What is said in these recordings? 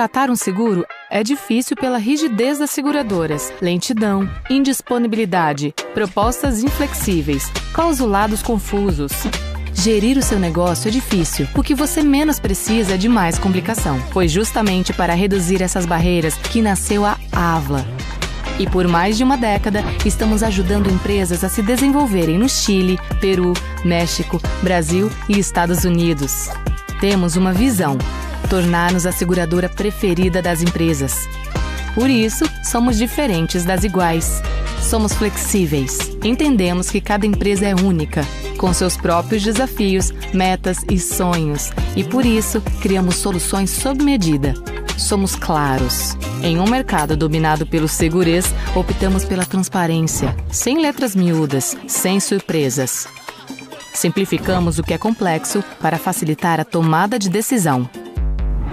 Contratar um seguro é difícil pela rigidez das seguradoras, lentidão, indisponibilidade, propostas inflexíveis, clausulados confusos. Gerir o seu negócio é difícil. O que você menos precisa é de mais complicação. Foi justamente para reduzir essas barreiras que nasceu a Avla. E por mais de uma década, estamos ajudando empresas a se desenvolverem no Chile, Peru, México, Brasil e Estados Unidos. Temos uma visão: tornar-nos a seguradora preferida das empresas. Por isso, somos diferentes das iguais. Somos flexíveis. Entendemos que cada empresa é única, com seus próprios desafios, metas e sonhos. E por isso, criamos soluções sob medida. Somos claros. Em um mercado dominado pelo segurez, optamos pela transparência, sem letras miúdas, sem surpresas. Simplificamos o que é complexo para facilitar a tomada de decisão.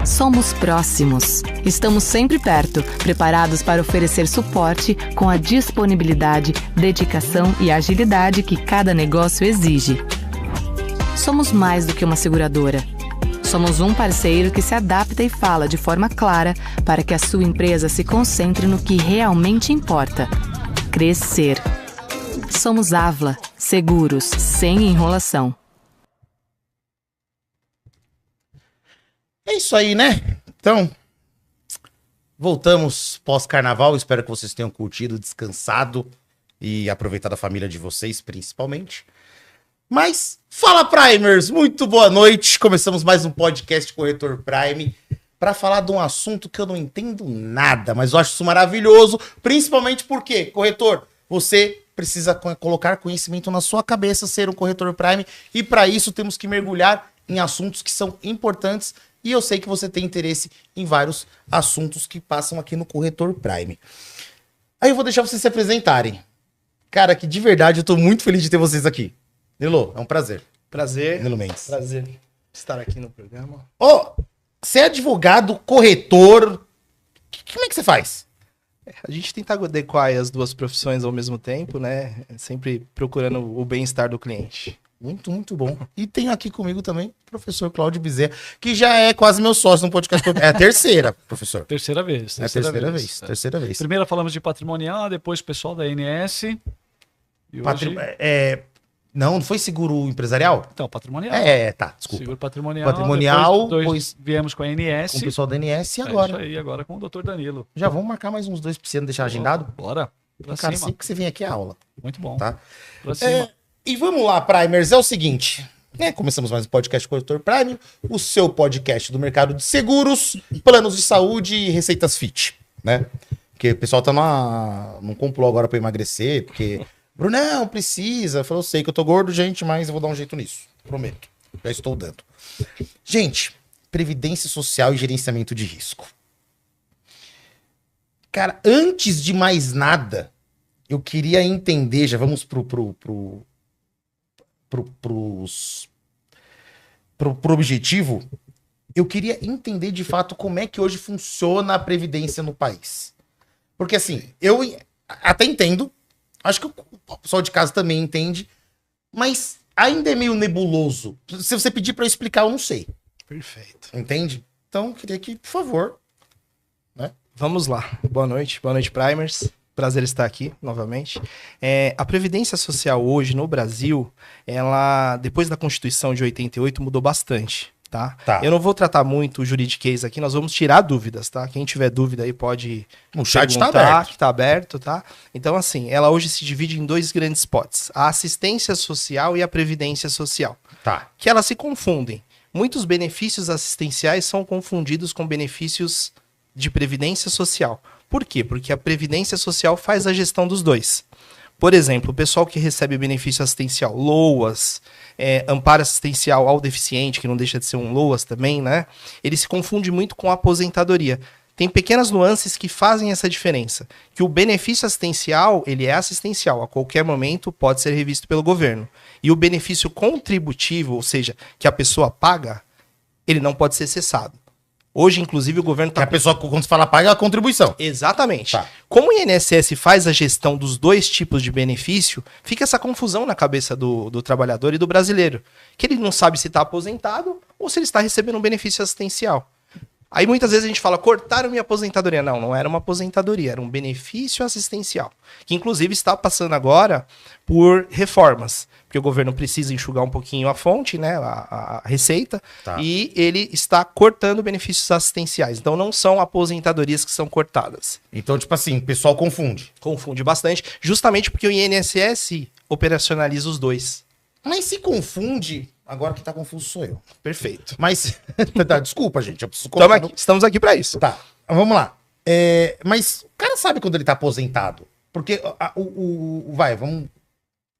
Somos próximos. Estamos sempre perto, preparados para oferecer suporte com a disponibilidade, dedicação e agilidade que cada negócio exige. Somos mais do que uma seguradora. Somos um parceiro que se adapta e fala de forma clara para que a sua empresa se concentre no que realmente importa: crescer. Somos Avla, seguros, sem enrolação. É isso aí, né? Então, voltamos pós-carnaval. Espero que vocês tenham curtido, descansado e aproveitar da família de vocês, principalmente. Mas, fala Primers, muito boa noite. Começamos mais um podcast Corretor Prime para falar de um assunto que eu não entendo nada, mas eu acho isso maravilhoso, principalmente porque, corretor, você precisa colocar conhecimento na sua cabeça, ser um corretor Prime, e para isso temos que mergulhar em assuntos que são importantes, e eu sei que você tem interesse em vários assuntos que passam aqui no Corretor Prime. Aí eu vou deixar vocês se apresentarem. Cara, que de verdade eu tô muito feliz de ter vocês aqui. Nilo, é um prazer. Prazer. Nilo Mendes. Prazer estar aqui no programa. Ô, você é advogado, corretor, como é que você faz? A gente tenta adequar as duas profissões ao mesmo tempo, né? Sempre procurando o bem-estar do cliente. Muito, muito bom. E tenho aqui comigo também o professor Cláudio Bezerra, que já é quase meu sócio no podcast. É a terceira, professor. Terceira vez. É a terceira vez. Terceira vez. Primeiro falamos de patrimonial, depois o pessoal da ANS. E hoje... Não foi seguro empresarial? Então, patrimonial. Tá, desculpa. Seguro patrimonial. Patrimonial, depois viemos com a ANS. Com o pessoal da ANS e É agora. isso aí, agora com o Dr. Danilo. Já vamos marcar mais uns 2 pra você não deixar agendado? Bora. Pra Cara, cima. sempre que você vem aqui é aula, Muito bom. tá? Pra cima. E vamos lá, Primers, é o seguinte, né? Começamos mais um podcast Corretor Prime, o seu podcast do mercado de seguros, planos de saúde e receitas fit, né? Porque o pessoal tá num complô agora pra emagrecer, porque Brunão precisa. Eu falei, eu sei que eu tô gordo, gente, mas eu vou dar um jeito nisso, prometo. Já estou dando. Gente, previdência social e gerenciamento de risco. Cara, antes de mais nada, eu queria entender, já vamos pro objetivo, eu queria entender de fato como é que hoje funciona a previdência no país. Porque assim, eu até entendo, acho que o pessoal de casa também entende, mas ainda é meio nebuloso. Se você pedir para eu explicar, eu não sei. Perfeito. Entende? Então, eu queria que, por favor, né? Vamos lá. Boa noite, Primers. Prazer estar aqui novamente. A Previdência Social hoje no Brasil, ela, depois da Constituição de 88, mudou bastante, tá? Eu não vou tratar muito o juridiquês aqui, nós vamos tirar dúvidas, tá? Quem tiver dúvida aí pode O chat tá perguntar, aberto. que tá aberto, tá? Então, assim, ela hoje se divide em 2 grandes potes, a assistência social e a previdência social, Tá. que elas se confundem. Muitos benefícios assistenciais são confundidos com benefícios de previdência social. Por quê? Porque a previdência social faz a gestão dos dois. Por exemplo, o pessoal que recebe benefício assistencial, LOAS, amparo assistencial ao deficiente, que não deixa de ser um LOAS também, né? Ele se confunde muito com a aposentadoria. Tem pequenas nuances que fazem essa diferença. Que o benefício assistencial, ele é assistencial, a qualquer momento pode ser revisto pelo governo. E o benefício contributivo, ou seja, que a pessoa paga, ele não pode ser cessado. Hoje, inclusive, o governo Que está... a pessoa, quando fala paga, é a contribuição. Exatamente. Tá. Como o INSS faz a gestão dos 2 tipos de benefício, fica essa confusão na cabeça do trabalhador e do brasileiro. Que ele não sabe se está aposentado ou se ele está recebendo um benefício assistencial. Aí muitas vezes a gente fala, cortaram minha aposentadoria. Não, não era uma aposentadoria, era um benefício assistencial. Que inclusive está passando agora por reformas. Porque o governo precisa enxugar um pouquinho a fonte, né, a receita, Tá. e ele está cortando benefícios assistenciais. Então não são aposentadorias que são cortadas. Então, tipo assim, o pessoal confunde. Confunde bastante, justamente porque o INSS operacionaliza os 2. Mas se confunde, agora quem tá confuso sou eu. Perfeito. Mas, tá, desculpa, gente, eu preciso Estamos aqui para isso. Tá, vamos lá. Mas o cara sabe quando ele tá aposentado. Porque, vamos...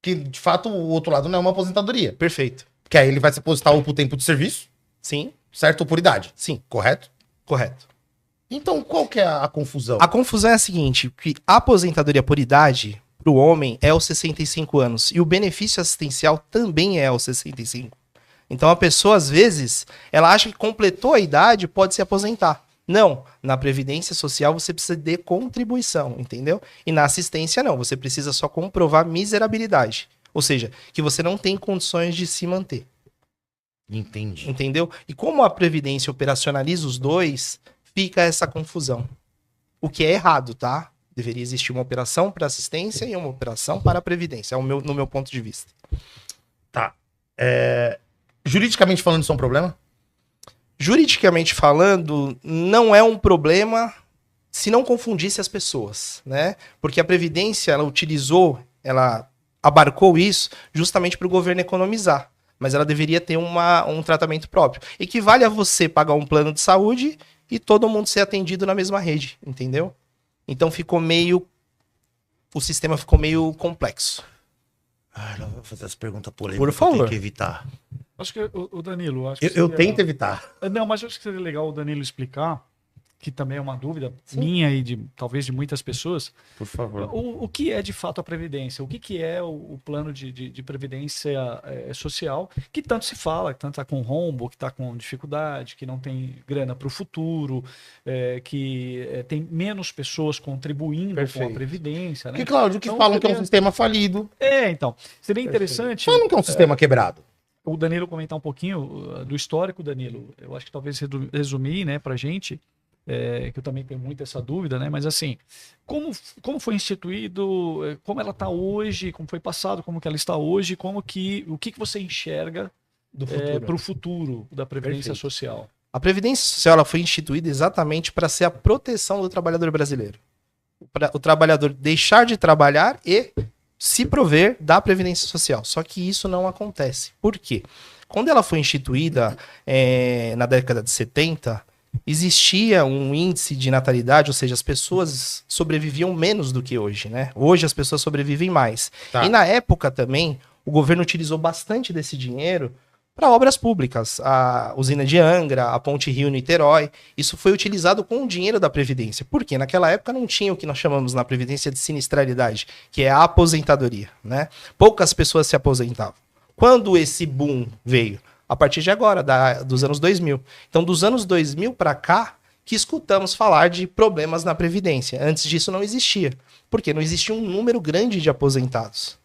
Que, de fato, o outro lado não é uma aposentadoria. Perfeito. Que aí ele vai se aposentar ou por tempo de serviço, Sim, certo? Ou por idade, sim, correto? correto. Então, qual que é a confusão? A confusão é a seguinte, que a aposentadoria por idade, para o homem, é aos 65 anos. E o benefício assistencial também é aos 65. Então a pessoa, às vezes, ela acha que completou a idade, pode se aposentar. Não, na Previdência Social você precisa de contribuição, entendeu? E na assistência não, você precisa só comprovar miserabilidade. Ou seja, que você não tem condições de se manter. Entendi. Entendeu? E como a Previdência operacionaliza os 2, fica essa confusão. O que é errado, tá? Deveria existir uma operação para assistência e uma operação para a Previdência, no meu ponto de vista. Tá. Juridicamente falando, isso é um problema? Juridicamente falando, não é um problema se não confundisse as pessoas, né? Porque a Previdência, ela utilizou ela abarcou isso justamente para o governo economizar. Mas ela deveria ter um tratamento próprio. Equivale a você pagar um plano de saúde e todo mundo ser atendido na mesma rede, entendeu? Então o sistema ficou meio complexo. Não vou fazer as perguntas polêmicas. Por favor. Eu tenho que evitar. Acho que o Danilo... Acho que Eu seria- tento evitar. Não, mas acho que seria legal o Danilo explicar, que também é uma dúvida minha e talvez de muitas pessoas, Por favor. o que é de fato a Previdência? O que é o plano de Previdência social, que tanto se fala, que tanto está com rombo, que está com dificuldade, que não tem grana para o futuro, que tem menos pessoas contribuindo com Perfeito. a Previdência. Né? Que, Cláudio, que Então, falam que é um seria- sistema falido. Então, seria interessante... Falam que é um sistema quebrado. O Danilo comentar um pouquinho do histórico, Danilo. Eu acho que talvez resumir, né, pra gente, que eu também tenho muito essa dúvida, né, mas assim, como foi instituído, como ela está hoje, como foi passado, como que ela está hoje, o que você enxerga Do futuro. para o futuro da Previdência Perfeito. Social? A Previdência Social ela foi instituída exatamente para ser a proteção do trabalhador brasileiro. Para o trabalhador deixar de trabalhar e se prover da Previdência Social. Só que isso não acontece. Por quê? Quando ela foi instituída na década de 70, existia um índice de natalidade, ou seja, as pessoas sobreviviam menos do que hoje, né? Hoje as pessoas sobrevivem mais. Tá. E na época também, o governo utilizou bastante desse dinheiro para obras públicas, a usina de Angra, a Ponte Rio-Niterói. Isso foi utilizado com o dinheiro da Previdência. Por quê? Naquela época não tinha o que nós chamamos na Previdência de sinistralidade, que é a aposentadoria, né? Poucas pessoas se aposentavam. Quando esse boom veio? A partir de agora, dos anos 2000. Então, dos anos 2000 para cá, que escutamos falar de problemas na Previdência. Antes disso não existia. Porque não existia um número grande de aposentados.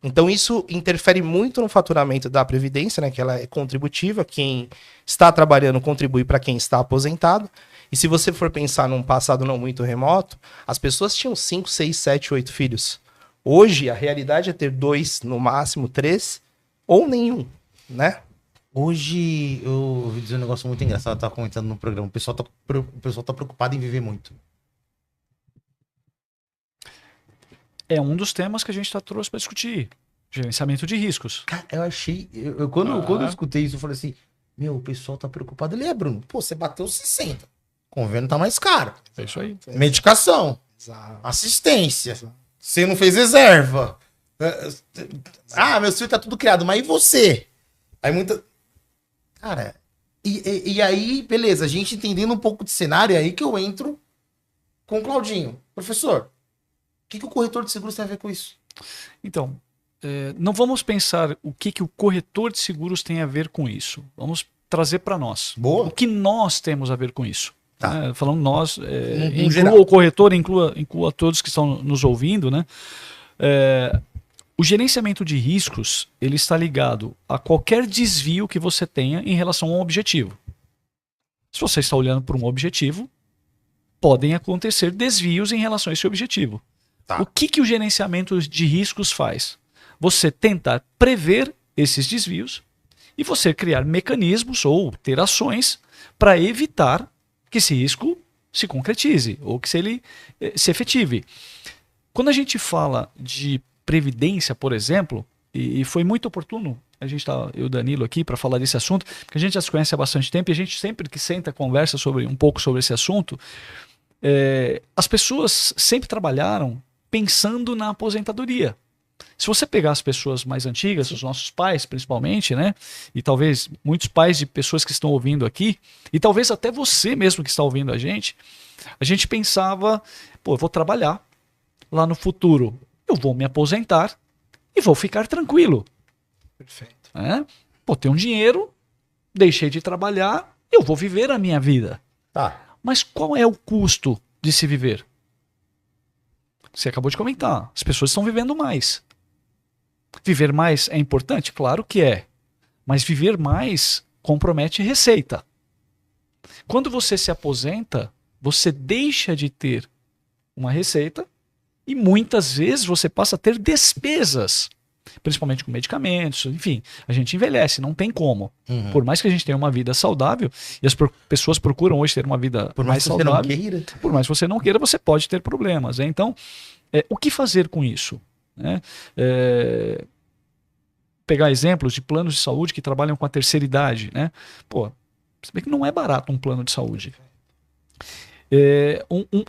Então isso interfere muito no faturamento da Previdência, né? Que ela é contributiva, quem está trabalhando contribui para quem está aposentado. E se você for pensar num passado não muito remoto, as pessoas tinham 5, 6, 7, 8 filhos. Hoje a realidade é ter 2, no máximo 3, ou nenhum, né? Hoje eu ouvi dizer um negócio muito engraçado, eu tava comentando no programa. O pessoal tá preocupado em viver muito. É um dos temas que a gente trouxe para discutir. Gerenciamento de riscos. Cara, eu achei. Quando eu escutei isso, eu falei assim: meu, o pessoal tá preocupado. Ele Bruno. Pô, você bateu 60. Convênio tá mais caro. É isso aí. Medicação. Exato. Assistência. Você não fez reserva. Meu filho tá tudo criado, mas e você? Aí muita. Cara, e aí, beleza, a gente entendendo um pouco de cenário, é aí que eu entro com o Claudinho. Professor, o que o corretor de seguros tem a ver com isso? Então, não vamos pensar o que o corretor de seguros tem a ver com isso. Vamos trazer para nós. Boa. O que nós temos a ver com isso. Tá. Falando nós, No inclua geral. o corretor, inclua todos que estão nos ouvindo, né? O gerenciamento de riscos, ele está ligado a qualquer desvio que você tenha em relação a um objetivo. Se você está olhando para um objetivo, podem acontecer desvios em relação a esse objetivo. Tá. O que o gerenciamento de riscos faz? Você tentar prever esses desvios e você criar mecanismos ou ter ações para evitar que esse risco se concretize ou que ele se efetive. Quando a gente fala de previdência, por exemplo, e foi muito oportuno a gente tá, eu e o Danilo aqui para falar desse assunto, porque a gente já se conhece há bastante tempo e a gente sempre que senta conversa um pouco sobre esse assunto, as pessoas sempre trabalharam pensando na aposentadoria. Se você pegar as pessoas mais antigas, os nossos pais principalmente, né, e talvez muitos pais de pessoas que estão ouvindo aqui, e talvez até você mesmo que está ouvindo a gente pensava, eu vou trabalhar lá no futuro, eu vou me aposentar e vou ficar tranquilo. Perfeito. Tenho um dinheiro, deixei de trabalhar, eu vou viver a minha vida. Tá. Mas qual é o custo de se viver? Você acabou de comentar, as pessoas estão vivendo mais. Viver mais é importante? Claro que é. Mas viver mais compromete receita. Quando você se aposenta, você deixa de ter uma receita e muitas vezes você passa a ter despesas Principalmente com medicamentos, enfim, a gente envelhece, não tem como. Uhum. Por mais que a gente tenha uma vida saudável, e as pessoas procuram hoje ter uma vida Por mais mais que você não saudável, queira. por mais que você não queira, você pode ter problemas. Né? Então, o que fazer com isso? Né? Pegar exemplos de planos de saúde que trabalham com a terceira idade. Né? Pô, você vê que não é barato um plano de saúde.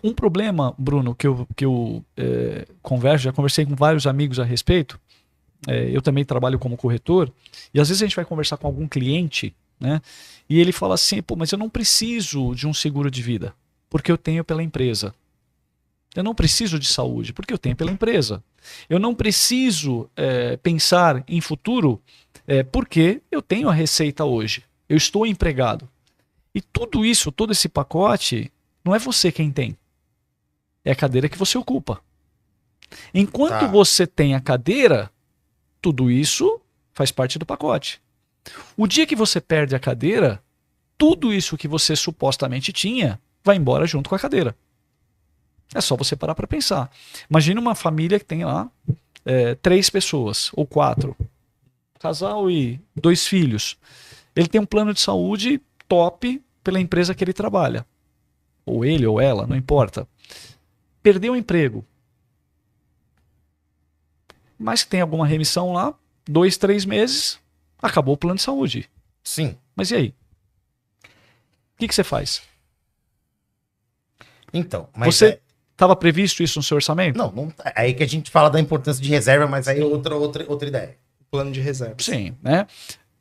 Um problema, Bruno, que eu já conversei com vários amigos a respeito, eu também trabalho como corretor, e às vezes a gente vai conversar com algum cliente, né, e ele fala assim, pô, mas eu não preciso de um seguro de vida, porque eu tenho pela empresa. Eu não preciso de saúde, porque eu tenho pela empresa. Eu não preciso pensar em futuro, porque eu tenho a receita hoje. Eu estou empregado. E tudo isso, todo esse pacote, não é você quem tem. É a cadeira que você ocupa. Enquanto você tem a cadeira, tudo isso faz parte do pacote. O dia que você perde a cadeira, tudo isso que você supostamente tinha vai embora junto com a cadeira. É só você parar para pensar. Imagina uma família que tem lá 3 pessoas ou 4. Casal e 2 filhos. Ele tem um plano de saúde top pela empresa que ele trabalha. Ou ele ou ela, não importa. Perdeu o emprego. Mas tem alguma remissão lá, 2, 3 meses, acabou o plano de saúde. Sim. Mas e aí? O que você faz? Então, mas você estava previsto isso no seu orçamento? Não, aí que a gente fala da importância de reserva, mas aí é outra ideia. Plano de reserva. Sim, né?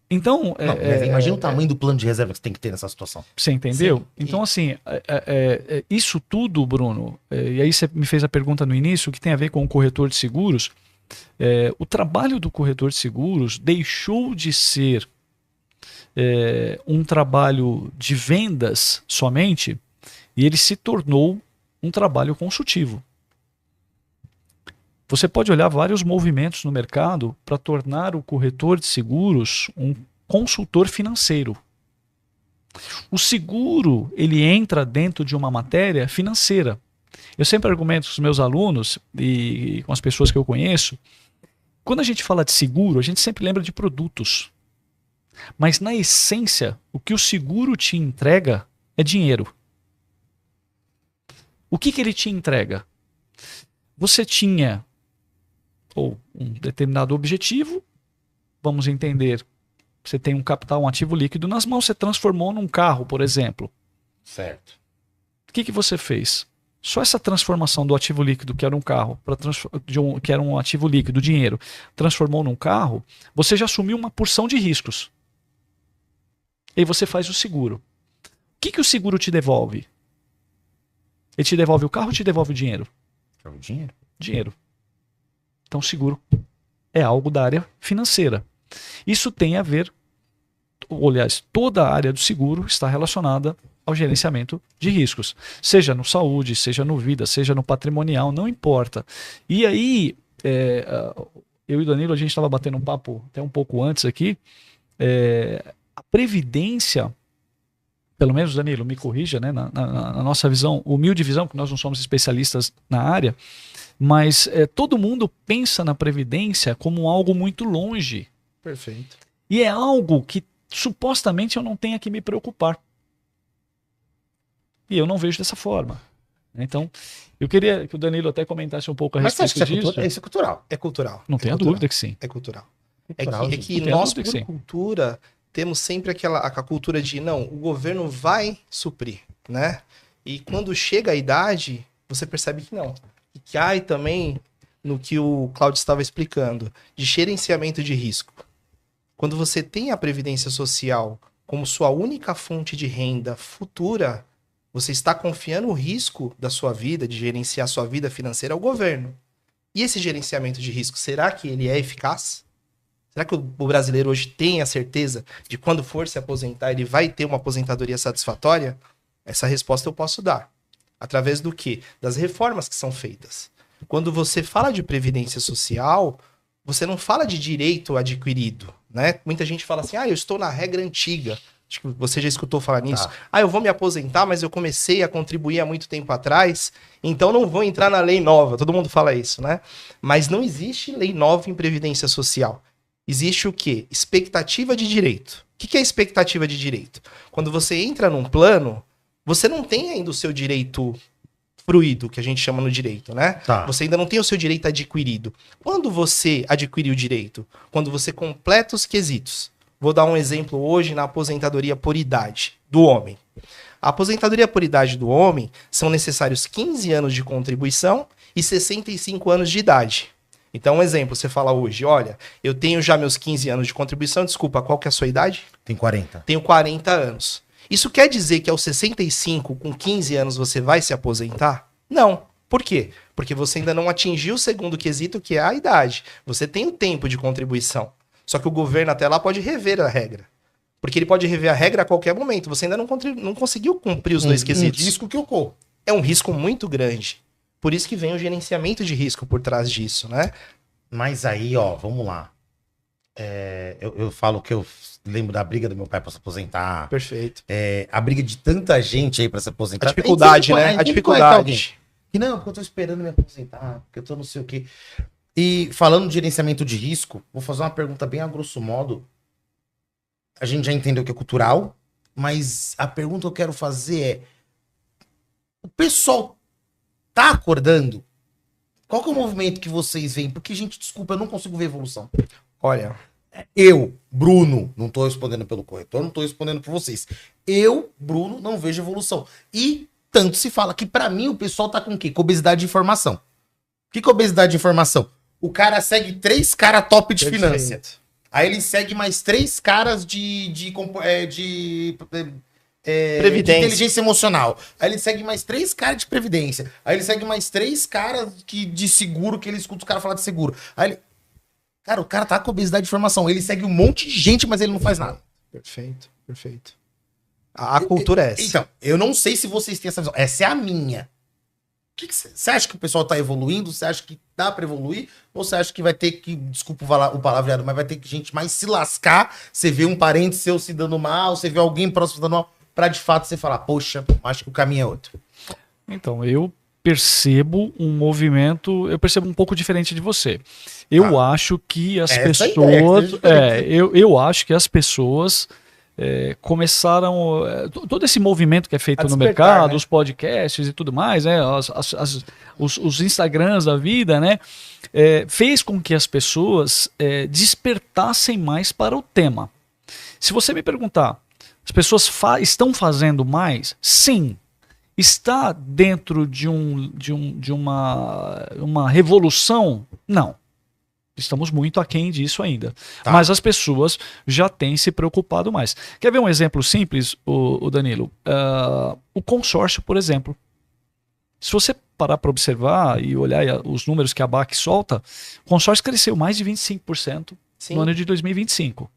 Então... mas imagina o tamanho do plano de reserva que você tem que ter nessa situação. Você entendeu? Sim. Então, assim, isso tudo, Bruno, e aí você me fez a pergunta no início, que tem a ver com o corretor de seguros. O trabalho do corretor de seguros deixou de ser um trabalho de vendas somente, e ele se tornou um trabalho consultivo. Você pode olhar vários movimentos no mercado para tornar o corretor de seguros um consultor financeiro. O seguro, ele entra dentro de uma matéria financeira. Eu sempre argumento com os meus alunos e com as pessoas que eu conheço, quando a gente fala de seguro, a gente sempre lembra de produtos. Mas na essência, o que o seguro te entrega é dinheiro. O que ele te entrega? Você tinha um determinado objetivo, vamos entender, você tem um capital, um ativo líquido nas mãos, você transformou num carro, por exemplo. Certo. O que você fez? Só essa transformação do ativo líquido, que era um carro, que era um ativo líquido, dinheiro, transformou num carro, você já assumiu uma porção de riscos. E aí você faz o seguro. O que o seguro te devolve? Ele te devolve o carro ou te devolve o dinheiro? O dinheiro. Dinheiro. Então, seguro é algo da área financeira. Isso tem a ver, aliás, toda a área do seguro está relacionada ao gerenciamento de riscos. Seja no saúde, seja no vida, seja no patrimonial, não importa. E aí, eu e o Danilo, a gente estava batendo um papo até um pouco antes aqui, a previdência, pelo menos, Danilo, me corrija, né, na nossa visão, humilde visão, que nós não somos especialistas na área, mas todo mundo pensa na previdência como algo muito longe. Perfeito. E é algo que supostamente eu não tenho que me preocupar. E eu não vejo dessa forma. Então, eu queria que o Danilo até comentasse um pouco a Mas respeito você acha que disso. isso é cultural? É cultural. Não tenha dúvida que sim. É cultural. Cultural, É que não tenha nós, dúvida que por sim. cultura, temos sempre a cultura de, não, o governo vai suprir, né? E quando chega a idade, você percebe que não. E cai também no que o Cláudio estava explicando, de gerenciamento de risco. Quando você tem a Previdência Social como sua única fonte de renda futura, você está confiando o risco da sua vida, de gerenciar sua vida financeira ao governo. E esse gerenciamento de risco, será que ele é eficaz? Será que o brasileiro hoje tem a certeza de quando for se aposentar, ele vai ter uma aposentadoria satisfatória? Essa resposta eu posso dar. Através do quê? Das reformas que são feitas. Quando você fala de previdência social, você não fala de direito adquirido, né? Muita gente fala assim, eu estou na regra antiga. Acho que você já escutou falar nisso. Tá. Eu vou me aposentar, mas eu comecei a contribuir há muito tempo atrás, então não vou entrar na lei nova. Todo mundo fala isso, né? Mas não existe lei nova em Previdência Social. Existe o quê? Expectativa de direito. O que é expectativa de direito? Quando você entra num plano, você não tem ainda o seu direito fruído, que a gente chama no direito, né? Tá. Você ainda não tem o seu direito adquirido. Quando você adquire o direito? Quando você completa os quesitos. Vou dar um exemplo hoje na aposentadoria por idade do homem. A aposentadoria por idade do homem são necessários 15 anos de contribuição e 65 anos de idade. Então, um exemplo, você fala hoje, olha, eu tenho já meus 15 anos de contribuição, desculpa, qual que é a sua idade? Tem 40. Tenho 40 anos. Isso quer dizer que aos 65, com 15 anos, você vai se aposentar? Não. Por quê? Porque você ainda não atingiu o segundo quesito, que é a idade. Você tem o tempo de contribuição. Só que o governo até lá pode rever a regra. Porque ele pode rever a regra a qualquer momento. Você ainda não conseguiu cumprir os dois quesitos. Um risco que ocorre. É um risco muito grande. Por isso que vem o gerenciamento de risco por trás disso, né? Mas aí, ó, vamos lá. Eu falo que eu lembro da briga do meu pai pra se aposentar. Perfeito. A briga de tanta gente aí pra se aposentar. A dificuldade, né? A dificuldade. E não, porque eu tô esperando me aposentar, porque eu tô não sei o quê. E falando de gerenciamento de risco, vou fazer uma pergunta bem a grosso modo. A gente já entendeu que é cultural, mas a pergunta que eu quero fazer é: o pessoal tá acordando? Qual que é o movimento que vocês veem? Porque, gente, desculpa, eu não consigo ver evolução. Olha, Eu, Bruno, não tô respondendo pelo corretor, não tô respondendo por vocês. Eu, Bruno, não vejo evolução. E tanto se fala que pra mim o pessoal tá com o quê? Com obesidade de informação. O que é obesidade de informação? O cara segue 3 caras top de finança. Aí ele segue mais 3 caras de Previdência. inteligência emocional. Aí ele segue mais 3 caras de previdência. Aí ele segue mais 3 caras de seguro, que ele escuta os caras falar de seguro. Aí ele... Cara, o cara tá com obesidade de informação. Ele segue um monte de gente, mas ele não faz nada. Perfeito, perfeito. A cultura é essa. Então, eu não sei se vocês têm essa visão. Essa é a minha. Você acha que o pessoal tá evoluindo? Você acha que dá pra evoluir? Ou você acha que vai ter que, desculpa o palavreado, mas vai ter que gente mais se lascar? Você vê um parente seu se dando mal, você vê alguém próximo se dando mal, pra de fato você falar, poxa, acho que o caminho é outro. Então, eu percebo um movimento, eu percebo um pouco diferente de você. Eu acho que as pessoas... eu acho que as pessoas começaram... todo esse movimento que é feito no mercado, né? Os podcasts e tudo mais, né? Os Instagrams da vida, né? Fez com que as pessoas despertassem mais para o tema. Se você me perguntar, as pessoas estão fazendo mais? Sim. Está dentro de uma revolução? Não. Estamos muito aquém disso ainda. Tá. Mas as pessoas já têm se preocupado mais. Quer ver um exemplo simples, o Danilo? O consórcio, por exemplo. Se você parar para observar e olhar os números que a BAC solta, o consórcio cresceu mais de 25% no ano de 2025.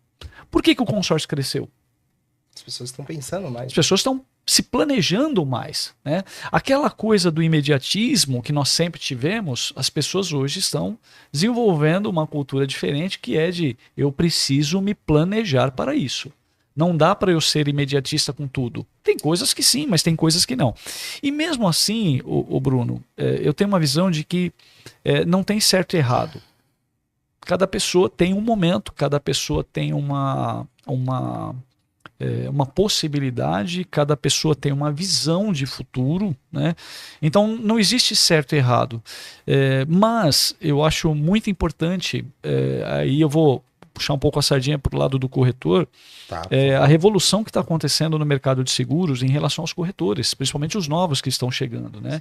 Por que o consórcio cresceu? As pessoas estão pensando mais. As pessoas estão se planejando mais, né? Aquela coisa do imediatismo que nós sempre tivemos, as pessoas hoje estão desenvolvendo uma cultura diferente, que é de eu preciso me planejar para isso. Não dá para eu ser imediatista com tudo. Tem coisas que sim, mas tem coisas que não. E mesmo assim, o Bruno, eu tenho uma visão de que não tem certo e errado. Cada pessoa tem um momento, cada pessoa tem uma possibilidade, cada pessoa tem uma visão de futuro, né? Então não existe certo e errado, mas eu acho muito importante, aí eu vou puxar um pouco a sardinha para o lado do corretor, a revolução que está acontecendo no mercado de seguros em relação aos corretores, principalmente os novos que estão chegando, né?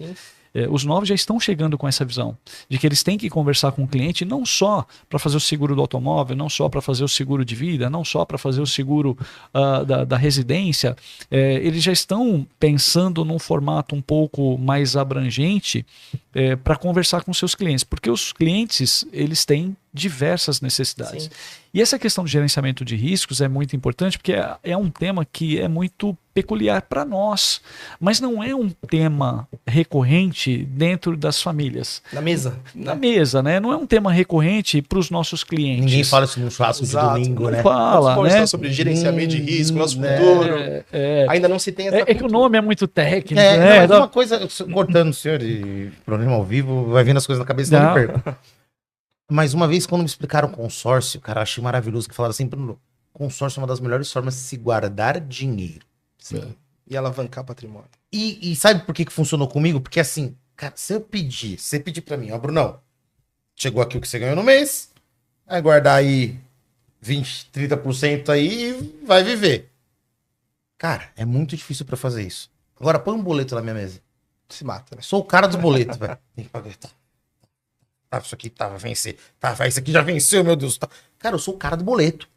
Os novos já estão chegando com essa visão de que eles têm que conversar com o cliente não só para fazer o seguro do automóvel, não só para fazer o seguro de vida, não só para fazer o seguro da residência. Eles já estão pensando num formato um pouco mais abrangente para conversar com seus clientes, porque os clientes eles têm diversas necessidades. Sim. E essa questão do gerenciamento de riscos é muito importante porque é um tema que é muito peculiar para nós, mas não é um tema recorrente dentro das famílias. Na mesa. Na mesa, né? Não é um tema recorrente para os nossos clientes. Ninguém fala isso num churrasco Exato, de domingo, não né? Fala, Vamos conversar né? sobre gerenciamento de risco, nosso futuro. Ainda não se tem essa É que o nome é muito técnico, É, né? não, mas uma coisa, cortando o senhor e programa ao vivo, vai vendo as coisas na cabeça e não me perco. Mas uma vez, quando me explicaram consórcio, cara, achei maravilhoso, que falaram assim, Bruno, consórcio é uma das melhores formas de se guardar dinheiro. Sim. E alavancar patrimônio. E sabe por que funcionou comigo? Porque assim, cara, se você pedir pra mim, ó, Brunão, chegou aqui o que você ganhou no mês, vai guardar aí 20, 30% aí e vai viver. Cara, é muito difícil pra fazer isso. Agora, põe um boleto na minha mesa. Se mata, né? Sou o cara dos boletos, velho. Tem que pagar. Tá, isso aqui vai vencer. Tá, isso aqui já venceu, meu Deus. Tá. Cara, eu sou o cara do boleto.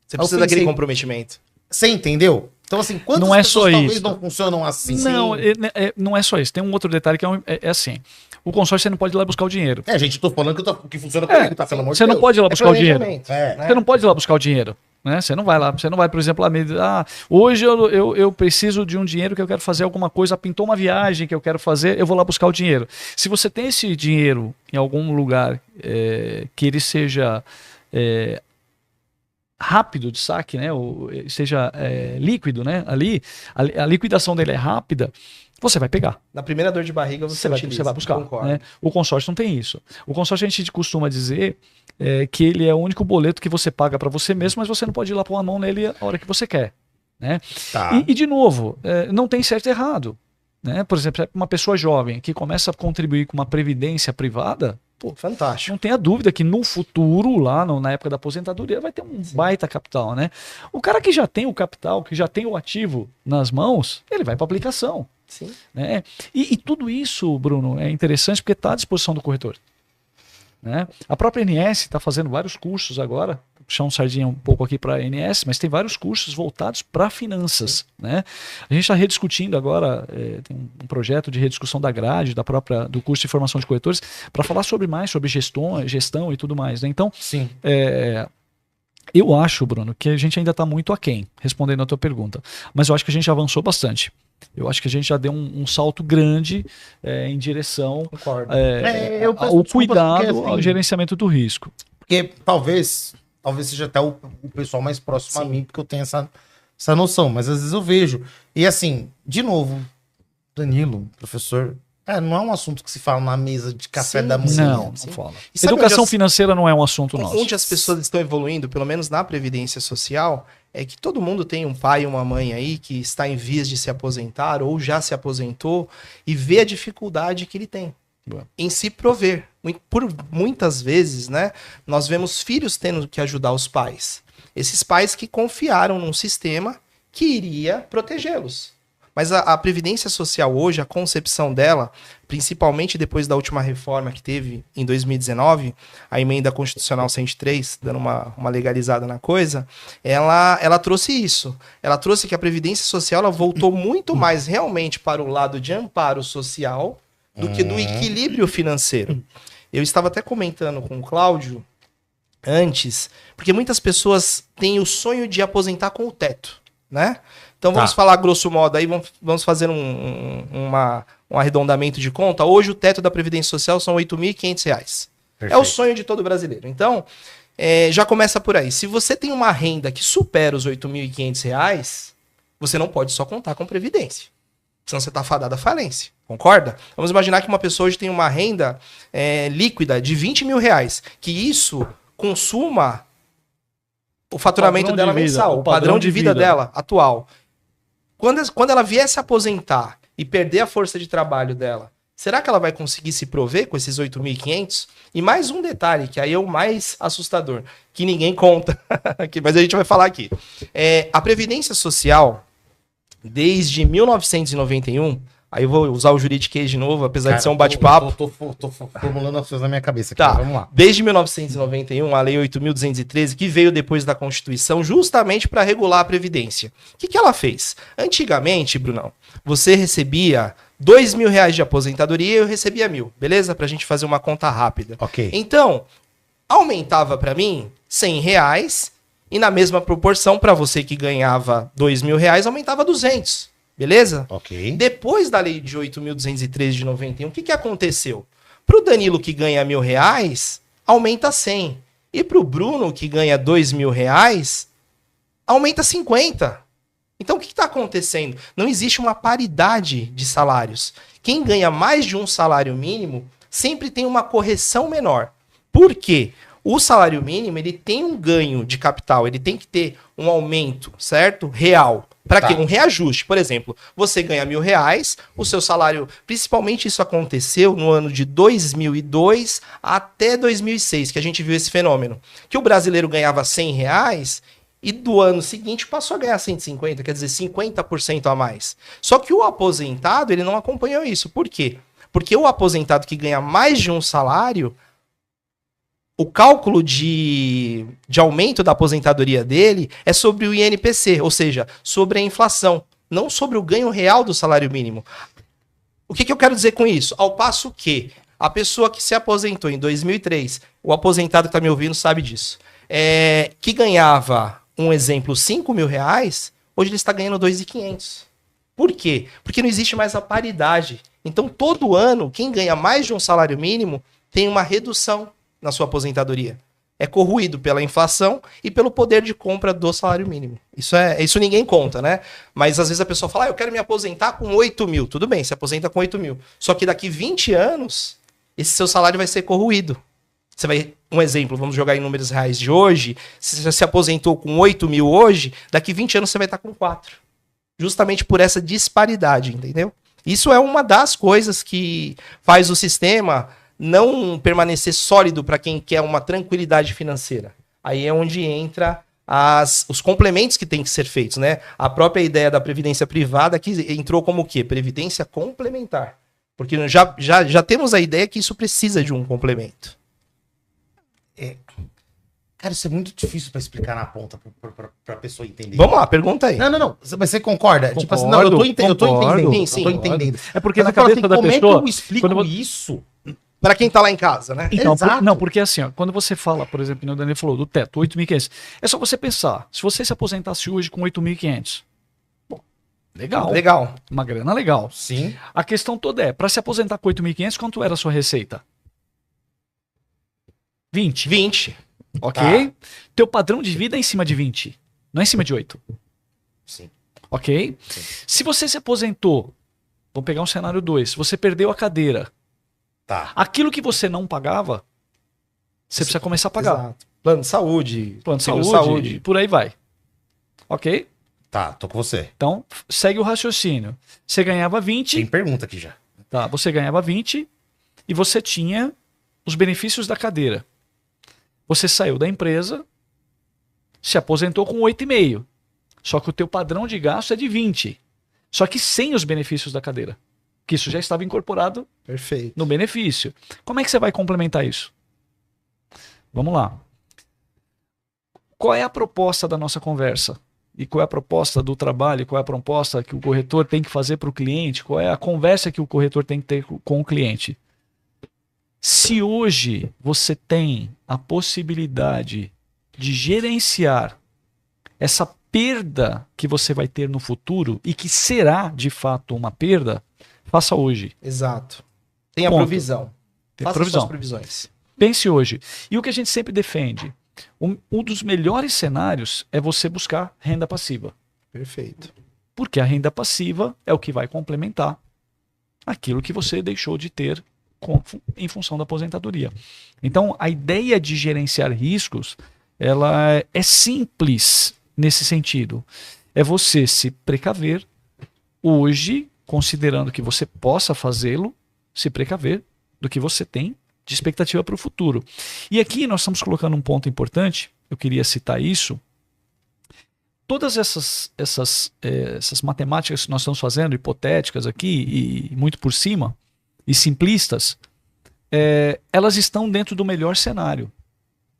Você precisa daquele comprometimento. Você entendeu? Então, assim, quantas Não é pessoas só talvez isso. não funcionam assim? Não, não é só isso. Tem um outro detalhe que é assim. O consórcio você não pode ir lá buscar o dinheiro. É, gente, eu tô falando que funciona comigo, tá? Pelo amor de Você Deus. não pode ir lá buscar o dinheiro. É. Você não pode ir lá buscar o dinheiro. Né? Você não vai lá, por exemplo, hoje eu preciso de um dinheiro que eu quero fazer alguma coisa, pintou uma viagem que eu quero fazer, eu vou lá buscar o dinheiro. Se você tem esse dinheiro em algum lugar que ele seja rápido de saque, né? Ou seja líquido, né? Ali, a liquidação dele é rápida, você vai pegar. Na primeira dor de barriga você vai buscar. Concordo. Né? O consórcio não tem isso. O consórcio a gente costuma dizer que ele é o único boleto que você paga para você mesmo, mas você não pode ir lá pôr a mão nele a hora que você quer. Né? Tá. E de novo, não tem certo e errado. Né? Por exemplo, uma pessoa jovem que começa a contribuir com uma previdência privada, pô, fantástico. Não tenha dúvida que no futuro, lá na época da aposentadoria, vai ter um baita capital. Né? O cara que já tem o capital, que já tem o ativo nas mãos, ele vai para aplicação. Sim. Né? E tudo isso, Bruno, é interessante porque está à disposição do corretor. Né? A própria ANS está fazendo vários cursos agora, puxar um sardinha um pouco aqui para a ANS, mas tem vários cursos voltados para finanças. Né? A gente está rediscutindo agora, tem um projeto de rediscussão da grade, do curso de formação de corretores, para falar mais sobre gestão e tudo mais. Né? Então, sim. Eu acho, Bruno, que a gente ainda está muito aquém, respondendo a tua pergunta, mas eu acho que a gente avançou bastante. Eu acho que a gente já deu um salto grande em direção ao cuidado, porque, assim, ao gerenciamento do risco. Porque talvez seja até o pessoal mais próximo a mim, porque eu tenho essa noção, mas às vezes eu vejo. E assim, de novo, Danilo, professor, não é um assunto que se fala na mesa de café da manhã. Não fala. Educação financeira não é um assunto nosso. Onde as pessoas estão evoluindo, pelo menos na Previdência Social, é que todo mundo tem um pai e uma mãe aí que está em vias de se aposentar ou já se aposentou e vê a dificuldade que ele tem em se prover. Por muitas vezes, né, nós vemos filhos tendo que ajudar os pais. Esses pais que confiaram num sistema que iria protegê-los. Mas a Previdência Social hoje, a concepção dela, principalmente depois da última reforma que teve em 2019, a Emenda Constitucional 103, dando uma legalizada na coisa, ela trouxe isso. Ela trouxe que a Previdência Social ela voltou muito mais realmente para o lado de amparo social do que do equilíbrio financeiro. Eu estava até comentando com o Cláudio antes, porque muitas pessoas têm o sonho de aposentar com o teto, né? Então vamos falar grosso modo aí, vamos fazer um arredondamento de conta. Hoje o teto da Previdência Social são R$ 8.500. É o sonho de todo brasileiro. Então, já começa por aí. Se você tem uma renda que supera os R$ 8.500, você não pode só contar com Previdência. Senão você está fadado à falência. Concorda? Vamos imaginar que uma pessoa hoje tem uma renda líquida de R$ 20.000, que isso consuma o faturamento dela mensal, o padrão de vida dela atual. Quando ela vier se aposentar e perder a força de trabalho dela, será que ela vai conseguir se prover com esses 8.500? E mais um detalhe, que aí é o mais assustador, que ninguém conta, mas a gente vai falar aqui. A Previdência Social, desde 1991, aí eu vou usar o juridiquês de novo, apesar de ser um bate-papo. Tô formulando as coisas na minha cabeça aqui, tá. Vamos lá. Desde 1991, a Lei 8.213, que veio depois da Constituição, justamente para regular a Previdência. O que ela fez? Antigamente, Brunão, você recebia R$ 2.000 de aposentadoria e eu recebia 1.000, beleza? Pra gente fazer uma conta rápida. Ok. Então, aumentava para mim R$ 100 e na mesma proporção para você que ganhava R$ 2.000 aumentava 200, beleza? Ok. Depois da lei de 8.213 de 91, o que aconteceu? Para o Danilo que ganha R$ 1.000, aumenta 100. E para o Bruno que ganha R$ 2.000, aumenta 50. Então o que está acontecendo? Não existe uma paridade de salários. Quem ganha mais de um salário mínimo sempre tem uma correção menor. Por quê? O salário mínimo ele tem um ganho de capital, ele tem que ter um aumento, certo? Real. Para quê? Um reajuste. Por exemplo, você ganha R$ 1.000, o seu salário, principalmente isso aconteceu no ano de 2002 até 2006, que a gente viu esse fenômeno. Que o brasileiro ganhava R$ 100 e do ano seguinte passou a ganhar 150, quer dizer, 50% a mais. Só que o aposentado, ele não acompanhou isso. Por quê? Porque o aposentado que ganha mais de um salário, o cálculo de aumento da aposentadoria dele é sobre o INPC, ou seja, sobre a inflação, não sobre o ganho real do salário mínimo. O que eu quero dizer com isso? Ao passo que a pessoa que se aposentou em 2003, o aposentado que está me ouvindo sabe disso, que ganhava, um exemplo, R$ 5.000, hoje ele está ganhando 2.500. Por quê? Porque não existe mais a paridade. Então, todo ano, quem ganha mais de um salário mínimo tem uma redução na sua aposentadoria. É corroído pela inflação e pelo poder de compra do salário mínimo. Isso ninguém conta, né? Mas às vezes a pessoa fala, eu quero me aposentar com 8.000. Tudo bem, se aposenta com 8.000. Só que daqui 20 anos, esse seu salário vai ser corroído. Você vai, um exemplo, vamos jogar em números reais de hoje, se você se aposentou com 8.000 hoje, daqui 20 anos você vai estar com 4. Justamente por essa disparidade, entendeu? Isso é uma das coisas que faz o sistema não permanecer sólido para quem quer uma tranquilidade financeira. Aí é onde entra os complementos que têm que ser feitos, né? A própria ideia da previdência privada que entrou como o quê? Previdência complementar. Porque já temos a ideia que isso precisa de um complemento. Cara, isso é muito difícil pra explicar na ponta pra pessoa entender. Vamos lá, pergunta aí. Não. Mas você concorda? Concordo, Tipo assim, não, eu tô entendendo. Sim, Eu tô entendendo. É porque Mas na eu falo cabeça da como pessoa... é que eu explico quando eu- isso? Para quem tá lá em casa, né? Então, Exato. não, porque assim, ó, quando você fala, por exemplo, o Daniel falou do teto, 8.500, é só você pensar, se você se aposentasse hoje com 8.500, bom, legal, Legal. uma grana legal. Sim. A questão toda é, para se aposentar com 8.500, quanto era a sua receita? 20, 20. ok? Teu padrão de vida é em cima de 20, não é em cima de 8, Sim. ok? Sim. Se você se aposentou, vamos pegar um cenário 2, você perdeu a cadeira, Tá. aquilo que você não pagava, você precisa começar a pagar. Exato. Plano de saúde. Plano de seguro saúde, por aí vai. Ok? Tá, tô com você. Então, segue o raciocínio. Você ganhava 20, Tem pergunta aqui já. tá? Você ganhava 20 e você tinha os benefícios da cadeira. Você saiu da empresa, se aposentou com 8,5. Só que o teu padrão de gasto é de 20. Só que sem os benefícios da cadeira. Que isso já estava incorporado Perfeito. no benefício. Como é que você vai complementar isso? Vamos lá. Qual é a proposta da nossa conversa? E qual é a proposta do trabalho? Qual é a proposta que o corretor tem que fazer para o cliente? Qual é a conversa que o corretor tem que ter com o cliente? Se hoje você tem a possibilidade de gerenciar essa perda que você vai ter no futuro e que será de fato uma perda, faça hoje. Exato. Tem a Ponto. provisão. Tem Faça provisão. suas previsões. Pense hoje. E o que a gente sempre defende? Um dos melhores cenários é você buscar renda passiva. Perfeito. Porque a renda passiva é o que vai complementar aquilo que você deixou de ter em função da aposentadoria. Então, a ideia de gerenciar riscos, ela é simples nesse sentido. É você se precaver hoje, considerando que você possa fazê-lo, se precaver do que você tem de expectativa para o futuro. E aqui nós estamos colocando um ponto importante, eu queria citar isso. Todas essas matemáticas que nós estamos fazendo, hipotéticas aqui, e muito por cima, e simplistas, elas estão dentro do melhor cenário,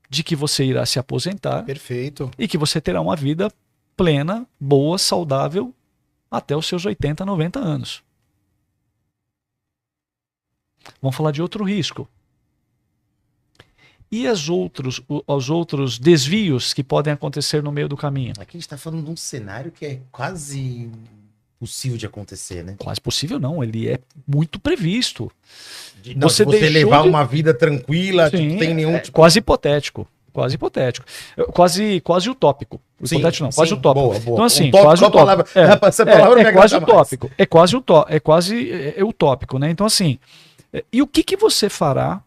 de que você irá se aposentar Perfeito. e que você terá uma vida plena, boa, saudável, até os seus 80, 90 anos. Vamos falar de outro risco. E os outros desvios que podem acontecer no meio do caminho? Aqui a gente tá falando de um cenário que é quase possível de acontecer, né? Quase possível não, ele é muito previsto. Não, Você você deixou levar de- uma vida tranquila, Sim, não tem nenhum é tipo... quase hipotético. Quase hipotético. Quase utópico. Sim, Hipotético não, quase sim, utópico. boa, boa. Então, assim, Utópico, quase a utópico. palavra- essa palavra me É agrada quase mais. utópico. É quase utópico, né? Então, assim, e o que você fará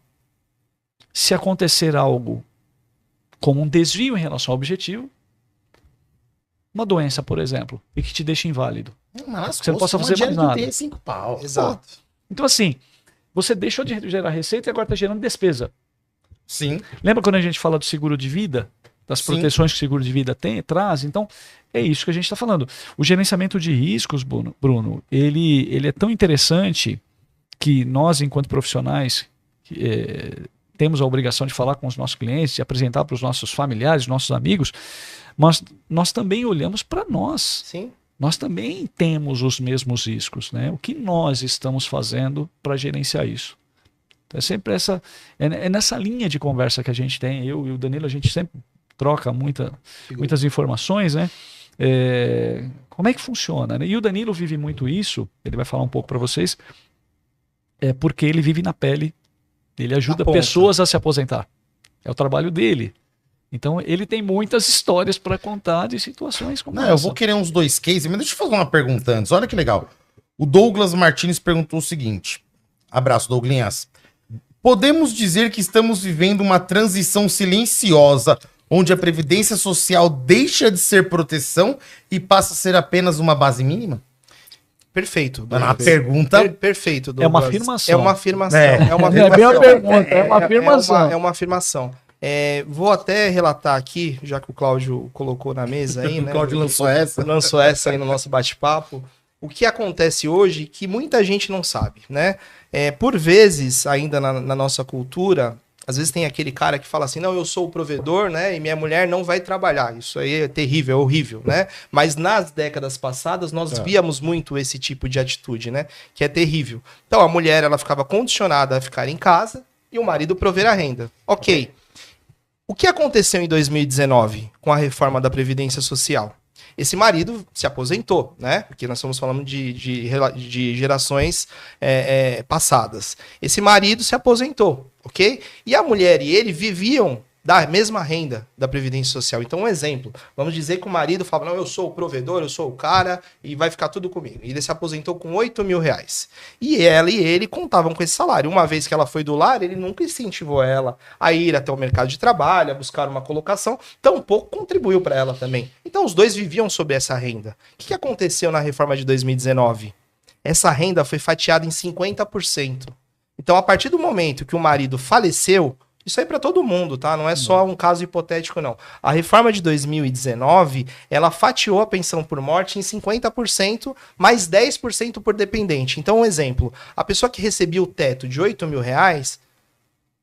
se acontecer algo como um desvio em relação ao objetivo? Uma doença, por exemplo, e que te deixa inválido. Mas Você não possa fazer mais nada. 5 pau. Exato. Então, assim, você deixou de gerar receita e agora está gerando despesa. Sim. Lembra quando a gente fala do seguro de vida? Das Sim. proteções que o seguro de vida traz? Então, é isso que a gente está falando. O gerenciamento de riscos, Bruno, ele é tão interessante que nós, enquanto profissionais, temos a obrigação de falar com os nossos clientes, de apresentar para os nossos familiares, nossos amigos, mas nós também olhamos para nós. Sim. Nós também temos os mesmos riscos, né? O que nós estamos fazendo para gerenciar isso? Então é sempre nessa linha de conversa que a gente tem. Eu e o Danilo, a gente sempre troca muitas informações, né? Como é que funciona, né? E o Danilo vive muito isso, ele vai falar um pouco para vocês, porque ele vive na pele, ele ajuda pessoas a se aposentar. É o trabalho dele. Então ele tem muitas histórias para contar de situações como Não, essa. eu vou querer uns 2 cases, mas deixa eu fazer uma pergunta antes. Olha que legal. O Douglas Martins perguntou o seguinte. Abraço, Douglinhas. Podemos dizer que estamos vivendo uma transição silenciosa, onde a Previdência Social deixa de ser proteção e passa a ser apenas uma base mínima? Perfeito. Mano, a Douglas. pergunta... Perfeito, É uma Douglas. afirmação. É uma afirmação. É. É uma É bem uma afirmação. pergunta, é uma afirmação. É uma afirmação. Vou até relatar aqui, já que o Cláudio colocou na mesa aí, O né? Cláudio lançou essa. Lançou essa aí no nosso bate-papo. O que acontece hoje que muita gente não sabe, né? Por vezes, ainda na nossa cultura, às vezes tem aquele cara que fala assim, não, eu sou o provedor, né? E minha mulher não vai trabalhar. Isso aí é terrível, é horrível, né? Mas nas décadas passadas, nós víamos muito esse tipo de atitude, né? Que é terrível. Então, a mulher, ela ficava condicionada a ficar em casa e o marido prover a renda. Ok. O que aconteceu em 2019 com a reforma da Previdência Social? Esse marido se aposentou, né? Porque nós estamos falando de gerações passadas. Esse marido se aposentou, ok? E a mulher e ele viviam da mesma renda da Previdência Social. Então, um exemplo. Vamos dizer que o marido fala, não, eu sou o provedor, eu sou o cara e vai ficar tudo comigo. E ele se aposentou com R$8.000. E ela e ele contavam com esse salário. Uma vez que ela foi do lar, ele nunca incentivou ela a ir até o mercado de trabalho, a buscar uma colocação. Tampouco contribuiu para ela também. Então, os dois viviam sob essa renda. O que aconteceu na reforma de 2019? Essa renda foi fatiada em 50%. Então, a partir do momento que o marido faleceu, isso aí para todo mundo, tá? Não é só um caso hipotético, não. A reforma de 2019, ela fatiou a pensão por morte em 50%, mais 10% por dependente. Então, um exemplo. A pessoa que recebia o teto de R$8.000,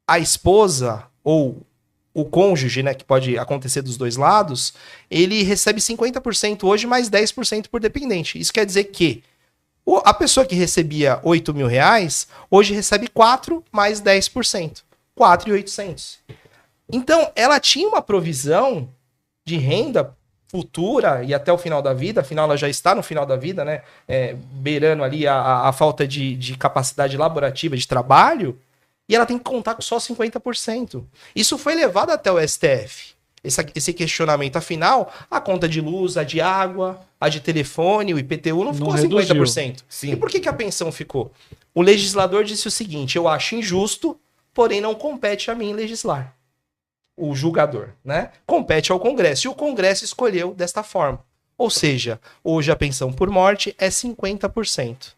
a esposa ou o cônjuge, né, que pode acontecer dos dois lados, ele recebe 50% hoje, mais 10% por dependente. Isso quer dizer que a pessoa que recebia R$8.000, hoje recebe 4 mais 10%. 4.800. Então, ela tinha uma provisão de renda futura e até o final da vida, afinal ela já está no final da vida, né? Beirando ali a falta de capacidade laborativa de trabalho, e ela tem que contar com só 50%. Isso foi levado até o STF. Esse questionamento, afinal, a conta de luz, a de água, a de telefone, o IPTU não ficou 50%. Sim. E por que a pensão ficou? O legislador disse o seguinte, eu acho injusto, porém não compete a mim legislar. O julgador, né? Compete ao Congresso. E o Congresso escolheu desta forma. Ou seja, hoje a pensão por morte é 50%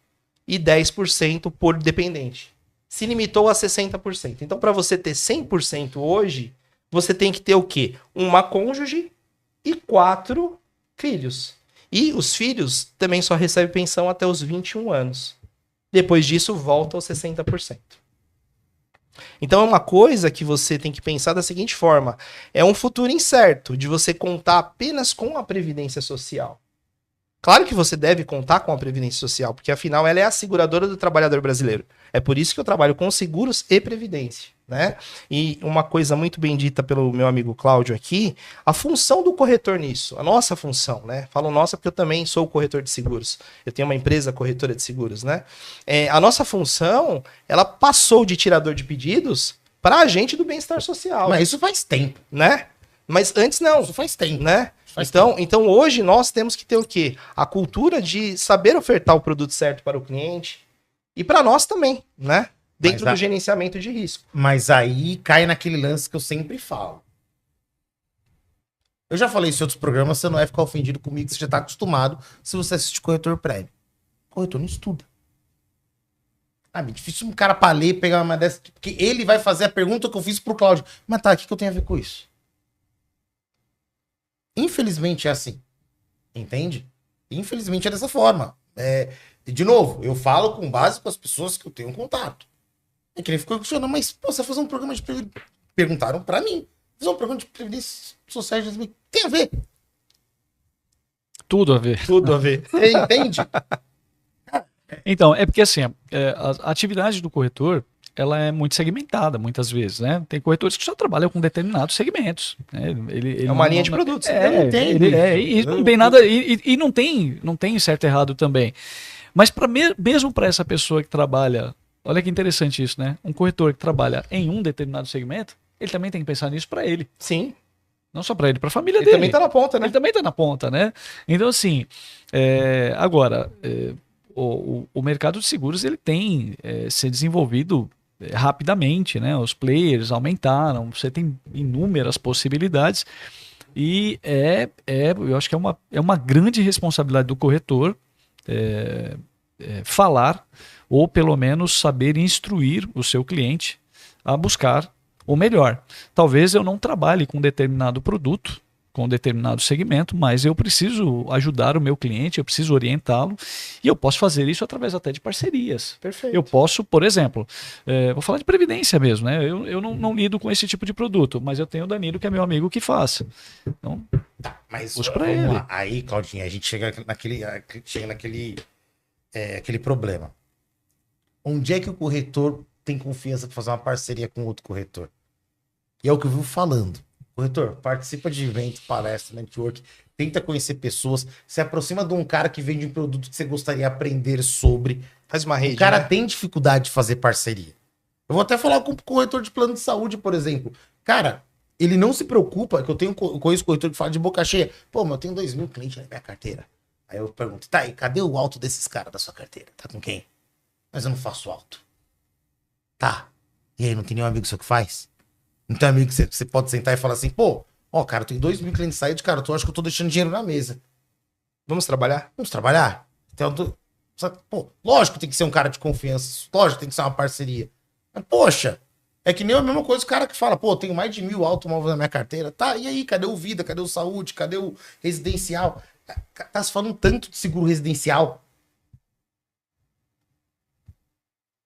e 10% por dependente. Se limitou a 60%. Então, para você ter 100% hoje, você tem que ter o quê? Uma cônjuge e 4 filhos. E os filhos também só recebem pensão até os 21 anos. Depois disso, volta aos 60%. Então é uma coisa que você tem que pensar da seguinte forma. É um futuro incerto de você contar apenas com a Previdência Social. Claro que você deve contar com a Previdência Social, porque afinal ela é a seguradora do trabalhador brasileiro. É por isso que eu trabalho com seguros e previdência, né? E uma coisa muito bem dita pelo meu amigo Cláudio aqui, a função do corretor nisso, a nossa função, né? Falo nossa porque eu também sou corretor de seguros. Eu tenho uma empresa corretora de seguros, né? A nossa função, ela passou de tirador de pedidos para agente do bem-estar social. Mas isso faz tempo. Né? Mas antes não. Isso faz tempo. Né? Então hoje nós temos que ter o quê? A cultura de saber ofertar o produto certo para o cliente e para nós também, né? Dentro do gerenciamento de risco. Mas aí cai naquele lance que eu sempre falo. Eu já falei isso em outros programas, você não vai ficar ofendido comigo, você já tá acostumado se você assiste Corretor Prêmio. Corretor não estuda. É difícil um cara pra ler, pegar uma dessa, porque ele vai fazer a pergunta que eu fiz pro Cláudio. Mas tá, o que eu tenho a ver com isso? Infelizmente é assim. Entende? Infelizmente é dessa forma. De novo, eu falo com base com as pessoas que eu tenho contato. É que ele ficou questionando, mas pô, você vai fazer um programa de previdência. Perguntaram pra mim. Fazer um programa de previdência social tem a ver. Tudo a ver. Tudo a ver. Você entende? Então, é porque assim, a atividade do corretor, ela é muito segmentada muitas vezes, né? Tem corretores que só trabalham com determinados segmentos. Né? Ele é uma linha de produtos. Eu não tem nada, e não tem certo e errado também. Mas mesmo para essa pessoa que trabalha, olha que interessante isso, né? Um corretor que trabalha em um determinado segmento, ele também tem que pensar nisso para ele. Sim. Não só para ele, para a família dele. Ele também tá na ponta, né? Ele também tá na ponta, né? Então, assim, agora, o mercado de seguros, ele tem se desenvolvido rapidamente, né? Os players aumentaram, você tem inúmeras possibilidades e eu acho que é uma grande responsabilidade do corretor falar ou pelo menos saber instruir o seu cliente a buscar o melhor. Talvez eu não trabalhe com determinado produto, com determinado segmento, mas eu preciso ajudar o meu cliente, eu preciso orientá-lo e eu posso fazer isso através até de parcerias. Perfeito. Eu posso, por exemplo, vou falar de previdência mesmo, né? Eu não lido com esse tipo de produto, mas eu tenho o Danilo, que é meu amigo, que faça. Então, mas busco para ele. Lá. Aí, Claudinha, a gente chega naquele problema. Onde é que o corretor tem confiança para fazer uma parceria com outro corretor? E é o que eu vivo falando. Corretor, participa de evento, palestra, network, tenta conhecer pessoas, se aproxima de um cara que vende um produto que você gostaria de aprender sobre. Faz uma rede. O cara né? tem dificuldade de fazer parceria. Eu vou até falar com o corretor de plano de saúde, por exemplo. Cara, ele não se preocupa, que eu conheço corretor que fala de boca cheia. Pô, mas eu tenho 2.000 clientes na minha carteira. Aí eu pergunto, tá, e cadê o alto desses caras da sua carteira? Tá com quem? Mas eu não faço alto. Tá. E aí, não tem nenhum amigo seu que faz? Não tem amigo que você pode sentar e falar assim, pô, ó, cara, eu tenho 2.000 clientes saídos, cara, eu acho que eu tô deixando dinheiro na mesa. Vamos trabalhar? Vamos trabalhar? Então, pô, lógico que tem que ser um cara de confiança, lógico que tem que ser uma parceria. Mas, poxa, é que nem a mesma coisa o cara que fala, pô, eu tenho mais de 1.000 automóveis na minha carteira. Tá, e aí, cadê o Vida, cadê o Saúde, cadê o Residencial? Tá se falando tanto de seguro residencial.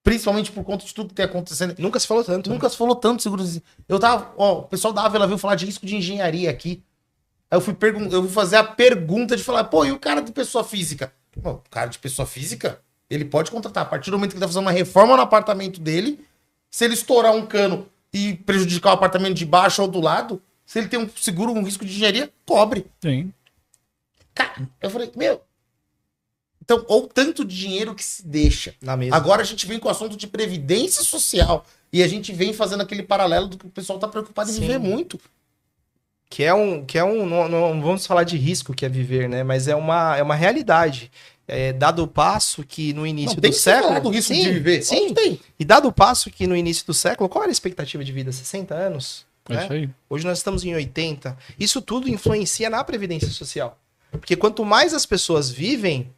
Principalmente por conta de tudo que tem acontecendo. Nunca se falou tanto. Nunca se falou tanto de seguro residencial. Eu tava, o pessoal da Avela veio falar de risco de engenharia aqui. Aí eu fui fazer a pergunta de falar, pô, e o cara de pessoa física? Pô, o cara de pessoa física, ele pode contratar. A partir do momento que ele tá fazendo uma reforma no apartamento dele, se ele estourar um cano e prejudicar o apartamento de baixo ou do lado, se ele tem um seguro, um risco de engenharia, cobre. Sim. Cara, eu falei, meu... Então, ou tanto de dinheiro que se deixa. Na mesa. Agora a gente vem com o assunto de previdência social. E a gente vem fazendo aquele paralelo do que o pessoal tá preocupado em viver muito. Não vamos falar de risco que é viver, né? Mas é uma realidade. Dado o passo que no início do século... do risco de viver. Sim, tem. E dado o passo que no início do século, qual era a expectativa de vida? 60 anos? É isso aí. Hoje nós estamos em 80. Isso tudo influencia na previdência social. Porque quanto mais as pessoas vivem,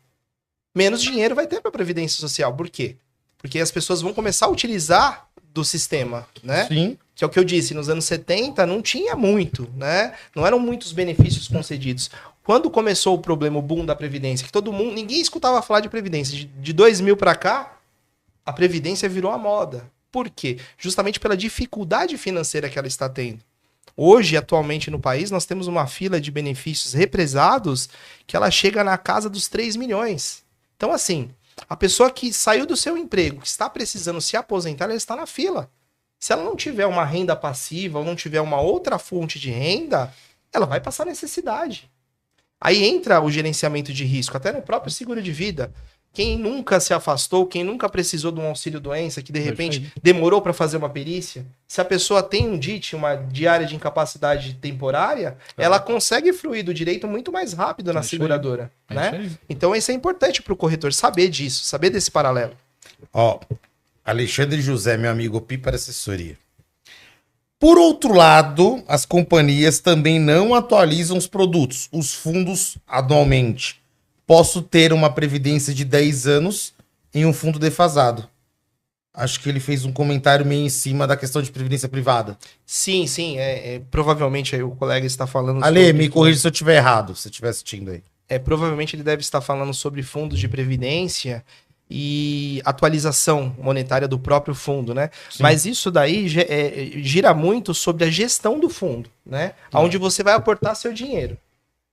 menos dinheiro vai ter para previdência social. Por quê? Porque as pessoas vão começar a utilizar do sistema, né? Sim. Que é o que eu disse, nos anos 70 não tinha muito, né? Não eram muitos benefícios concedidos. Quando começou o problema, o boom da previdência, que ninguém escutava falar de previdência. De 2000 para cá, a previdência virou a moda. Por quê? Justamente pela dificuldade financeira que ela está tendo. Hoje, atualmente no país, nós temos uma fila de benefícios represados que ela chega na casa dos 3 milhões. Então, assim, a pessoa que saiu do seu emprego, que está precisando se aposentar, ela está na fila. Se ela não tiver uma renda passiva ou não tiver uma outra fonte de renda, ela vai passar necessidade. Aí entra o gerenciamento de risco, até no próprio seguro de vida. Quem nunca se afastou, quem nunca precisou de um auxílio-doença, que de repente demorou para fazer uma perícia, se a pessoa tem um DIT, uma diária de incapacidade temporária, ela consegue fruir do direito muito mais rápido na seguradora. Né? Então isso é importante para o corretor saber disso, saber desse paralelo. Ó, Alexandre José, meu amigo Piper Assessoria. Por outro lado, as companhias também não atualizam os produtos, os fundos anualmente. Posso ter uma previdência de 10 anos em um fundo defasado. Acho que ele fez um comentário meio em cima da questão de previdência privada. Sim. Provavelmente aí o colega está falando Ale, me corrija se eu estiver errado, se estiver assistindo aí. Provavelmente ele deve estar falando sobre fundos de previdência e atualização monetária do próprio fundo, né? Sim. Mas isso daí gira muito sobre a gestão do fundo, né? Onde você vai aportar seu dinheiro.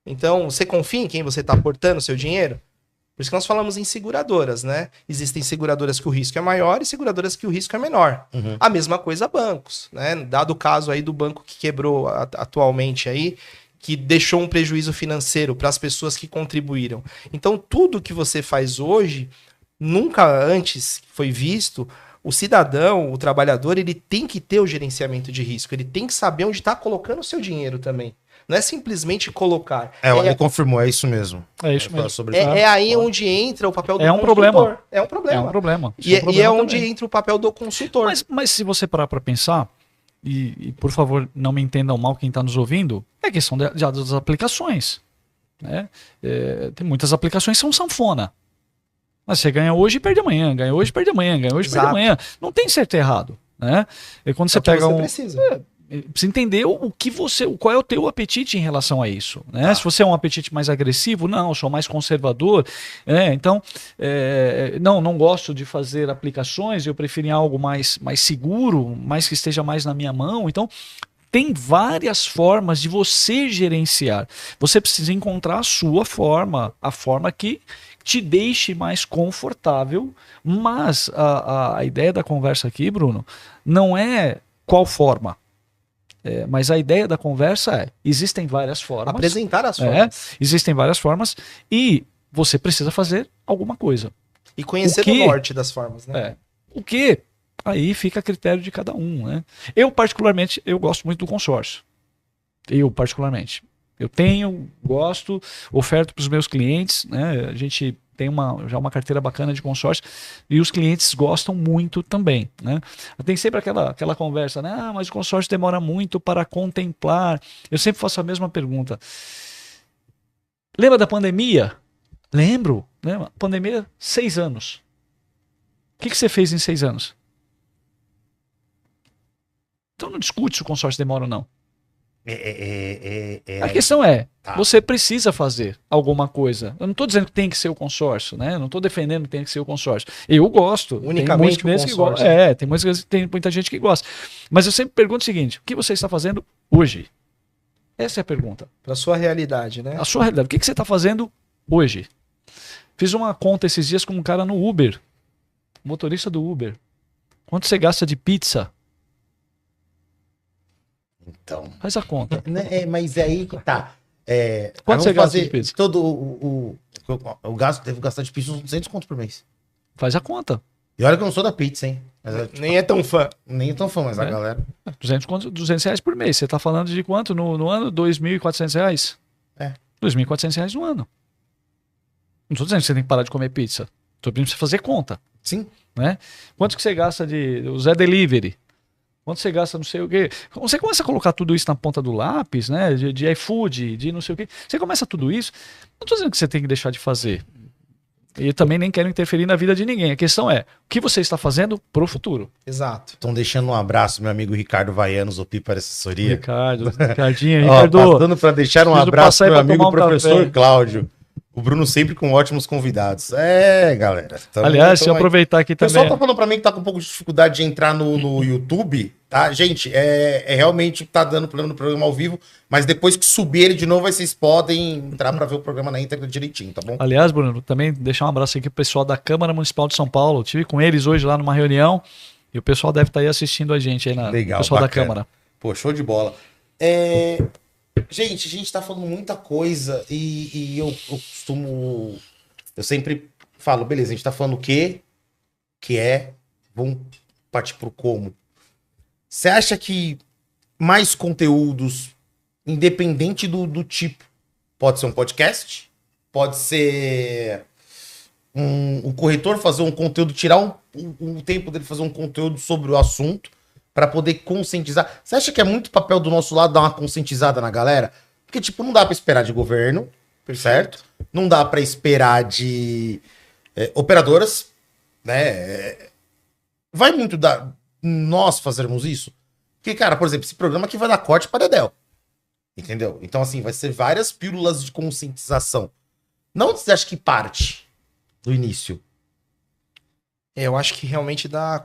Então, você confia em quem você está aportando seu dinheiro? Por isso que nós falamos em seguradoras, né? Existem seguradoras que o risco é maior e seguradoras que o risco é menor. Uhum. A mesma coisa bancos, né? Dado o caso aí do banco que quebrou atualmente aí, que deixou um prejuízo financeiro para as pessoas que contribuíram. Então, tudo que você faz hoje, nunca antes foi visto. O cidadão, o trabalhador, ele tem que ter o gerenciamento de risco. Ele tem que saber onde está colocando o seu dinheiro também. Não é simplesmente colocar. Ele confirmou, é isso mesmo. É isso mesmo. É aí onde entra o papel do consultor. Problema. É um problema. É um problema. E é onde entra o papel do consultor. Mas se você parar para pensar, e por favor não me entendam mal quem está nos ouvindo, é questão das aplicações. Né? Tem muitas aplicações que são sanfona. Mas você ganha hoje e perde amanhã, ganha hoje e perde amanhã, ganha hoje e perde amanhã. Não tem certo e errado. Né? E quando você pega precisa entender qual é o teu apetite em relação a isso, né? Se você é um apetite mais agressivo, não, eu sou mais conservador, então não gosto de fazer aplicações, eu prefiro algo mais seguro, mais que esteja mais na minha mão. Então tem várias formas de você gerenciar. Você precisa encontrar a sua forma, a forma que te deixe mais confortável, mas a ideia da conversa aqui, Bruno, não é qual forma. Mas a ideia da conversa existem várias formas. Apresentar as formas. Existem várias formas e você precisa fazer alguma coisa. E conhecer o norte das formas, né? O que aí fica a critério de cada um, né? Eu, particularmente, gosto muito do consórcio. Eu gosto, oferto para os meus clientes, né? A gente tem já uma carteira bacana de consórcio e os clientes gostam muito também, né? Tem sempre aquela conversa, né? Mas o consórcio demora muito para contemplar. Eu sempre faço a mesma pergunta. Lembra da pandemia? Lembro. Né? Pandemia, 6 anos. O que você fez em 6 anos? Então não discute se o consórcio demora ou não. A questão você precisa fazer alguma coisa. Eu não estou dizendo que tem que ser o consórcio, né? Eu não estou defendendo que tem que ser o consórcio. Eu gosto. Unicamente o consórcio. Tem muita gente que gosta. Mas eu sempre pergunto o seguinte: o que você está fazendo hoje? Essa é a pergunta. Para a sua realidade, né? A sua realidade. O que você está fazendo hoje? Fiz uma conta esses dias com um cara no Uber. Motorista do Uber. Quanto você gasta de pizza? Então. Faz a conta. Mas é aí que tá. Quanto você gasta de pizza? Todo o gasto, devo gastar de pizza uns 200 conto por mês. Faz a conta. E olha que eu não sou da pizza, hein? Mas, nem é tão fã. Nem é tão fã, mas a galera... 200 reais por mês. Você tá falando de quanto no ano? 2.400 reais? 2.400 reais no ano. Não tô dizendo que você tem que parar de comer pizza. Tô pedindo pra você fazer conta. Sim. Né? Quanto que você gasta de Zé Delivery? Quanto você gasta não sei o quê? Você começa a colocar tudo isso na ponta do lápis, né? De iFood, de não sei o quê. Você começa tudo isso. Não estou dizendo que você tem que deixar de fazer. E eu também nem quero interferir na vida de ninguém. A questão é, o que você está fazendo pro futuro? Exato. Estão deixando um abraço, meu amigo Ricardo Vaianos, o Piper Assessoria. Ricardinho. Ricardo. Passando para deixar um abraço pro meu amigo professor Cláudio. O Bruno sempre com ótimos convidados. É, galera. Aliás, se eu aproveitar aqui O pessoal também. tá falando pra mim que tá com um pouco de dificuldade de entrar no YouTube, tá? Gente, realmente tá dando problema no programa ao vivo, mas depois que subir ele de novo, aí vocês podem entrar pra ver o programa na íntegra direitinho, tá bom? Aliás, Bruno, também deixar um abraço aqui pro pessoal da Câmara Municipal de São Paulo. Eu tive com eles hoje lá numa reunião e o pessoal deve estar aí assistindo a gente aí Legal, pessoal bacana. da Câmara. Pô, show de bola. Gente, a gente tá falando muita coisa e eu costumo... Eu sempre falo, beleza, a gente tá falando o quê? Que é... Vamos partir pro como. Você acha que mais conteúdos, independente do tipo, pode ser um podcast? Pode ser um corretor fazer um conteúdo, tirar um tempo dele fazer um conteúdo sobre o assunto para poder conscientizar. Você acha que é muito papel do nosso lado dar uma conscientizada na galera? Porque, tipo, não dá para esperar de governo, certo? Não dá para esperar de operadoras, né? Vai muito da nós fazermos isso? Porque, cara, por exemplo, esse programa aqui vai dar corte para Dedéu. Entendeu? Então, assim, vai ser várias pílulas de conscientização. Não você acha que parte do início? Eu acho que realmente dá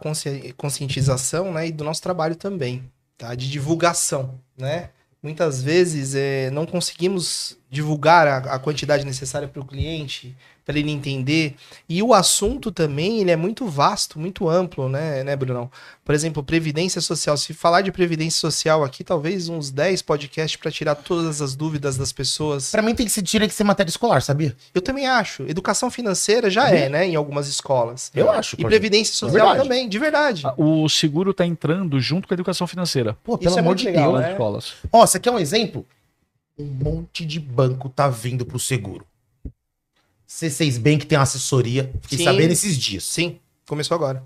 conscientização, né, e do nosso trabalho também, tá? De divulgação, né? Muitas vezes não conseguimos divulgar a quantidade necessária para o cliente, para ele entender. E o assunto também, ele é muito vasto, muito amplo, né, Brunão? Por exemplo, Previdência Social. Se falar de Previdência Social aqui, talvez uns 10 podcasts para tirar todas as dúvidas das pessoas. Pra mim tem que ser matéria escolar, sabia? Eu também acho. Educação financeira já né, em algumas escolas. Eu acho. E Previdência Social também, de verdade. O seguro está entrando junto com a educação financeira. Pô, Isso pelo é amor muito de legal, Deus. né? Nas escolas. Ó, você quer um exemplo? Um monte de banco tá vindo pro seguro. C6 Bank tem uma assessoria. Fiquei Sim. sabendo esses dias. Sim, começou agora.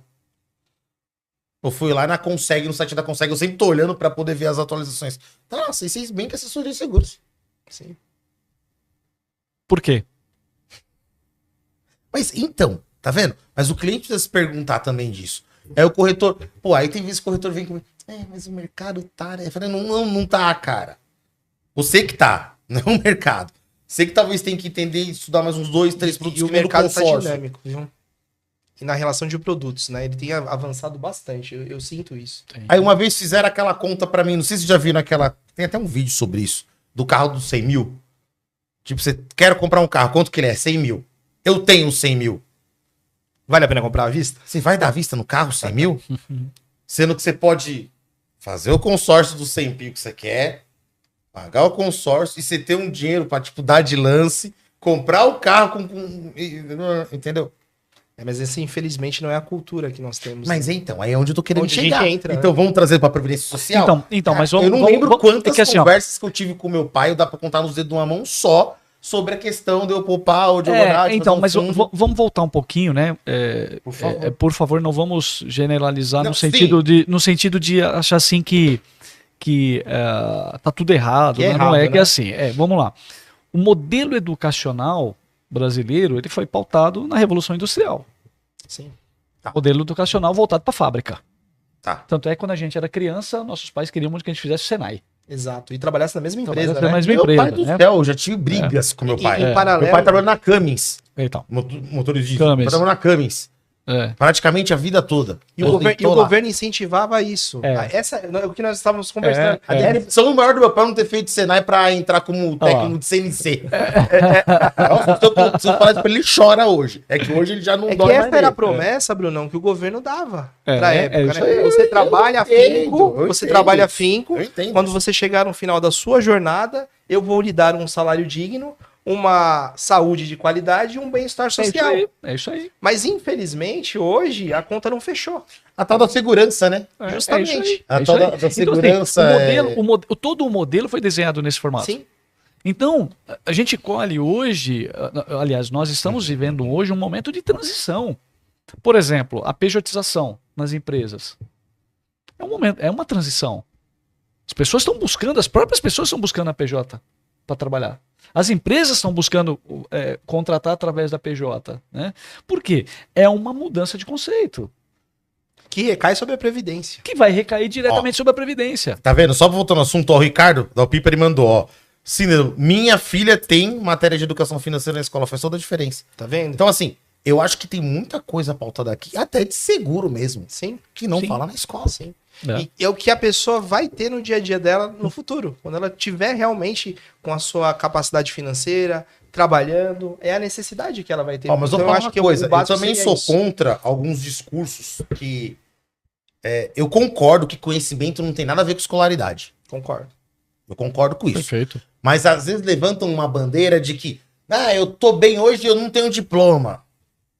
Eu fui lá na Conseg, no site da Conseg, eu sempre tô olhando pra poder ver as atualizações. Tá lá, C6 Bank assessoria de seguros. Sim. Por quê? Mas então, tá vendo? Mas o cliente precisa se perguntar também disso. É o corretor. Pô, aí tem vezes que o corretor vem comigo. Mas o mercado tá, né? Eu falei, não tá, cara. Você que tá, não é o mercado. Você que talvez tenha que entender e estudar mais uns 2, 3 produtos. E o que nem no mercado está consórcio. dinâmico, viu? E na relação de produtos, né? Ele tem avançado bastante, eu sinto isso. Aí uma vez fizeram aquela conta pra mim, não sei se vocês já viram aquela... Tem até um vídeo sobre isso. Do carro dos 100 mil. Tipo, você quer comprar um carro, quanto que ele é? 100 mil. Eu tenho 100 mil. Vale a pena comprar à vista? Você vai dar vista no carro 100 mil? Sendo que você pode fazer o consórcio dos 100 mil que você quer, pagar o consórcio e você ter um dinheiro pra, tipo, dar de lance, comprar o carro entendeu? Mas esse, infelizmente, não é a cultura que nós temos. Mas então, aí é onde eu tô querendo Onde a gente chegar. entra, Então vamos trazer pra Previdência Social? Então, mas eu não lembro quantas é que assim, ó, conversas que eu tive com meu pai, dá pra contar nos dedos de uma mão só, sobre a questão de eu poupar ou de eu guardar, de então, fazer um mas fundo. vamos voltar um pouquinho, né? Por favor. Por favor, não vamos generalizar Não, no sentido de achar assim que tá tudo errado. Que é né? Não errado, é que né? é assim. Vamos lá. O modelo educacional brasileiro ele foi pautado na Revolução Industrial. Sim. Modelo educacional voltado para a fábrica. Tá. Tanto é que quando a gente era criança, nossos pais queriam muito que a gente fizesse Senai. Exato. E trabalhasse na mesma empresa, Trabalhasse na né? mesma Meu empresa, pai do né? céu, eu já tive brigas com meu pai. Em paralelo... Meu pai trabalhou na Cummins, Então, motorista de Cummins. trabalhou na Cummins, praticamente a vida toda. E o governo incentivava isso. O que nós estávamos conversando. A decepção maior do meu pai não ter feito Senai pra entrar como técnico de CNC. Nossa, se eu falar isso pra ele, ele chora hoje. É que hoje ele já não É que dói essa mais era a nele. promessa, Brunão, que o governo dava É, pra é época, isso né? aí. Você trabalha afinco, eu você entendo. trabalha afinco. Eu entendo. Quando você chegar no final da sua jornada, eu vou lhe dar um salário digno, uma saúde de qualidade e um bem-estar social. É isso aí. Mas, infelizmente, hoje, a conta não fechou. A tal da segurança, né? Justamente. É isso aí. A É tal isso aí. da Então, segurança assim, todo o modelo foi desenhado nesse formato. Sim. Então, a gente colhe hoje, aliás, nós estamos vivendo hoje um momento de transição. Por exemplo, a pejotização nas empresas. É uma transição. As pessoas estão buscando, as próprias pessoas estão buscando a PJ para trabalhar. As empresas estão buscando contratar através da PJ. Né? Por quê? É uma mudança de conceito. Que recai sobre a Previdência. Que vai recair diretamente sobre a Previdência. Tá vendo? Só voltando ao assunto, ó, o Ricardo da Piper, ele mandou, ó. Cineiro, minha filha tem matéria de educação financeira na escola, faz toda a diferença. Tá vendo? Então, assim, eu acho que tem muita coisa pautada aqui, até de seguro mesmo, Sim. que não Sim. fala na escola. Sim. É. E é o que a pessoa vai ter no dia a dia dela no futuro. Quando ela tiver realmente com a sua capacidade financeira, trabalhando, é a necessidade que ela vai ter. Ó, mas eu Então, vou falar uma coisa, o eu básico também seria sou isso. contra alguns discursos que... eu concordo que conhecimento não tem nada a ver com escolaridade. Concordo. Eu concordo com isso. Perfeito. Mas às vezes levantam uma bandeira de que, eu tô bem hoje e eu não tenho diploma.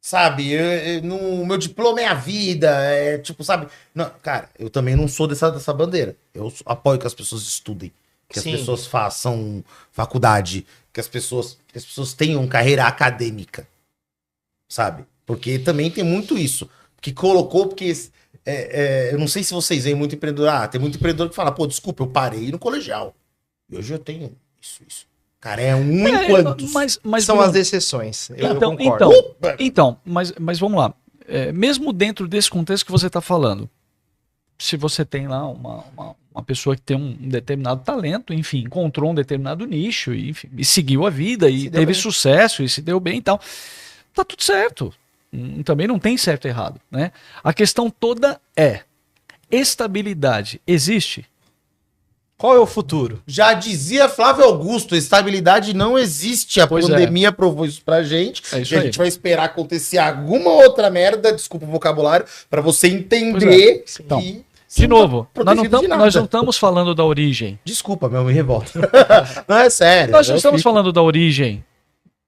Sabe? O meu diploma é a vida. É tipo, sabe? Não, cara, eu também não sou dessa bandeira. Eu apoio que as pessoas estudem, que Sim. as pessoas façam faculdade, que as pessoas tenham carreira acadêmica. Sabe? Porque também tem muito isso. Que colocou, porque eu não sei se vocês veem muito empreendedor. Tem muito empreendedor que fala, pô, desculpa, eu parei no colegial. E hoje eu tenho isso. Cara, é um em quantos? Mas São Bruno, as exceções. Eu Então, concordo. mas vamos lá. Mesmo dentro desse contexto que você está falando, se você tem lá uma pessoa que tem um determinado talento, enfim, encontrou um determinado nicho, e, enfim, e seguiu a vida, e Se deu teve bem. sucesso, e se deu bem e tal, tá tudo certo. Também não tem certo e errado, né? A questão toda é, estabilidade existe? Qual é o futuro? Já dizia Flávio Augusto, estabilidade não existe. A Pois pandemia provou isso pra gente. É isso E a aí. gente vai esperar acontecer alguma outra merda, desculpa o vocabulário, pra você entender Então, que... De novo, tá nós não, protegido de nada. nós não estamos falando da origem. Desculpa, meu, me revolta. Não, é sério. Nós não eu estamos fico- falando da origem.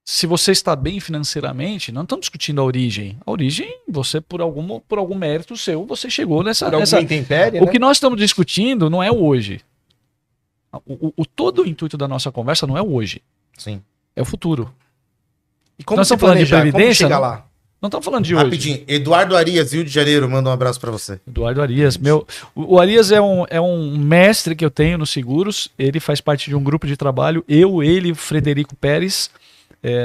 Se você está bem financeiramente, não estamos discutindo a origem. A origem, você, por algum mérito seu, você chegou nessa. Por alguma intempérie, O né? que nós estamos discutindo não é o hoje. Todo o intuito da nossa conversa não é o hoje, Sim. é o futuro. E como Nós se estamos falando de planejar? Como previdência, chegar não? lá? Não estamos falando de hoje. Rapidinho. Eduardo Arias, Rio de Janeiro, manda um abraço pra você. Eduardo Arias. O Arias é um mestre que eu tenho nos seguros. Ele faz parte de um grupo de trabalho. Ele e o Frederico Pérez.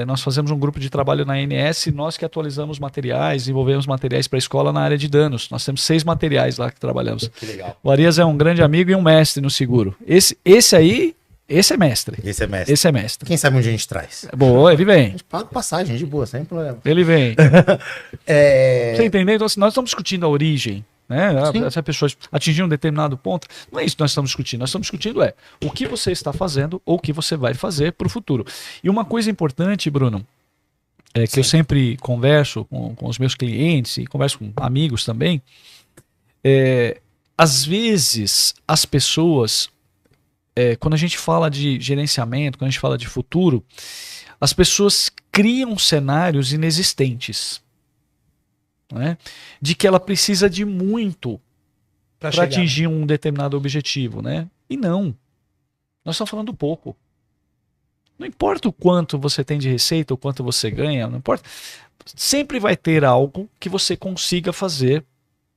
Nós fazemos um grupo de trabalho na ANS. Nós que atualizamos materiais, desenvolvemos materiais para a escola na área de danos. Nós temos 6 materiais lá que trabalhamos. Que legal. O Arias é um grande amigo e um mestre no seguro. Esse é mestre. Esse é mestre. Esse é mestre. Quem sabe onde a gente traz? Boa, ele A vem. gente paga passagem, de boa, sem problema. Ele vem. É... Você entendeu? Então, assim, nós estamos discutindo a origem, né? Sim. Essa pessoa atingir um determinado ponto. Não é isso que nós estamos discutindo. Nós estamos discutindo o que você está fazendo ou o que você vai fazer para o futuro. E uma coisa importante, Bruno, que eu sempre converso com os meus clientes e converso com amigos também, às vezes as pessoas, quando a gente fala de gerenciamento, quando a gente fala de futuro, as pessoas criam cenários inexistentes, né? De que ela precisa de muito Pra para chegar. atingir um determinado objetivo, né? E não. Nós estamos falando pouco. Não importa o quanto você tem de receita, o quanto você ganha, não importa. Sempre vai ter algo que você consiga fazer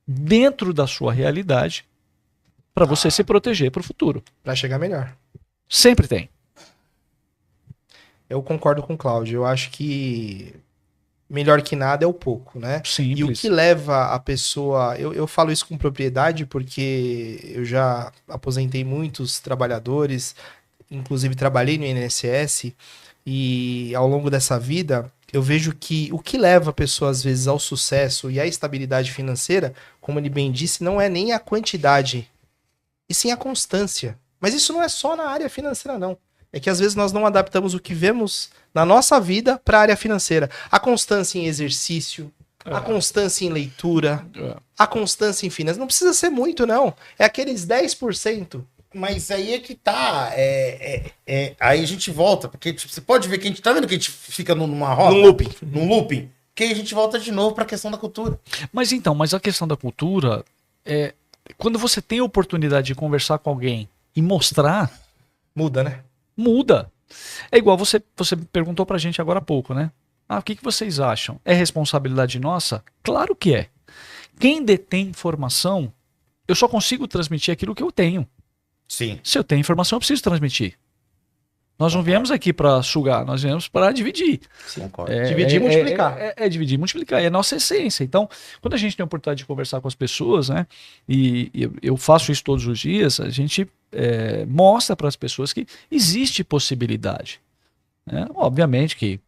dentro da sua realidade para você se proteger para o futuro. Pra chegar melhor. Sempre tem. Eu concordo com o Cláudio. Eu acho que melhor que nada é o pouco, né? Simples. E o que leva a pessoa... Eu falo isso com propriedade porque eu já aposentei muitos trabalhadores, inclusive trabalhei no INSS, e ao longo dessa vida eu vejo que o que leva a pessoa às vezes ao sucesso e à estabilidade financeira, como ele bem disse, não é nem a quantidade, e sim a constância. Mas isso não é só na área financeira, não. É que às vezes nós não adaptamos o que vemos na nossa vida para a área financeira. A constância em exercício, a constância em leitura, a constância em finanças. Não precisa ser muito, não. É aqueles 10%. Mas aí é que tá. Aí a gente volta, porque tipo, você pode ver que a gente tá vendo que a gente fica numa roda. Num looping. Que aí a gente volta de novo pra questão da cultura. Mas a questão da cultura é quando você tem a oportunidade de conversar com alguém e mostrar, Muda, né? muda. É igual você perguntou pra gente agora há pouco, né? O que vocês acham? É responsabilidade nossa? Claro que é. Quem detém informação, eu só consigo transmitir aquilo que eu tenho. Sim. Se eu tenho informação, eu preciso transmitir. Nós não viemos aqui para sugar, nós viemos para dividir. Concordo. Dividir e multiplicar. Dividir e multiplicar, é a nossa essência. Então, quando a gente tem a oportunidade de conversar com as pessoas, né, e eu faço isso todos os dias, a gente mostra para as pessoas que existe possibilidade. Né? Obviamente que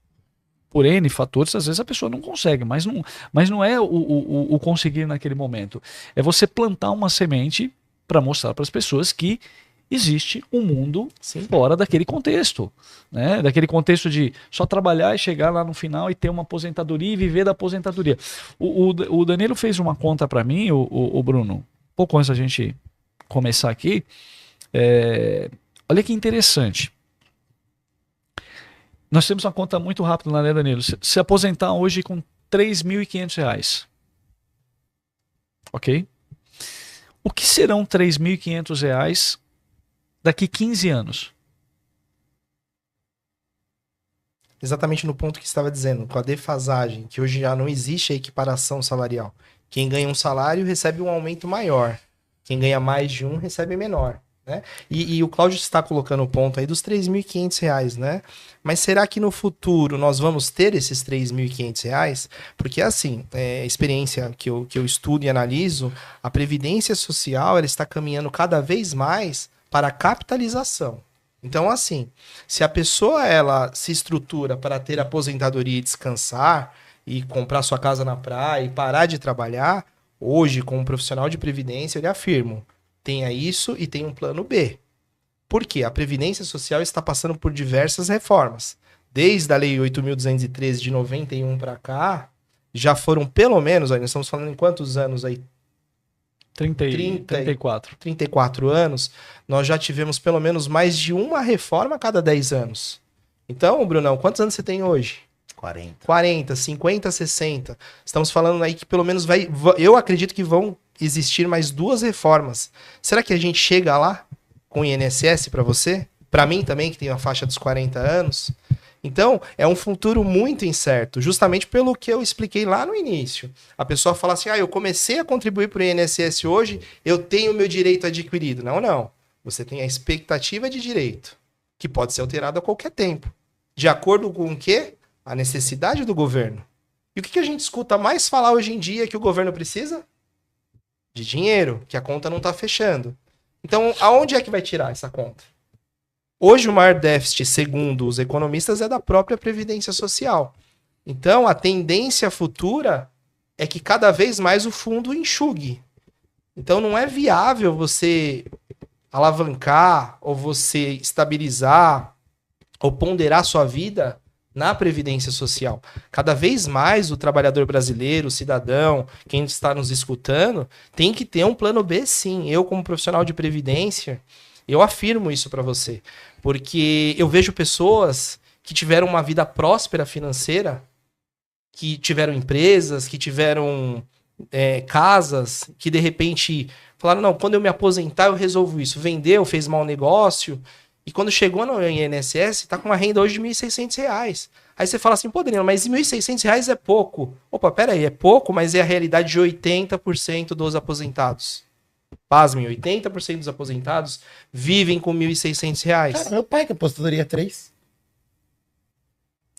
por N fatores, às vezes a pessoa não consegue, mas não é o conseguir naquele momento. É você plantar uma semente para mostrar para as pessoas que existe um mundo fora daquele contexto. Né? Daquele contexto de só trabalhar e chegar lá no final e ter uma aposentadoria e viver da aposentadoria. O Danilo fez uma conta para mim, o Bruno, pouco antes da gente começar aqui. Olha que interessante. Nós temos uma conta muito rápida, né, Danilo? Se aposentar hoje com R$3.500. Ok? O que serão R$3.500 daqui 15 anos? Exatamente no ponto que estava dizendo, com a defasagem, que hoje já não existe a equiparação salarial. Quem ganha um salário recebe um aumento maior. Quem ganha mais de um recebe menor. Né? E o Cláudio está colocando o ponto aí dos R$3.500, né? Mas será que no futuro nós vamos ter esses R$3.500? Porque assim, a experiência que eu estudo e analiso, a Previdência Social ela está caminhando cada vez mais para a capitalização. Então assim, se a pessoa ela se estrutura para ter aposentadoria e descansar, e comprar sua casa na praia e parar de trabalhar, hoje como profissional de Previdência eu lhe afirmo, tenha isso e tenha um plano B. Por quê? A Previdência Social está passando por diversas reformas. Desde a Lei 8.213 de 91 para cá, já foram pelo menos, nós estamos falando em quantos anos aí? 34. 34 anos, nós já tivemos pelo menos mais de uma reforma a cada 10 anos. Então, Brunão, quantos anos você tem hoje? 40, 50, 60. Estamos falando aí que pelo menos eu acredito que vão existir mais 2 reformas. Será que a gente chega lá com o INSS para você? Para mim também, que tem a faixa dos 40 anos. Então, é um futuro muito incerto, justamente pelo que eu expliquei lá no início. A pessoa fala assim, eu comecei a contribuir para o INSS hoje, eu tenho o meu direito adquirido. Não. Você tem a expectativa de direito, que pode ser alterada a qualquer tempo. De acordo com o quê? A necessidade do governo. E o que a gente escuta mais falar hoje em dia que o governo precisa? De dinheiro, que a conta não está fechando. Então, aonde é que vai tirar essa conta? Hoje o maior déficit, segundo os economistas, é da própria Previdência Social. Então, a tendência futura é que cada vez mais o fundo enxugue. Então, não é viável você alavancar, ou você estabilizar, ou ponderar sua vida na Previdência Social. Cada vez mais o trabalhador brasileiro, o cidadão, quem está nos escutando, tem que ter um plano B, sim. Eu, como profissional de Previdência, eu afirmo isso para você. Porque eu vejo pessoas que tiveram uma vida próspera financeira, que tiveram empresas, que tiveram casas, que de repente falaram, não, quando eu me aposentar eu resolvo isso. Vendeu, fez mau negócio, e quando chegou no INSS, está com uma renda hoje de R$1.600. Aí você fala assim, pô, Danilo, mas R$1.600 é pouco. Opa, peraí, é pouco, mas é a realidade de 80% dos aposentados. Pasmem, 80% dos aposentados vivem com R$1.600. Cara, meu pai que apostadoria 3.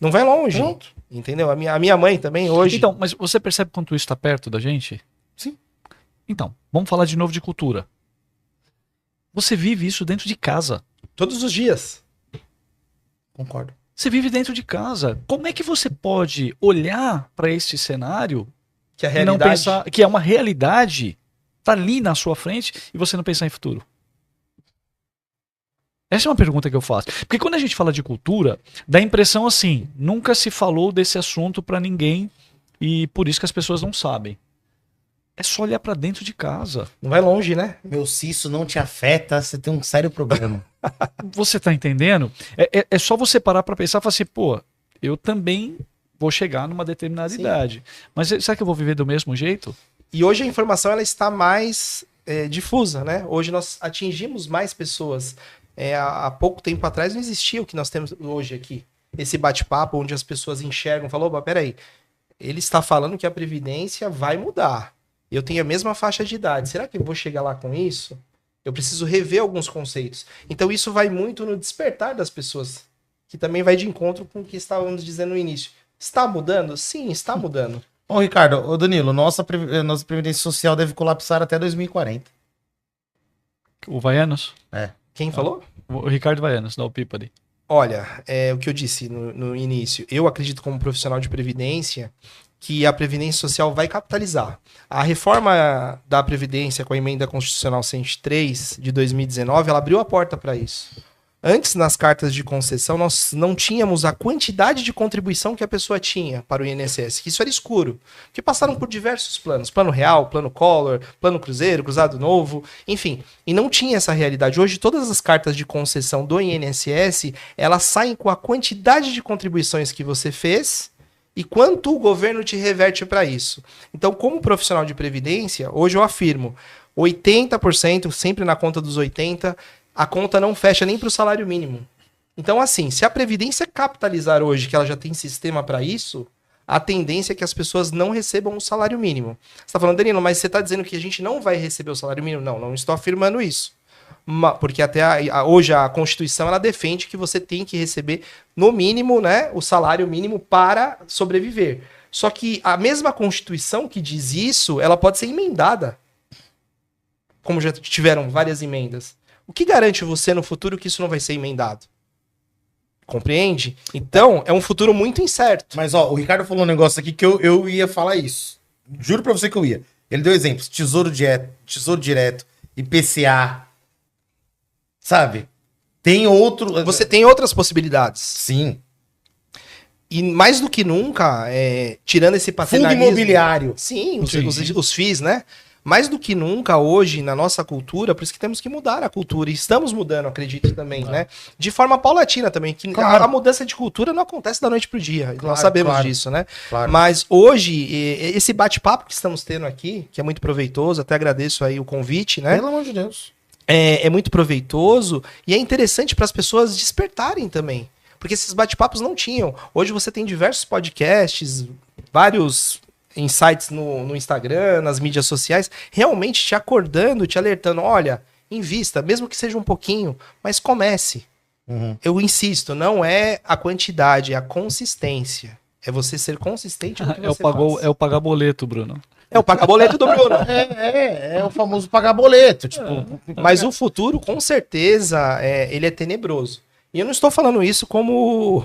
Não vai longe. Pronto. Entendeu? A minha mãe também hoje... Então, mas você percebe quanto isso está perto da gente? Sim. Então, vamos falar de novo de cultura. Você vive isso dentro de casa. Todos os dias. Concordo. Você vive dentro de casa. Como é que você pode olhar para este cenário Que a e realidade... não pensar que é uma realidade, tá ali na sua frente, e você não pensar em futuro? Essa é uma pergunta que eu faço. Porque quando a gente fala de cultura, dá a impressão assim, nunca se falou desse assunto para ninguém e por isso que as pessoas não sabem. É só olhar para dentro de casa. Não vai longe, né? Meu, se isso não te afeta, você tem um sério problema. Você tá entendendo? É só você parar para pensar e falar assim, pô, eu também vou chegar numa determinada idade. Mas será que eu vou viver do mesmo jeito? E hoje a informação ela está mais difusa, né? Hoje nós atingimos mais pessoas. Há pouco tempo atrás não existia o que nós temos hoje aqui. Esse bate-papo onde as pessoas enxergam, falou, opa, peraí, ele está falando que a Previdência vai mudar. Eu tenho a mesma faixa de idade. Será que eu vou chegar lá com isso? Eu preciso rever alguns conceitos. Então isso vai muito no despertar das pessoas, que também vai de encontro com o que estávamos dizendo no início. Está mudando? Sim, está mudando. Ô, Ricardo, ô Danilo, nossa Previdência Social deve colapsar até 2040. O Vaianos? Quem falou? O Ricardo Vaianos, da Opipari. Olha, o que eu disse no início. Eu acredito como profissional de previdência que a Previdência Social vai capitalizar. A reforma da Previdência com a Emenda Constitucional 103 de 2019, ela abriu a porta para isso. Antes, nas cartas de concessão, nós não tínhamos a quantidade de contribuição que a pessoa tinha para o INSS, que isso era escuro, porque passaram por diversos planos, plano real, plano Collor, plano Cruzeiro, Cruzado Novo, enfim, e não tinha essa realidade. Hoje, todas as cartas de concessão do INSS, elas saem com a quantidade de contribuições que você fez e quanto o governo te reverte para isso. Então, como profissional de previdência, hoje eu afirmo, 80%, sempre na conta dos 80%, a conta não fecha nem para o salário mínimo. Então, assim, se a Previdência capitalizar hoje, que ela já tem sistema para isso, a tendência é que as pessoas não recebam o salário mínimo. Você está falando, Danilo, mas você está dizendo que a gente não vai receber o salário mínimo? Não, não estou afirmando isso. Porque até hoje a Constituição ela defende que você tem que receber, no mínimo, né, o salário mínimo para sobreviver. Só que a mesma Constituição que diz isso, ela pode ser emendada. Como já tiveram várias emendas. O que garante você no futuro que isso não vai ser emendado? Compreende? Então, é um futuro muito incerto. Mas, ó, o Ricardo falou um negócio aqui que eu ia falar isso. Juro pra você que eu ia. Ele deu exemplos. Tesouro Direto, IPCA. Sabe? Tem outro... Você tem outras possibilidades. Sim. E mais do que nunca, tirando esse Fundo paternalismo... imobiliário. Sim, os FIIs, né? Mais do que nunca hoje na nossa cultura, por isso que temos que mudar a cultura. E estamos mudando, acredito também, né? De forma paulatina também. Que Claro. A mudança de cultura não acontece da noite pro dia. Claro, Nós sabemos claro. disso, né? Claro. Mas hoje, esse bate-papo que estamos tendo aqui, que é muito proveitoso, até agradeço aí o convite, né? Pelo amor de Deus. É muito proveitoso e é interessante para as pessoas despertarem também. Porque esses bate-papos não tinham. Hoje você tem diversos podcasts, vários insights no Instagram, nas mídias sociais, realmente te acordando, te alertando. Olha, invista, mesmo que seja um pouquinho, mas comece. Uhum. Eu insisto, não é a quantidade, é a consistência. É você ser consistente no que você faz. É o pagar boleto, Bruno. É o pagar boleto do Bruno. É o famoso pagar boleto. Tipo, Mas o futuro, com certeza, ele é tenebroso. E eu não estou falando isso como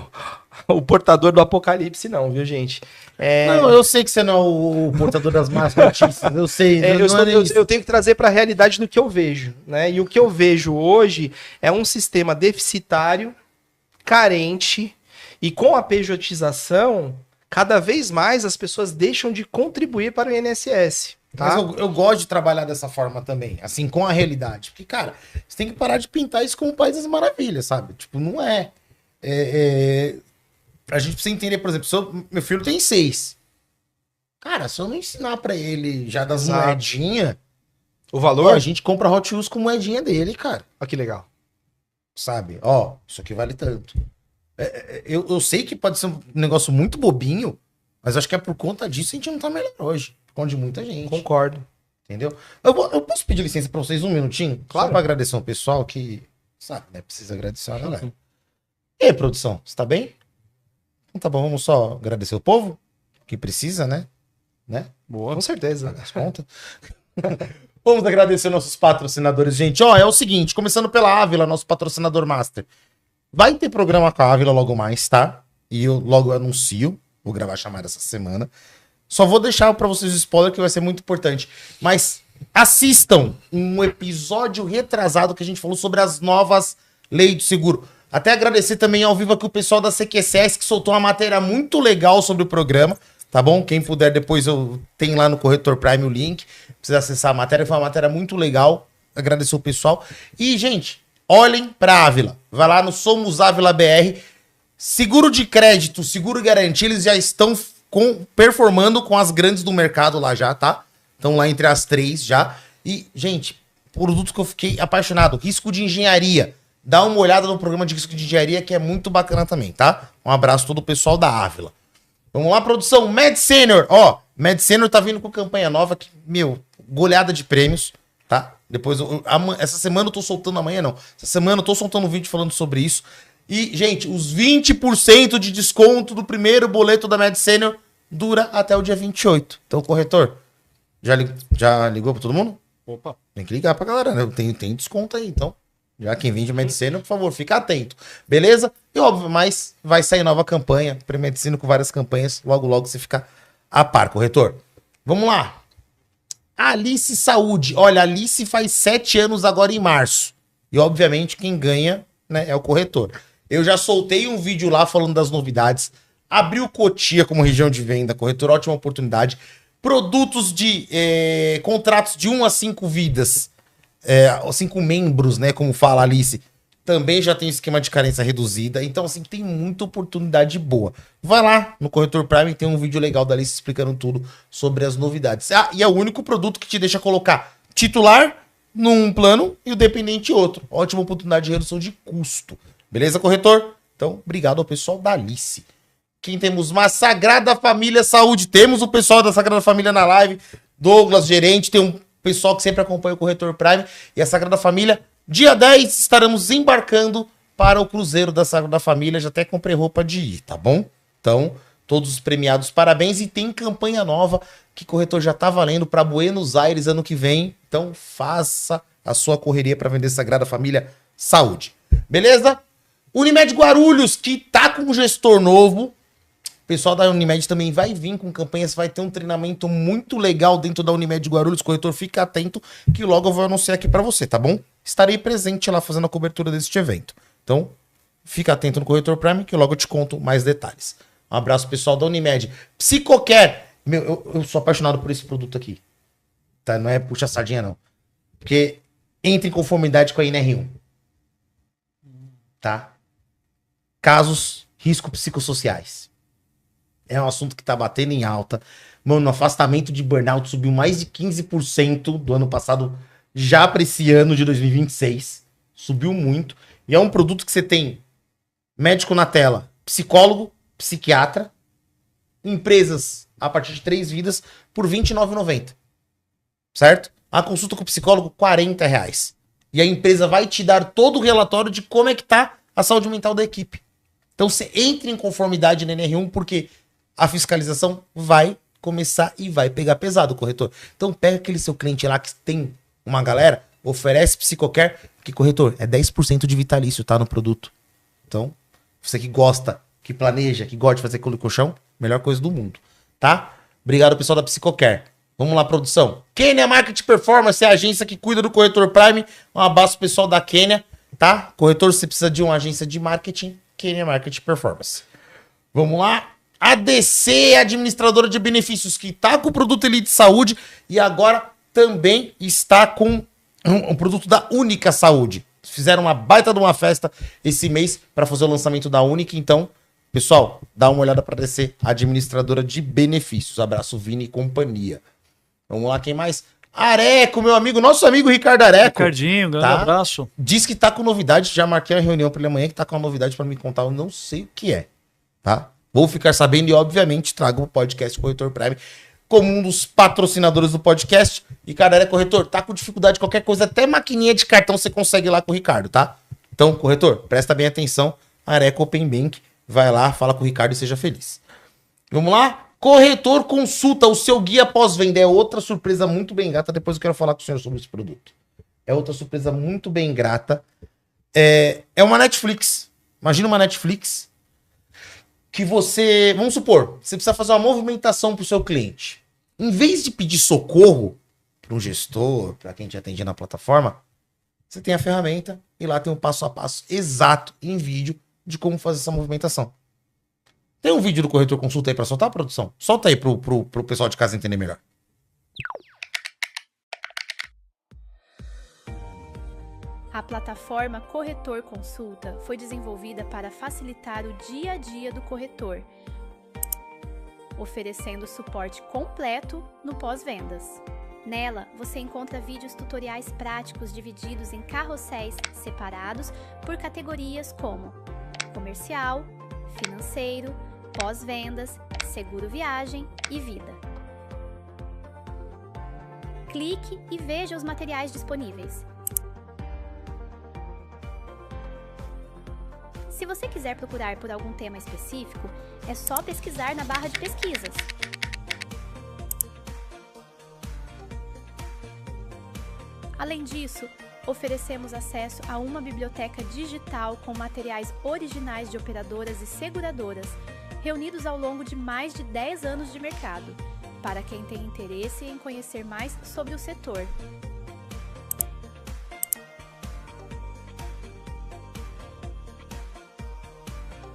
o portador do apocalipse, não, viu, gente? Não, eu sei que você não é o portador das más notícias. Eu sei. Eu tenho que trazer para a realidade do que eu vejo, né? E o que eu vejo hoje é um sistema deficitário, carente, e com a pejotização, cada vez mais as pessoas deixam de contribuir para o INSS. Tá? Mas eu gosto de trabalhar dessa forma também, assim, com a realidade. Porque, cara, você tem que parar de pintar isso como o País das Maravilhas, sabe? Tipo, não é. A gente precisa entender, por exemplo, meu filho tem 6. Cara, se eu não ensinar pra ele já das Exato. moedinhas, O valor? a gente compra Hot Wheels com moedinha dele, cara. Olha que legal. Sabe? Ó, isso aqui vale tanto. Eu sei que pode ser um negócio muito bobinho, mas acho que é por conta disso que a gente não tá melhor hoje. Por conta de muita gente. Concordo. Entendeu? Eu posso pedir licença pra vocês um minutinho? Claro. Só pra agradecer um pessoal que, sabe, né? Precisa agradecer a galera. E aí, produção, você tá bem? Então tá bom, vamos só agradecer o povo que precisa, né? Boa. Com certeza. Pagar as contas. Vamos agradecer nossos patrocinadores, gente. Ó, é o seguinte, começando pela Ávila, nosso patrocinador master. Vai ter programa com a Ávila logo mais, tá? E eu logo anuncio. Vou gravar a chamada essa semana. Só vou deixar pra vocês o spoiler que vai ser muito importante. Mas assistam um episódio retrasado que a gente falou sobre as novas leis do seguro. Até agradecer também ao vivo aqui o pessoal da CQCS que soltou uma matéria muito legal sobre o programa. Tá bom? Quem puder depois eu tenho lá no Corretor Prime o link. Precisa acessar a matéria. Foi uma matéria muito legal. Agradecer o pessoal. E, gente, olhem pra Ávila. Vai lá no Somos Ávila BR. Seguro de crédito, seguro garantia, eles já estão performando com as grandes do mercado lá já, tá? Estão lá entre as 3 já. E, gente, produto que eu fiquei apaixonado. Risco de engenharia. Dá uma olhada no programa de risco de engenharia que é muito bacana também, tá? Um abraço a todo o pessoal da Ávila. Vamos lá, produção. Med Senior. Ó, Med Senior tá vindo com campanha nova que, goleada de prêmios, tá? Depois, essa semana eu tô soltando, amanhã não. Essa semana eu tô soltando um vídeo falando sobre isso. E, gente, os 20% de desconto do primeiro boleto da Med Senior dura até o dia 28. Então, corretor, já ligou pra todo mundo? Opa. Tem que ligar pra galera, né? Tem desconto aí, então. Já quem vende medicina, por favor, fica atento. Beleza? E óbvio, mas vai sair nova campanha, pré-medicina com várias campanhas. Logo, logo você fica a par, corretor. Vamos lá. Alice Saúde. Olha, a Alice faz 7 anos agora em março. E obviamente quem ganha, né, é o corretor. Eu já soltei um vídeo lá falando das novidades. Abriu Cotia como região de venda, corretor, ótima oportunidade. Produtos de contratos de 1 a 5 vidas, 5 membros, né, como fala a Alice, também já tem esquema de carência reduzida. Então, assim, tem muita oportunidade boa. Vai lá no Corretor Prime, tem um vídeo legal da Alice explicando tudo sobre as novidades. Ah, e é o único produto que te deixa colocar titular num plano e o dependente outro. Ótima oportunidade de redução de custo. Beleza, corretor? Então, obrigado ao pessoal da Alice. Quem temos mais? Sagrada Família Saúde. Temos o pessoal da Sagrada Família na live. Douglas, gerente. Tem um pessoal que sempre acompanha o Corretor Prime. E a Sagrada Família, dia 10, estaremos embarcando para o cruzeiro da Sagrada Família. Já até comprei roupa de ir, tá bom? Então, todos os premiados, parabéns. E tem campanha nova que o corretor já tá valendo para Buenos Aires ano que vem. Então, faça a sua correria para vender Sagrada Família Saúde. Beleza? Unimed Guarulhos, que tá com um gestor novo. O pessoal da Unimed também vai vir com campanhas, vai ter um treinamento muito legal dentro da Unimed Guarulhos. Corretor, fica atento que logo eu vou anunciar aqui pra você, tá bom? Estarei presente lá fazendo a cobertura deste evento. Então, fica atento no Corretor Prime que logo eu te conto mais detalhes. Um abraço, pessoal da Unimed. Psicocare. Meu, eu sou apaixonado por esse produto aqui. Tá? Não é puxa sardinha, não. Porque entra em conformidade com a INR1. Tá? Casos, risco psicossociais. É um assunto que tá batendo em alta. Mano, o afastamento de burnout subiu mais de 15% do ano passado, já para esse ano de 2026. Subiu muito. E é um produto que você tem médico na tela, psicólogo, psiquiatra, empresas a partir de 3 vidas por R$ 29,90. Certo? A consulta com o psicólogo, R$40. E a empresa vai te dar todo o relatório de como é que tá a saúde mental da equipe. Então você entra em conformidade na NR1 porque a fiscalização vai começar e vai pegar pesado, corretor. Então pega aquele seu cliente lá que tem uma galera, oferece Psicocare, que corretor, é 10% de vitalício, tá, no produto. Então, você que gosta, que planeja, que gosta de fazer colchão, melhor coisa do mundo, tá? Obrigado, pessoal da Psicocare. Vamos lá, produção. Kenya Market Performance é a agência que cuida do Corretor Prime. Um abraço, pessoal da Kenya, tá? Corretor, você precisa de uma agência de marketing, Kenya Market Performance. Vamos lá. ADC, administradora de benefícios, que tá com o produto Elite Saúde e agora também está com um produto da Única Saúde. Fizeram uma baita de uma festa esse mês para fazer o lançamento da Única. Então, pessoal, dá uma olhada para ADC, administradora de benefícios. Abraço, Vini e companhia. Vamos lá, quem mais? Areco, meu amigo, nosso amigo Ricardo Areco. Ricardinho, grande abraço. Diz que tá com novidade, já marquei uma reunião para ele amanhã, que tá com uma novidade para me contar, eu não sei o que é, tá? Vou ficar sabendo e, obviamente, trago o podcast Corretor Prime como um dos patrocinadores do podcast. E, cara, é corretor, tá com dificuldade, qualquer coisa, até maquininha de cartão você consegue ir lá com o Ricardo, tá? Então, corretor, presta bem atenção, Areco Open Bank, vai lá, fala com o Ricardo e seja feliz. Vamos lá? Corretor Consulta, o seu guia pós-venda. É outra surpresa muito bem grata, depois eu quero falar com o senhor sobre esse produto. É outra surpresa muito bem grata. É uma Netflix. Imagina uma Netflix que você, vamos supor, você precisa fazer uma movimentação para o seu cliente. Em vez de pedir socorro para um gestor, para quem te atende na plataforma, você tem a ferramenta e lá tem um passo a passo exato em vídeo de como fazer essa movimentação. Tem um vídeo do Corretor Consulta aí para soltar, produção? Solta aí pro pessoal de casa entender melhor. A plataforma Corretor Consulta foi desenvolvida para facilitar o dia a dia do corretor, oferecendo suporte completo no pós-vendas. Nela, você encontra vídeos tutoriais práticos divididos em carrosséis separados por categorias como comercial, financeiro, pós-vendas, seguro viagem e vida. Clique e veja os materiais disponíveis. Se você quiser procurar por algum tema específico, é só pesquisar na barra de pesquisas. Além disso, oferecemos acesso a uma biblioteca digital com materiais originais de operadoras e seguradoras, reunidos ao longo de mais de 10 anos de mercado, para quem tem interesse em conhecer mais sobre o setor.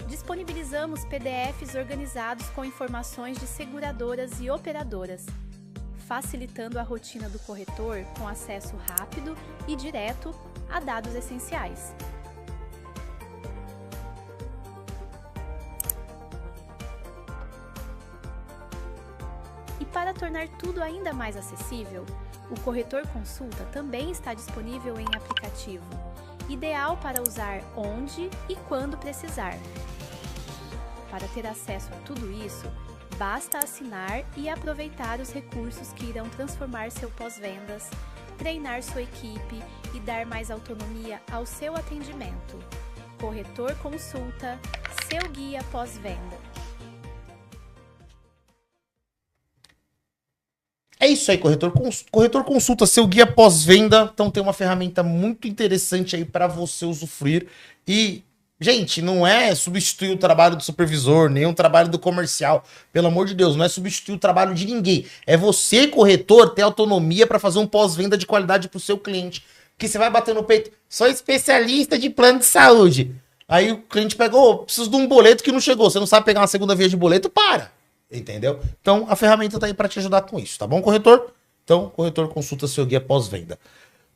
Disponibilizamos PDFs organizados com informações de seguradoras e operadoras, facilitando a rotina do corretor com acesso rápido e direto a dados essenciais. E para tornar tudo ainda mais acessível, o Corretor Consulta também está disponível em aplicativo, ideal para usar onde e quando precisar. Para ter acesso a tudo isso, basta assinar e aproveitar os recursos que irão transformar seu pós-vendas, treinar sua equipe e dar mais autonomia ao seu atendimento. Corretor Consulta, seu guia pós-venda. É isso aí, Corretor Consulta, seu guia pós-venda. Então tem uma ferramenta muito interessante aí para você usufruir. E, gente, não é substituir o trabalho do supervisor, nem o trabalho do comercial. Pelo amor de Deus, não é substituir o trabalho de ninguém. É você, corretor, ter autonomia para fazer um pós-venda de qualidade para o seu cliente. Que você vai bater no peito, sou especialista de plano de saúde. Aí o cliente pegou, preciso de um boleto que não chegou. Você não sabe pegar uma segunda via de boleto? Para! Entendeu? Então a ferramenta tá aí para te ajudar com isso, tá bom, corretor? Então, Corretor Consulta, seu guia pós-venda.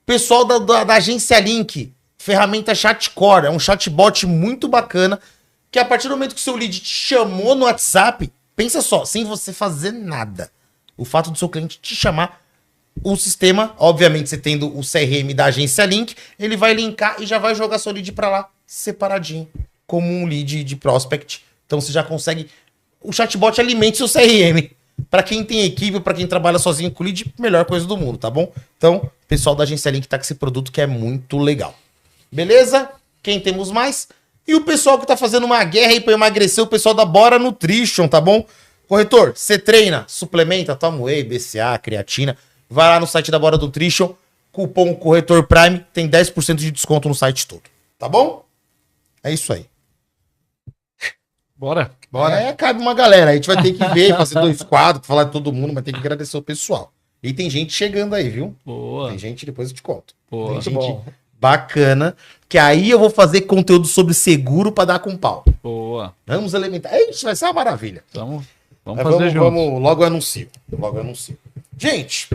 Pessoal da agência Link, ferramenta Chatcore, é um chatbot muito bacana, que a partir do momento que o seu lead te chamou no WhatsApp, pensa só, sem você fazer nada. O fato do seu cliente te chamar, o sistema, obviamente você tendo o CRM da agência Link, ele vai linkar e já vai jogar seu lead para lá separadinho, como um lead de prospect. Então você já consegue... O chatbot alimenta seu CRM. Para quem tem equipe, para quem trabalha sozinho com lead, melhor coisa do mundo, tá bom? Então, o pessoal da agência Link tá com esse produto que é muito legal. Beleza? Quem temos mais? E o pessoal que tá fazendo uma guerra aí para emagrecer, o pessoal da Bora Nutrition, tá bom? Corretor, você treina, suplementa, toma whey, BCA, creatina, vai lá no site da Bora Nutrition, cupom Corretor Prime, tem 10% de desconto no site todo, tá bom? É isso aí. Bora. Cabe uma galera. A gente vai ter que ver, fazer 2 quadros, falar de todo mundo, mas tem que agradecer o pessoal. E tem gente chegando aí, viu? Boa. Tem gente, depois eu te conto. Boa. Tem gente bacana, que aí eu vou fazer conteúdo sobre seguro pra dar com pau. Boa. Vamos alimentar. Isso vai ser uma maravilha. Vamos Mas fazer junto. Logo eu anuncio. Gente,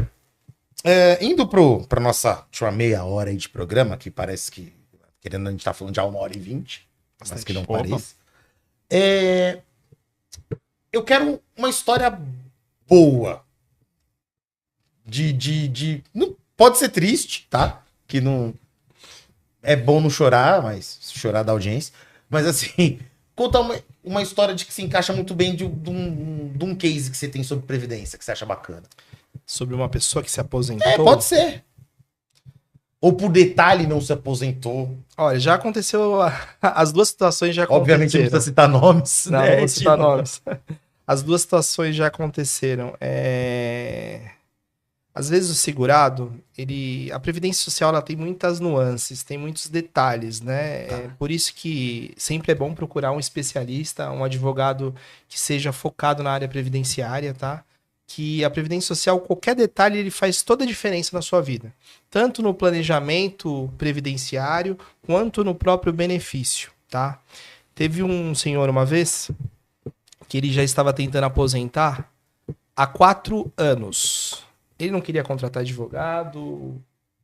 indo pra nossa última meia hora aí de programa, que parece que, querendo a gente tá falando de 1h20, mas que não pareça. Eu quero uma história boa. Não, pode ser triste, tá? Que não. É bom não chorar, mas chorar da audiência. Mas assim, conta uma história de que se encaixa muito bem de um case que você tem sobre previdência, que você acha bacana. Sobre uma pessoa que se aposentou? Pode ser. Ou por detalhe não se aposentou. Olha, já aconteceu. As duas situações já aconteceram. Obviamente não precisa citar nomes. Não, né? não vou citar nomes. As duas situações já aconteceram. Às vezes o segurado, a Previdência Social ela tem muitas nuances, tem muitos detalhes, né? Por isso que sempre é bom procurar um especialista, um advogado que seja focado na área previdenciária, tá? Que a Previdência Social, qualquer detalhe, ele faz toda a diferença na sua vida. Tanto no planejamento previdenciário, quanto no próprio benefício, tá? Teve um senhor uma vez, que ele já estava tentando aposentar há 4 anos. Ele não queria contratar advogado,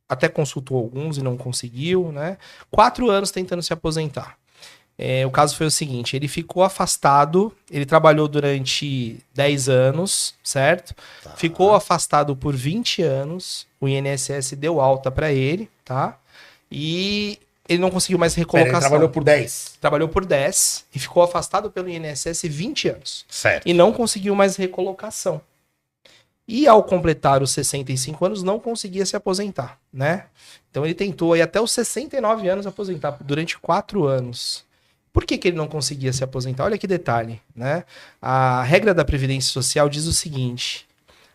até consultou alguns e não conseguiu, né? 4 anos tentando se aposentar. O caso foi o seguinte, ele ficou afastado, ele trabalhou durante 10 anos, certo? Tá. Ficou afastado por 20 anos, o INSS deu alta para ele, tá? E ele não conseguiu mais recolocação. Ele trabalhou por 10? Trabalhou por 10 e ficou afastado pelo INSS 20 anos. Certo. E não conseguiu mais recolocação. E ao completar os 65 anos, não conseguia se aposentar, né? Então ele tentou aí até os 69 anos aposentar durante 4 anos. Por que ele não conseguia se aposentar? Olha que detalhe, né? A regra da Previdência Social diz o seguinte: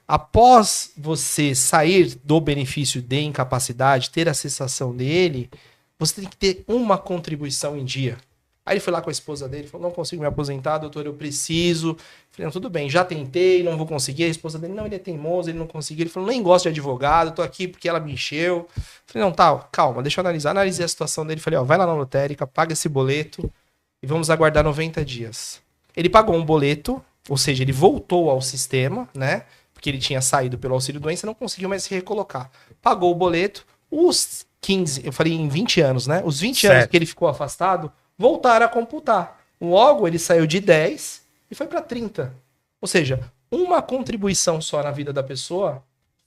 após você sair do benefício de incapacidade, ter a cessação dele, você tem que ter uma contribuição em dia. Aí ele foi lá com a esposa dele, falou, não consigo me aposentar, doutor, eu preciso. Falei, não, tudo bem, já tentei, não vou conseguir. A esposa dele, não, ele é teimoso, ele não conseguiu. Ele falou, nem gosto de advogado, tô aqui porque ela me encheu. Falei, não, tá, calma, deixa eu analisar. Analisei a situação dele, falei, ó, vai lá na lotérica, paga esse boleto e vamos aguardar 90 dias. Ele pagou um boleto, ou seja, ele voltou ao sistema, né? Porque ele tinha saído pelo auxílio-doença, não conseguiu mais se recolocar. Pagou o boleto, os 15, eu falei em 20 anos, né? Os 20 anos que ele ficou afastado, voltaram a computar. Logo, ele saiu de 10 e foi para 30. Ou seja, uma contribuição só na vida da pessoa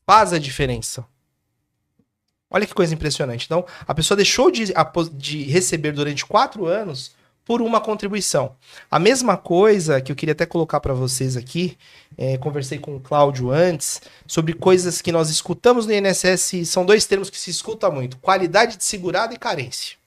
faz a diferença. Olha que coisa impressionante. Então, a pessoa deixou de receber durante 4 anos por uma contribuição. A mesma coisa que eu queria até colocar para vocês aqui, conversei com o Cláudio antes, sobre coisas que nós escutamos no INSS, são 2 termos que se escuta muito, qualidade de segurado e carência.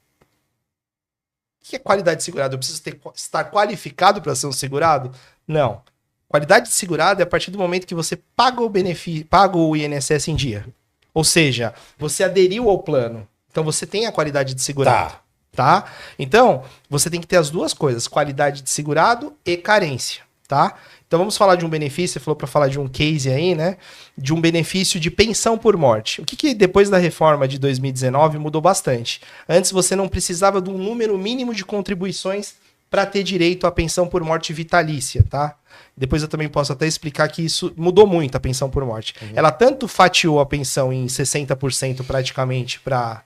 O que é qualidade de segurado? Eu preciso estar qualificado para ser um segurado? Não. Qualidade de segurado é a partir do momento que você paga o benefício, paga o INSS em dia. Ou seja, você aderiu ao plano. Então você tem a qualidade de segurado. Tá? Então, você tem que ter as duas coisas, qualidade de segurado e carência, tá? Então vamos falar de um benefício, você falou para falar de um case aí, né? De um benefício de pensão por morte. O que depois da reforma de 2019 mudou bastante? Antes você não precisava de um número mínimo de contribuições para ter direito à pensão por morte vitalícia, tá? Depois eu também posso até explicar que isso mudou muito, a pensão por morte. Ela tanto fatiou a pensão em 60% praticamente para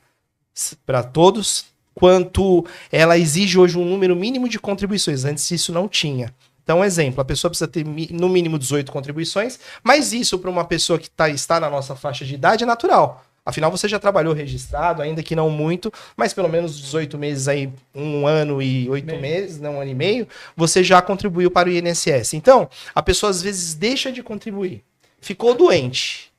todos, quanto ela exige hoje um número mínimo de contribuições. Antes isso não tinha. Então, exemplo, a pessoa precisa ter no mínimo 18 contribuições, mas isso para uma pessoa que está na nossa faixa de idade é natural. Afinal, você já trabalhou registrado, ainda que não muito, mas pelo menos 18 meses aí, 1 ano e 8 meses, não 1 ano e meio, você já contribuiu para o INSS. Então, a pessoa às vezes deixa de contribuir. Ficou doente.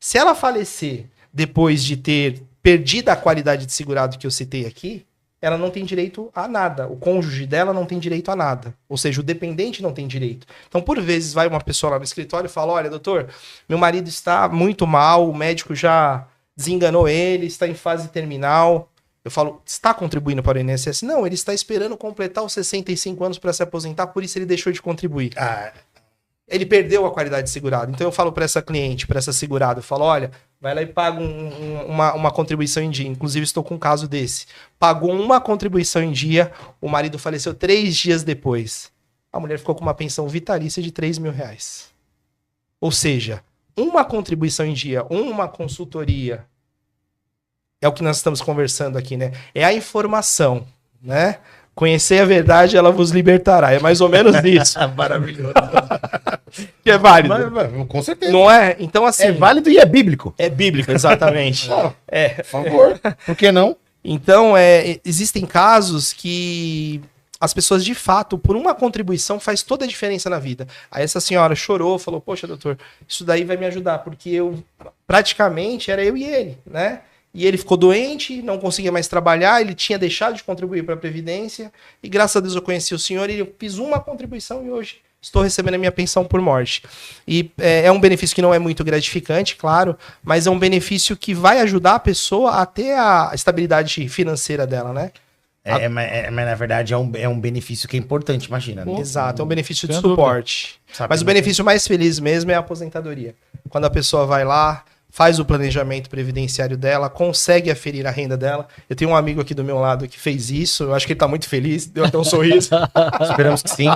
Se ela falecer depois de ter perdido a qualidade de segurado que eu citei aqui, ela não tem direito a nada. O cônjuge dela não tem direito a nada. Ou seja, o dependente não tem direito. Então, por vezes, vai uma pessoa lá no escritório e fala, olha, doutor, meu marido está muito mal, o médico já desenganou ele, está em fase terminal. Eu falo, está contribuindo para o INSS? Não, ele está esperando completar os 65 anos para se aposentar, por isso ele deixou de contribuir. Ele perdeu a qualidade de segurado. Então eu falo para essa cliente, para essa segurada, eu falo, olha, vai lá e paga uma contribuição em dia. Inclusive estou com um caso desse. Pagou uma contribuição em dia, o marido faleceu 3 dias depois. A mulher ficou com uma pensão vitalícia de R$3.000. Ou seja, uma contribuição em dia, uma consultoria, é o que nós estamos conversando aqui, né? É a informação, né? Conhecer a verdade, ela vos libertará. É mais ou menos isso. Maravilhoso. Que é válido. Com certeza. Não é? Então, assim... É válido e é bíblico. É bíblico, exatamente. Por favor. Por que não? Então, existem casos que as pessoas, de fato, por uma contribuição, faz toda a diferença na vida. Aí essa senhora chorou, falou, poxa, doutor, isso daí vai me ajudar, porque eu, praticamente, era eu e ele, né? E ele ficou doente, não conseguia mais trabalhar, ele tinha deixado de contribuir para a Previdência, e graças a Deus eu conheci o senhor e eu fiz uma contribuição e hoje estou recebendo a minha pensão por morte. E é um benefício que não é muito gratificante, claro, mas é um benefício que vai ajudar a pessoa a ter a estabilidade financeira dela, né? Mas na verdade é um benefício que é importante, imagina. Né? Exato, é um benefício de suporte. Mas o benefício mais feliz mesmo é a aposentadoria. Quando a pessoa vai lá, faz o planejamento previdenciário dela, consegue aferir a renda dela. Eu tenho um amigo aqui do meu lado que fez isso, eu acho que ele tá muito feliz, deu até um sorriso. Esperamos que sim.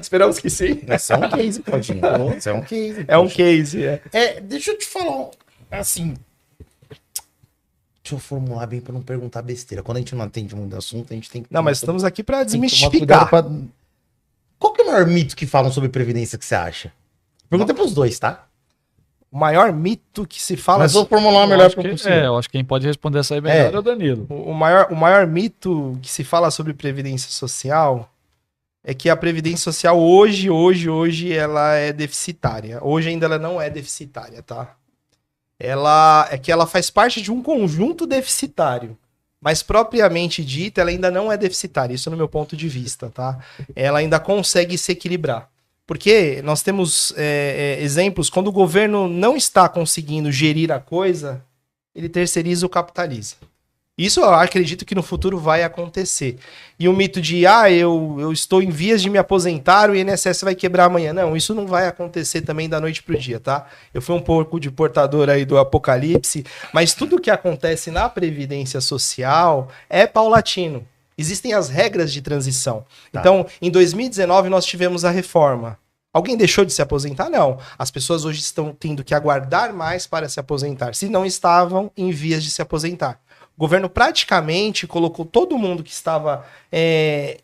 Esperamos que sim. Isso é um case, Claudinho. Isso é um case. É um case, deixa eu te falar, assim... Deixa eu formular bem pra não perguntar besteira. Quando a gente não atende muito assunto, a gente tem que... Não, mas estamos aqui pra desmistificar. Qual que é o maior mito que falam sobre previdência que você acha? Pergunta pros dois, tá? O maior mito que se fala... Mas vou formular melhor para você. Eu acho que quem pode responder essa aí melhor é o Danilo. O maior mito que se fala sobre previdência social é que a previdência social hoje ela é deficitária. Hoje ainda ela não é deficitária, tá? Ela faz parte de um conjunto deficitário. Mas propriamente dita, ela ainda não é deficitária. Isso no meu ponto de vista, tá? Ela ainda consegue se equilibrar. Porque nós temos exemplos, quando o governo não está conseguindo gerir a coisa, ele terceiriza ou capitaliza. Isso eu acredito que no futuro vai acontecer. E o mito de, eu estou em vias de me aposentar, o INSS vai quebrar amanhã. Não, isso não vai acontecer também da noite pro dia, tá? Eu fui um pouco de portador aí do apocalipse, mas tudo que acontece na Previdência Social é paulatino. Existem as regras de transição. Tá. Então, em 2019, nós tivemos a reforma. Alguém deixou de se aposentar? Não. As pessoas hoje estão tendo que aguardar mais para se aposentar, se não estavam em vias de se aposentar. O governo praticamente colocou todo mundo que estava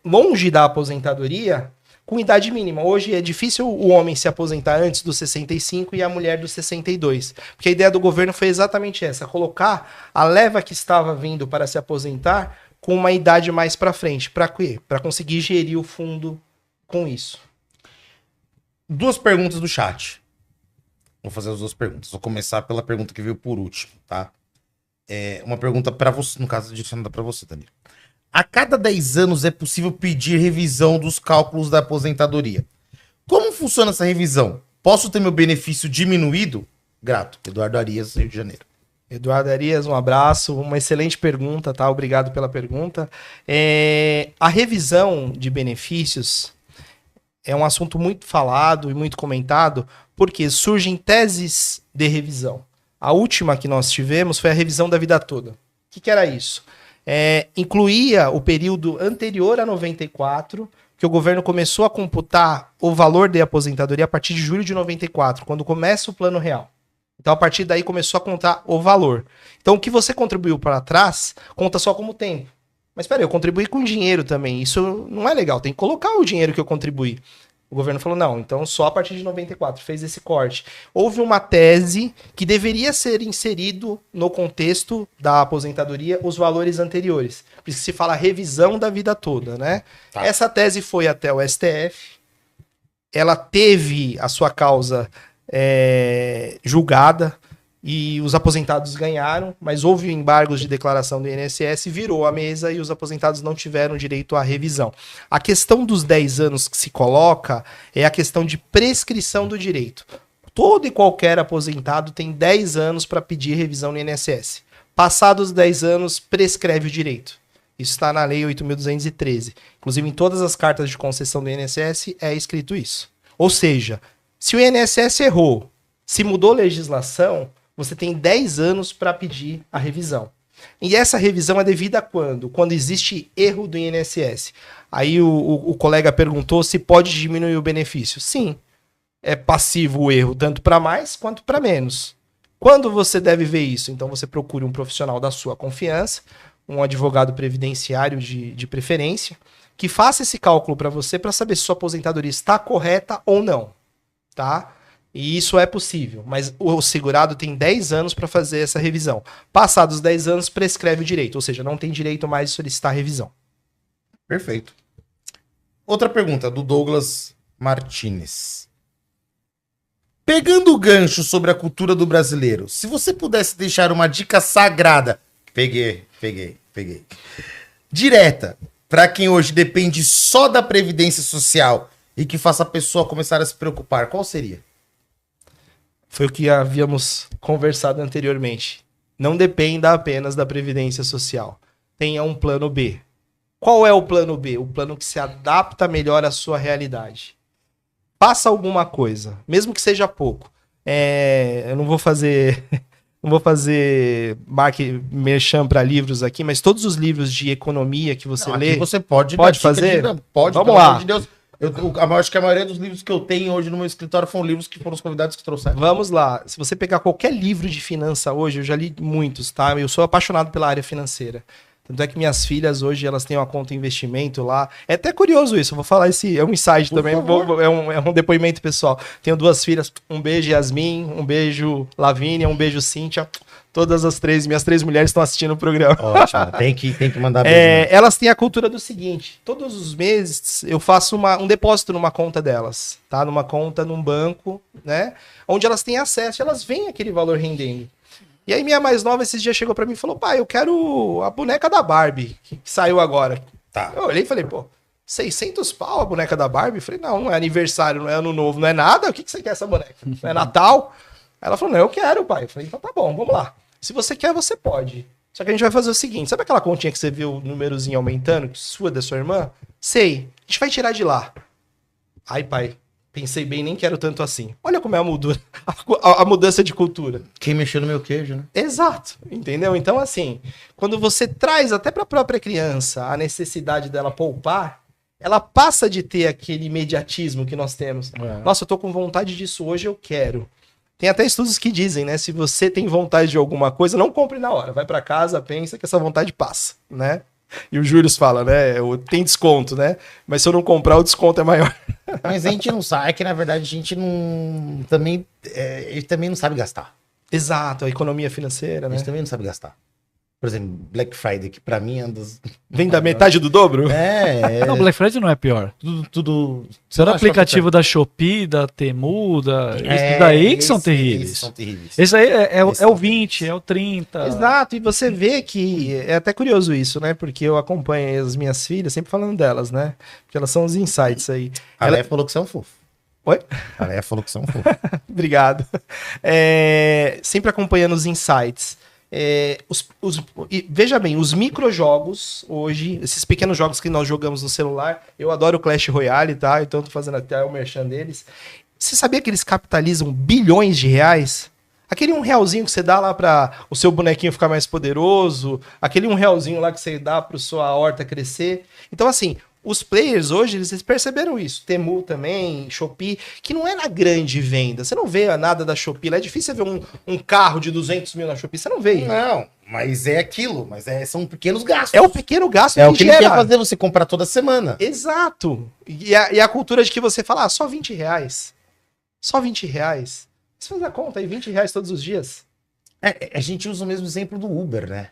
longe da aposentadoria com idade mínima. Hoje é difícil o homem se aposentar antes dos 65 e a mulher dos 62. Porque a ideia do governo foi exatamente essa, colocar a leva que estava vindo para se aposentar com uma idade mais para frente. Para quê? Para conseguir gerir o fundo com isso. 2 perguntas do chat. Vou fazer as 2 perguntas. Vou começar pela pergunta que veio por último, tá? Uma pergunta para você, no caso, direcionada para você, Danilo. A cada 10 anos é possível pedir revisão dos cálculos da aposentadoria. Como funciona essa revisão? Posso ter meu benefício diminuído? Grato. Eduardo Arias, Rio de Janeiro. Eduardo Arias, um abraço, uma excelente pergunta, tá? Obrigado pela pergunta. A revisão de benefícios é um assunto muito falado e muito comentado, porque surgem teses de revisão. A última que nós tivemos foi a revisão da vida toda. O que era isso? Incluía o período anterior a 94, que o governo começou a computar o valor de aposentadoria a partir de julho de 94, quando começa o Plano Real. Então, a partir daí, começou a contar o valor. Então, o que você contribuiu para trás, conta só como tempo. Mas, espera aí, eu contribuí com dinheiro também. Isso não é legal, tem que colocar o dinheiro que eu contribuí. O governo falou, não, então só a partir de 94, fez esse corte. Houve uma tese que deveria ser inserido no contexto da aposentadoria os valores anteriores. Por isso se fala revisão da vida toda, né? Tá. Essa tese foi até o STF, ela teve a sua causa julgada e os aposentados ganharam, mas houve embargos de declaração do INSS, virou a mesa e os aposentados não tiveram direito à revisão. A questão dos 10 anos que se coloca é a questão de prescrição do direito. Todo e qualquer aposentado tem 10 anos para pedir revisão no INSS. Passados os 10 anos, prescreve o direito. Isso está na Lei 8.213. Inclusive, em todas as cartas de concessão do INSS é escrito isso. Ou seja, se o INSS errou, se mudou legislação, você tem 10 anos para pedir a revisão. E essa revisão é devida a quando? Quando existe erro do INSS. Aí o colega perguntou se pode diminuir o benefício. Sim, é passivo o erro, tanto para mais quanto para menos. Quando você deve ver isso? Então você procure um profissional da sua confiança, um advogado previdenciário de preferência, que faça esse cálculo para você para saber se sua aposentadoria está correta ou não. Tá? E isso é possível, mas o segurado tem 10 anos para fazer essa revisão. Passados os 10 anos, prescreve o direito, ou seja, não tem direito mais de solicitar revisão. Perfeito. Outra pergunta, do Douglas Martinez. Pegando o gancho sobre a cultura do brasileiro, se você pudesse deixar uma dica sagrada, peguei, direta, para quem hoje depende só da Previdência Social e que faça a pessoa começar a se preocupar, qual seria? Foi o que havíamos conversado anteriormente. Não dependa apenas da Previdência Social. Tenha um plano B. Qual é o plano B? O plano que se adapta melhor à sua realidade. Faça alguma coisa, mesmo que seja pouco. Eu não vou fazer merchan para livros aqui, mas todos os livros de economia que você lê... Você pode fazer? Pode, vamos lá. De Deus. Eu acho que a maioria dos livros que eu tenho hoje no meu escritório foram livros que foram os convidados que trouxeram. Vamos lá. Se você pegar qualquer livro de finança hoje, eu já li muitos, tá? Eu sou apaixonado pela área financeira. Tanto é que minhas filhas hoje, elas têm uma conta de investimento lá. É até curioso isso, eu vou falar é um insight também, é um depoimento pessoal. Tenho 2 filhas, um beijo Yasmin, um beijo Lavínia, um beijo Cíntia. Todas minhas 3 mulheres estão assistindo o programa. Ótimo, tem que mandar beijo. Elas têm a cultura do seguinte, todos os meses eu faço um depósito numa conta delas, tá? Numa conta, num banco, né? Onde elas têm acesso, elas veem aquele valor rendendo. E aí minha mais nova esses dias chegou pra mim e falou, pai, eu quero a boneca da Barbie, que saiu agora. Tá. Eu olhei e falei, pô, 600 pau a boneca da Barbie? Eu falei, não é aniversário, não é ano novo, não é nada. O que você quer essa boneca? Não é Natal? Aí ela falou, não, eu quero, pai. Eu falei, então tá bom, vamos lá. Se você quer, você pode. Só que a gente vai fazer o seguinte, sabe aquela continha que você viu o númerozinho aumentando, sua, da sua irmã? Sei, a gente vai tirar de lá. Ai, pai, pensei bem, nem quero tanto assim. Olha como é a mudança de cultura. Quem mexeu no meu queijo, né? Exato, entendeu? Então, assim, quando você traz até para a própria criança a necessidade dela poupar, ela passa de ter aquele imediatismo que nós temos. Nossa, eu tô com vontade disso hoje, eu quero. Tem até estudos que dizem, né? Se você tem vontade de alguma coisa, não compre na hora. Vai para casa, pensa que essa vontade passa, né? E o Júlio fala, né? Tem desconto, né? Mas se eu não comprar, o desconto é maior. Mas a gente não sabe, é que na verdade a gente não... Também, ele também não sabe gastar. Exato, a economia financeira, A né? gente também não sabe gastar. Por exemplo, Black Friday, que pra mim é um dos... Vem da metade do dobro? Não, Black Friday não é pior. Tudo... Você no aplicativo da Shopee, da Temu, esses daí que são terríveis. Esses são terríveis. Esse aí é o são 20, é o 30. Exato, e você vê que é até curioso isso, né? Porque eu acompanho as minhas filhas, sempre falando delas, né? Porque elas são os insights aí. A Leia falou que você é um fofo. Oi? A Leia falou que você é um fofo. Obrigado. Sempre acompanhando os insights. Veja bem, os microjogos hoje, esses pequenos jogos que nós jogamos no celular, eu adoro o Clash Royale, tá? Então tô fazendo até o merchan deles. Você sabia que eles capitalizam bilhões de reais? Aquele R$1 que você dá lá para o seu bonequinho ficar mais poderoso, aquele R$1 lá que você dá para sua horta crescer. Então, assim, os players hoje, eles perceberam isso. Temu também, Shopee, que não é na grande venda. Você não vê nada da Shopee. Lá é difícil você ver um carro de 200 mil na Shopee. Você não vê isso. Não, mas é aquilo. Mas são pequenos gastos. É o pequeno gasto É o que ele gera. quer fazer você comprar toda semana. Exato. E a cultura de que você fala, só R$20. Só R$20. Você faz a conta aí, R$20 todos os dias. A gente usa o mesmo exemplo do Uber, né?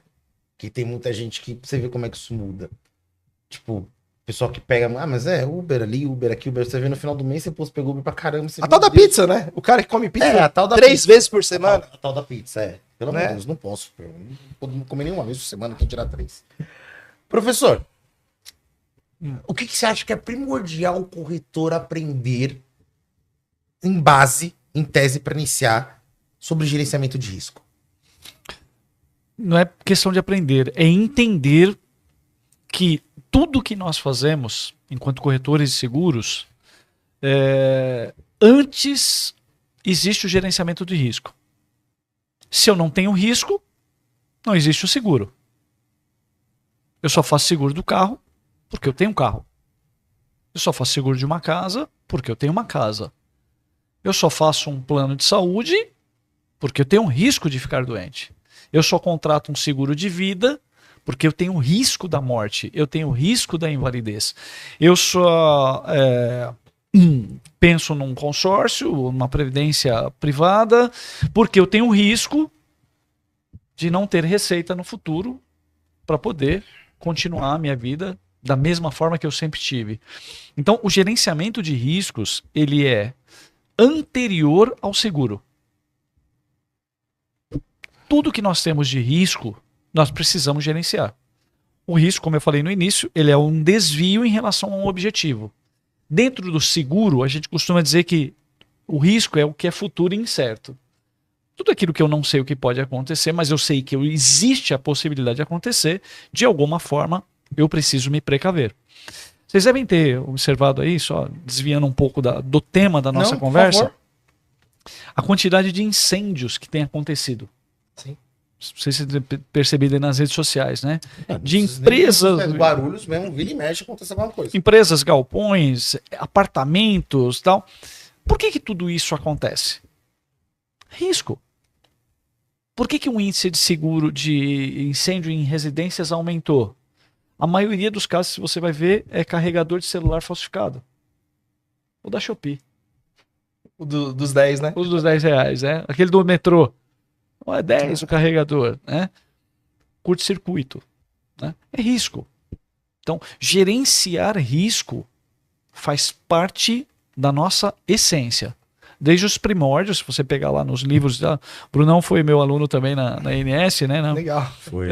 Que tem muita gente que... Você vê como é que isso muda. Tipo... Pessoal que pega, mas Uber ali, Uber aqui, Uber. Você vê no final do mês, você pegou Uber pra caramba. A tal da pizza, né? O cara que come pizza a tal da 3 pizza. vezes por semana. A tal da pizza, Pelo amor de Deus, não posso. Eu não comer nenhuma vez por semana, quem tirar 3. Professor, o que você acha que é primordial o corretor aprender em tese, para iniciar sobre gerenciamento de risco? Não é questão de aprender, é entender que tudo que nós fazemos enquanto corretores de seguros, antes existe o gerenciamento de risco. Se eu não tenho risco, não existe o seguro. Eu só faço seguro do carro porque eu tenho um carro. Eu só faço seguro de uma casa porque eu tenho uma casa. Eu só faço um plano de saúde porque eu tenho um risco de ficar doente. Eu só contrato um seguro de vida porque eu tenho o risco da morte, eu tenho o risco da invalidez. Eu só penso num consórcio, numa previdência privada, porque eu tenho o risco de não ter receita no futuro para poder continuar a minha vida da mesma forma que eu sempre tive. Então, o gerenciamento de riscos, ele é anterior ao seguro. Tudo que nós temos de risco, nós precisamos gerenciar. O risco, como eu falei no início, ele é um desvio em relação a um objetivo. Dentro do seguro, a gente costuma dizer que o risco é o que é futuro e incerto. Tudo aquilo que eu não sei o que pode acontecer, mas eu sei que existe a possibilidade de acontecer, de alguma forma eu preciso me precaver. Vocês devem ter observado aí, só desviando um pouco do tema da nossa conversa, a quantidade de incêndios que tem acontecido. Sim. Não sei se você percebido nas redes sociais, né? De empresas... Guarulhos mesmo, vira e mexe, acontece alguma coisa. Empresas, galpões, apartamentos, tal. Por que tudo isso acontece? Risco. Por que o índice de seguro de incêndio em residências aumentou? A maioria dos casos, se você vai ver, é carregador de celular falsificado. O da Shopee. O dos 10, né? O dos R$10, né? Aquele do metrô. Não é 10 o carregador, né? Curto-circuito, né? É risco. Então, gerenciar risco faz parte da nossa essência. Desde os primórdios, se você pegar lá nos livros, Brunão foi meu aluno também na INS, né? Legal. Foi.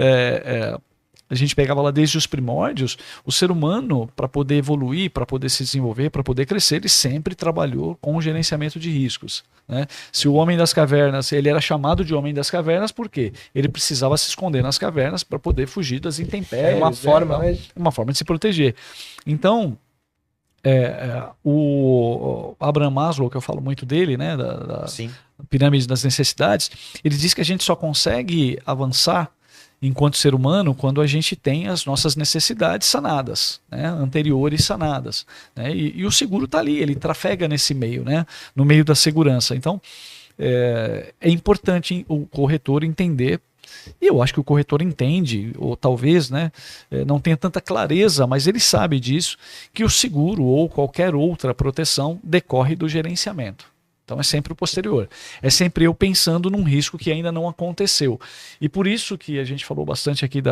a gente pegava lá desde os primórdios, o ser humano, para poder evoluir, para poder se desenvolver, para poder crescer, ele sempre trabalhou com o gerenciamento de riscos, né? Se o homem das cavernas, ele era chamado de homem das cavernas, por quê? Ele precisava se esconder nas cavernas para poder fugir das intempéries. Uma forma de se proteger. Então, o Abraham Maslow, que eu falo muito dele, né, da pirâmide das necessidades, ele diz que a gente só consegue avançar enquanto ser humano quando a gente tem as nossas necessidades sanadas, né, anteriores sanadas, né, e o seguro está ali, ele trafega nesse meio, né, no meio da segurança. Então, é importante o corretor entender. E eu acho que o corretor entende, ou talvez, né, não tenha tanta clareza, mas ele sabe disso, que o seguro ou qualquer outra proteção decorre do gerenciamento. Então é sempre o posterior. É sempre eu pensando num risco que ainda não aconteceu. E por isso que a gente falou bastante aqui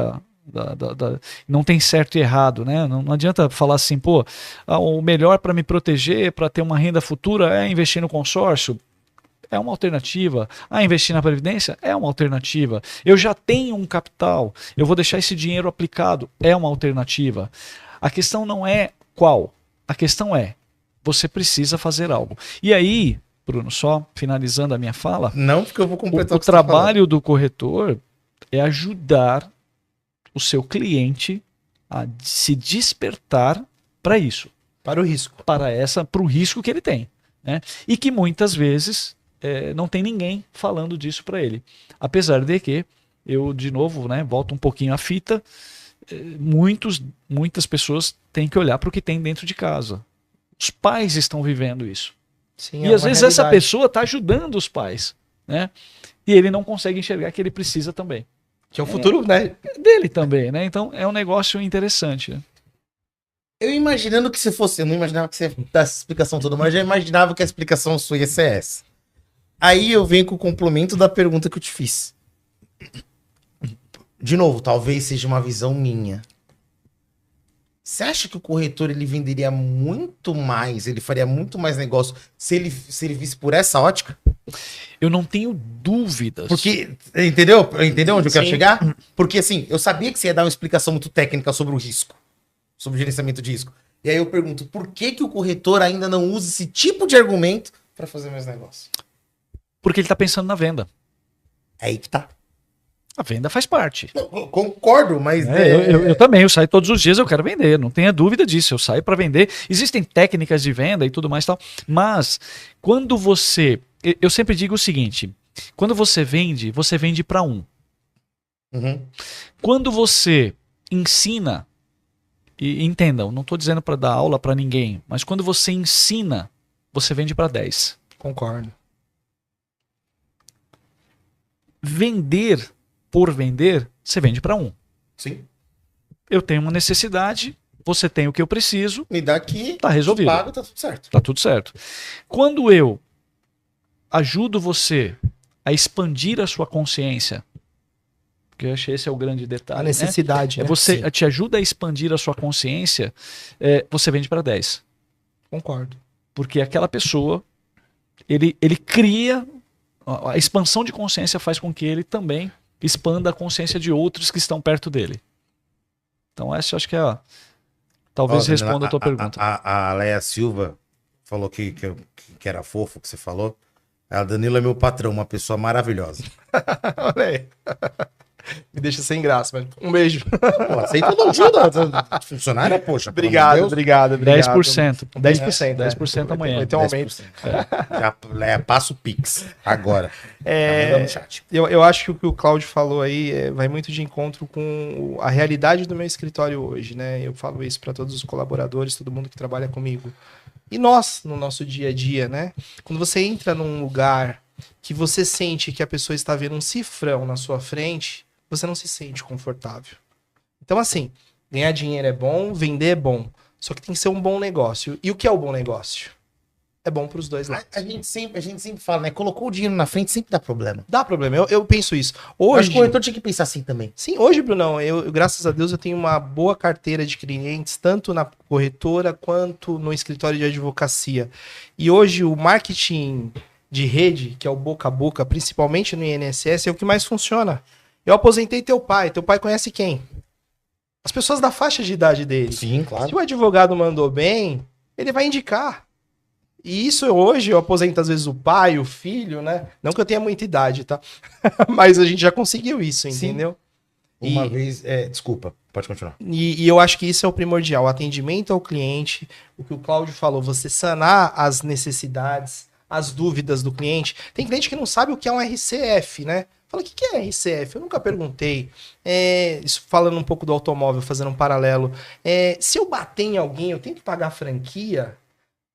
não tem certo e errado, né? Não adianta falar assim, pô, o melhor para me proteger, para ter uma renda futura é investir no consórcio. É uma alternativa. Investir na Previdência é uma alternativa. Eu já tenho um capital, eu vou deixar esse dinheiro aplicado, é uma alternativa. A questão não é qual, a questão é, você precisa fazer algo. E aí, Bruno, só finalizando a minha fala, não, porque eu vou completar o trabalho do corretor é ajudar o seu cliente a se despertar para isso. Para o risco. Para o risco que ele tem, né? E que muitas vezes não tem ninguém falando disso para ele. Apesar de que, eu de novo, né, volto um pouquinho à fita, muitas pessoas têm que olhar para o que tem dentro de casa. Os pais estão vivendo isso. Sim, e às vezes essa pessoa está ajudando os pais, né? E ele não consegue enxergar que ele precisa também. Que é o futuro, né? Dele também, né? Então é um negócio interessante, né? Eu imaginando que se fosse, eu não imaginava que você ia dar essa explicação toda, mas eu já imaginava que a explicação sua ia ser essa. Aí eu venho com o complemento da pergunta que eu te fiz. De novo, talvez seja uma visão minha. Você acha que o corretor ele venderia muito mais, ele faria muito mais negócio se ele visse por essa ótica? Eu não tenho dúvidas. Porque, entendeu? Entendeu onde eu quero chegar? Porque assim, eu sabia que você ia dar uma explicação muito técnica sobre o risco, sobre o gerenciamento de risco. E aí eu pergunto, por que o corretor ainda não usa esse tipo de argumento para fazer mais negócio? Porque ele está pensando na venda. É aí que tá. A venda faz parte. Eu concordo, mas... Eu também, eu saio todos os dias, eu quero vender, não tenha dúvida disso, eu saio para vender. Existem técnicas de venda e tudo mais e tal, mas quando você... Eu sempre digo o seguinte, quando você vende para um. Uhum. Quando você ensina, e entendam, não estou dizendo para dar aula para ninguém, mas quando você ensina, você vende para 10. Concordo. Vender por vender, você vende para um. Sim. Eu tenho uma necessidade, você tem o que eu preciso. Me dá aqui, tá resolvido. pago, tá tudo certo. Tá tudo certo. Quando eu ajudo você a expandir a sua consciência, porque eu acho que esse é o grande detalhe. A necessidade. Né? Você te ajuda a expandir a sua consciência, você vende para 10. Concordo. Porque aquela pessoa, ele cria... A expansão de consciência faz com que ele também expanda a consciência de outros que estão perto dele. Então essa eu acho que é talvez responda a tua pergunta. A Leia Silva falou que era fofo que você falou. A Danilo é meu patrão, uma pessoa maravilhosa. Olha aí. Me deixa sem graça, mas um beijo. Pô, aceita todo ajuda. Funcionária, poxa. Obrigado. 10%. 10% amanhã. Vai ter um aumento. Já passa o Pix agora. No chat. Eu acho que o que o Cláudio falou aí vai muito de encontro com a realidade do meu escritório hoje, né? Eu falo isso para todos os colaboradores, todo mundo que trabalha comigo. E nós, no nosso dia a dia, né? Quando você entra num lugar que você sente que a pessoa está vendo um cifrão na sua frente, você não se sente confortável. Então, assim, ganhar dinheiro é bom, vender é bom. Só que tem que ser um bom negócio. E o que é o bom negócio? É bom para os dois lados. A gente sempre fala, né? Colocou o dinheiro na frente, sempre dá problema. Dá problema. Eu penso isso. Hoje, acho que o corretor tinha que pensar assim também. Sim, hoje, Brunão, graças a Deus, eu tenho uma boa carteira de clientes, tanto na corretora quanto no escritório de advocacia. E hoje o marketing de rede, que é o boca a boca, principalmente no INSS, é o que mais funciona. Eu aposentei teu pai conhece quem? As pessoas da faixa de idade dele. Sim, claro. Se o advogado mandou bem, ele vai indicar. E isso hoje eu aposento às vezes o pai, o filho, né? Não que eu tenha muita idade, tá? Mas a gente já conseguiu isso, entendeu? Uma vez... desculpa, pode continuar. E eu acho que isso é o primordial. O atendimento ao cliente, o que o Cláudio falou, você sanar as necessidades, as dúvidas do cliente. Tem cliente que não sabe o que é um RCF, né? Fala, o que é RCF? Eu nunca perguntei. Isso falando um pouco do automóvel, fazendo um paralelo. Se eu bater em alguém, eu tenho que pagar a franquia?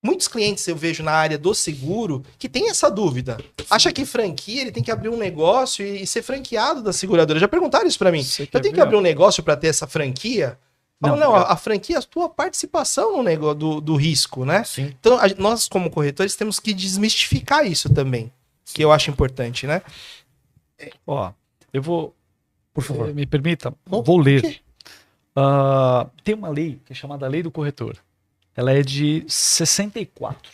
Muitos clientes eu vejo na área do seguro que tem essa dúvida. Acha que franquia, ele tem que abrir um negócio e ser franqueado da seguradora. Já perguntaram isso pra mim. Eu tenho que abrir um negócio para ter essa franquia? Não, a franquia é a tua participação no negócio do risco, né? Sim. Então, nós como corretores temos que desmistificar isso também, que eu acho importante, né? Ó, eu vou... Por favor. Me permita, vou ler. Tem uma lei que é chamada Lei do Corretor. Ela é de 64.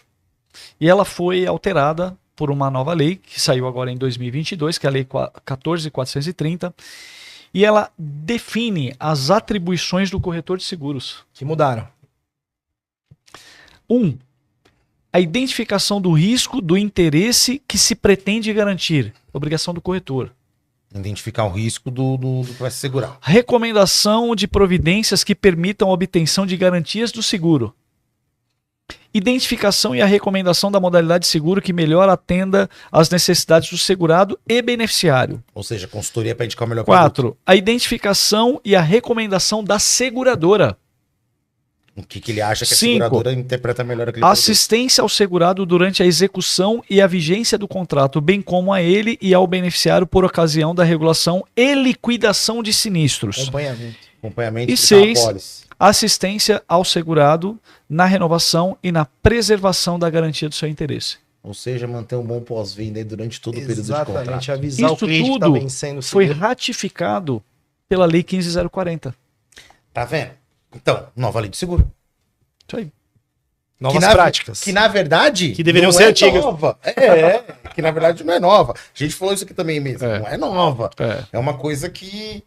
E ela foi alterada por uma nova lei, que saiu agora em 2022, que é a Lei 14.430. E ela define as atribuições do corretor de seguros. Que mudaram. 1. A identificação do risco do interesse que se pretende garantir. Obrigação do corretor. Identificar o risco do que vai se segurar. Recomendação de providências que permitam a obtenção de garantias do seguro. Identificação e a recomendação da modalidade de seguro que melhor atenda às necessidades do segurado e beneficiário. Ou seja, consultoria para indicar o melhor 4. A identificação e a recomendação da seguradora. O que ele acha que a 5. seguradora interpreta melhor aquele produto. Assistência ao segurado durante a execução e a vigência do contrato, bem como a ele e ao beneficiário por ocasião da regulação e liquidação de sinistros. Acompanhamento E de 6. apólice. Assistência ao segurado na renovação e na preservação da garantia do seu interesse. Ou seja, manter um bom pós-venda aí durante todo o período de Exatamente, contrato. avisar o Isso cliente que tá tudo vencendo o foi seguro. ratificado pela Lei 15.040. Tá vendo? Então, nova lei de seguro. Isso aí. Novas Que práticas. Que na verdade... Que deveriam não ser é antigas. Nova. Que na verdade não é nova. A gente falou isso aqui também mesmo. É. Não é nova. É. É uma coisa que...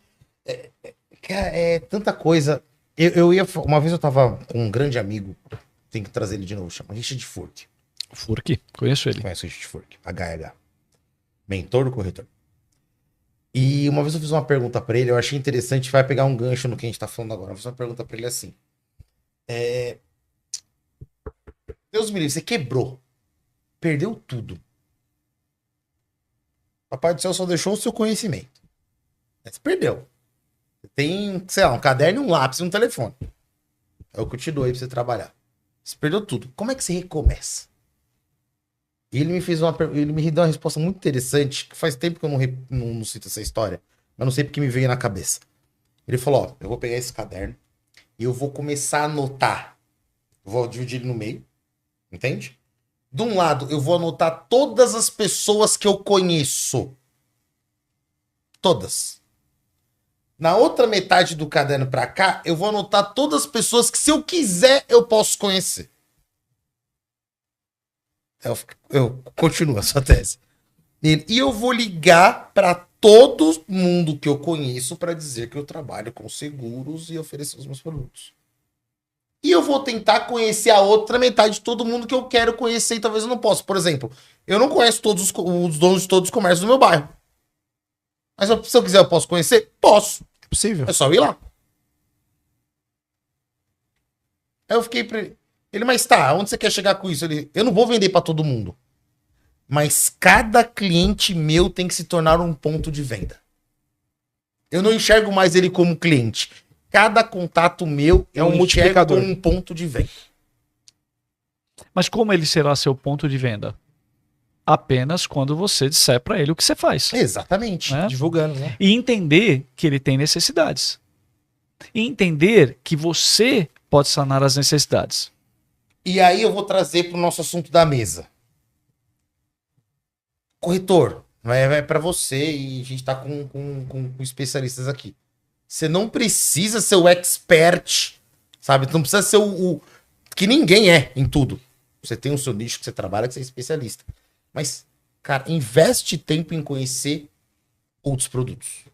É tanta coisa... Uma vez eu tava com um grande amigo, tem que trazer ele de novo, chama Richard Furk. Furk, conheço ele. Conhece o Richard Furk? HH. Mentor do corretor. E uma vez eu fiz uma pergunta pra ele, eu achei interessante, vai pegar um gancho no que a gente tá falando agora. Eu fiz uma pergunta pra ele assim. Deus me livre, você quebrou. Perdeu tudo. Papai do céu só deixou o seu conhecimento. Você perdeu. Você tem, sei lá, um caderno, um lápis e um telefone. É o que eu te dou aí pra você trabalhar. Você perdeu tudo. Como é que você recomeça? E ele me deu uma resposta muito interessante, que faz tempo que eu não cito essa história, mas não sei porque me veio na cabeça. Ele falou, ó, eu vou pegar esse caderno e eu vou começar a anotar. Eu vou dividir ele no meio, entende? De um lado, eu vou anotar todas as pessoas que eu conheço. Todas. Na outra metade do caderno pra cá, eu vou anotar todas as pessoas que, se eu quiser, eu posso conhecer. Eu continuo a sua tese. E eu vou ligar para todo mundo que eu conheço para dizer que eu trabalho com seguros e oferecer os meus produtos. E eu vou tentar conhecer a outra metade de todo mundo que eu quero conhecer e talvez eu não possa. Por exemplo, eu não conheço todos os donos de todos os comércios do meu bairro. Mas se eu quiser, eu posso conhecer? Posso. É possível. É só ir lá. Aí eu fiquei pra ele, mas tá, onde você quer chegar com isso? Eu não vou vender pra todo mundo. Mas cada cliente meu tem que se tornar um ponto de venda. Eu não enxergo mais ele como cliente. Cada contato meu É um enxergo multiplicador. como um ponto de venda. Mas como ele será seu ponto de venda? Apenas quando você disser para ele o que você faz. Exatamente. Né? Divulgando, né? E entender que ele tem necessidades. E entender que você pode sanar as necessidades. E aí eu vou trazer pro nosso assunto da mesa. Corretor, vai para você e a gente tá com especialistas aqui. Você não precisa ser o expert, sabe? Não precisa ser o que ninguém é em tudo. Você tem o seu nicho que você trabalha, que você é especialista. Mas, cara, investe tempo em conhecer outros produtos.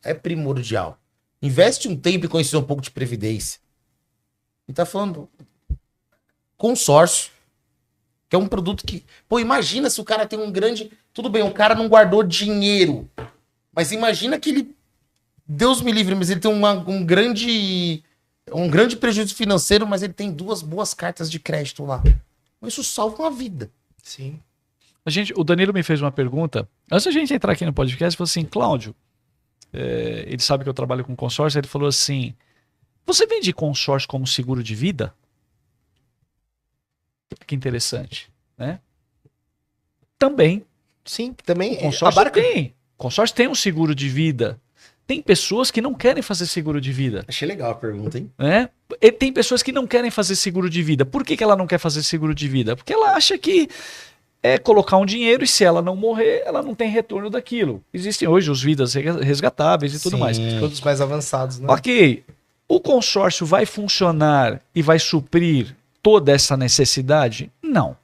É primordial. Investe um tempo e conhecer um pouco de previdência. E tá falando consórcio, que é um produto que... Pô, imagina se o cara tem um grande... Tudo bem, o cara não guardou dinheiro, mas imagina que ele... Deus me livre, mas ele tem um grande prejuízo financeiro, mas ele tem 2 boas cartas de crédito lá. Isso salva uma vida. Sim. O Danilo me fez uma pergunta. Antes da gente entrar aqui no podcast, ele falou assim, Cláudio, ele sabe que eu trabalho com consórcio, ele falou assim, você vende consórcio como seguro de vida? Que interessante, né? Também. Sim, também. Consórcio tem um seguro de vida. Tem pessoas que não querem fazer seguro de vida. Achei legal a pergunta, hein? Né? E tem pessoas que não querem fazer seguro de vida. Por que ela não quer fazer seguro de vida? Porque ela acha que é colocar um dinheiro e se ela não morrer, ela não tem retorno daquilo. Existem hoje os vidas resgatáveis e tudo mais. Todos mais avançados, né? Ok. O consórcio vai funcionar e vai suprir toda essa necessidade? Não.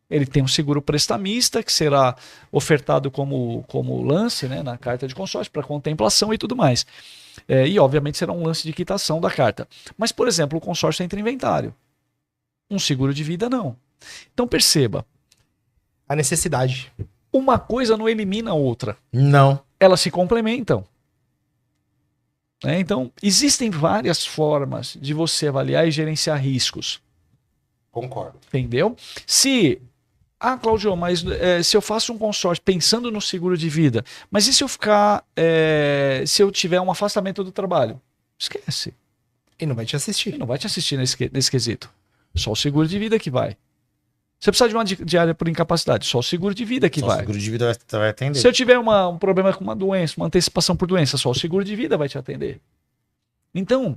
Ele tem um seguro prestamista que será ofertado como lance, né, na carta de consórcio para contemplação e tudo mais. E obviamente será um lance de quitação da carta. Mas, por exemplo, o consórcio entra em inventário. Um seguro de vida não. Então perceba. A necessidade. Uma coisa não elimina a outra. Não. Elas se complementam. Então, existem várias formas de você avaliar e gerenciar riscos. Concordo. Entendeu? Cláudio, mas se eu faço um consórcio pensando no seguro de vida, mas e se eu ficar, se eu tiver um afastamento do trabalho? Esquece. E não vai te assistir. Ele não vai te assistir nesse quesito. Só o seguro de vida que vai. Você precisa de uma diária por incapacidade, só o seguro de vida que vai. O seguro de vida vai atender. Se eu tiver um problema com uma doença, uma antecipação por doença, só o seguro de vida vai te atender. Então,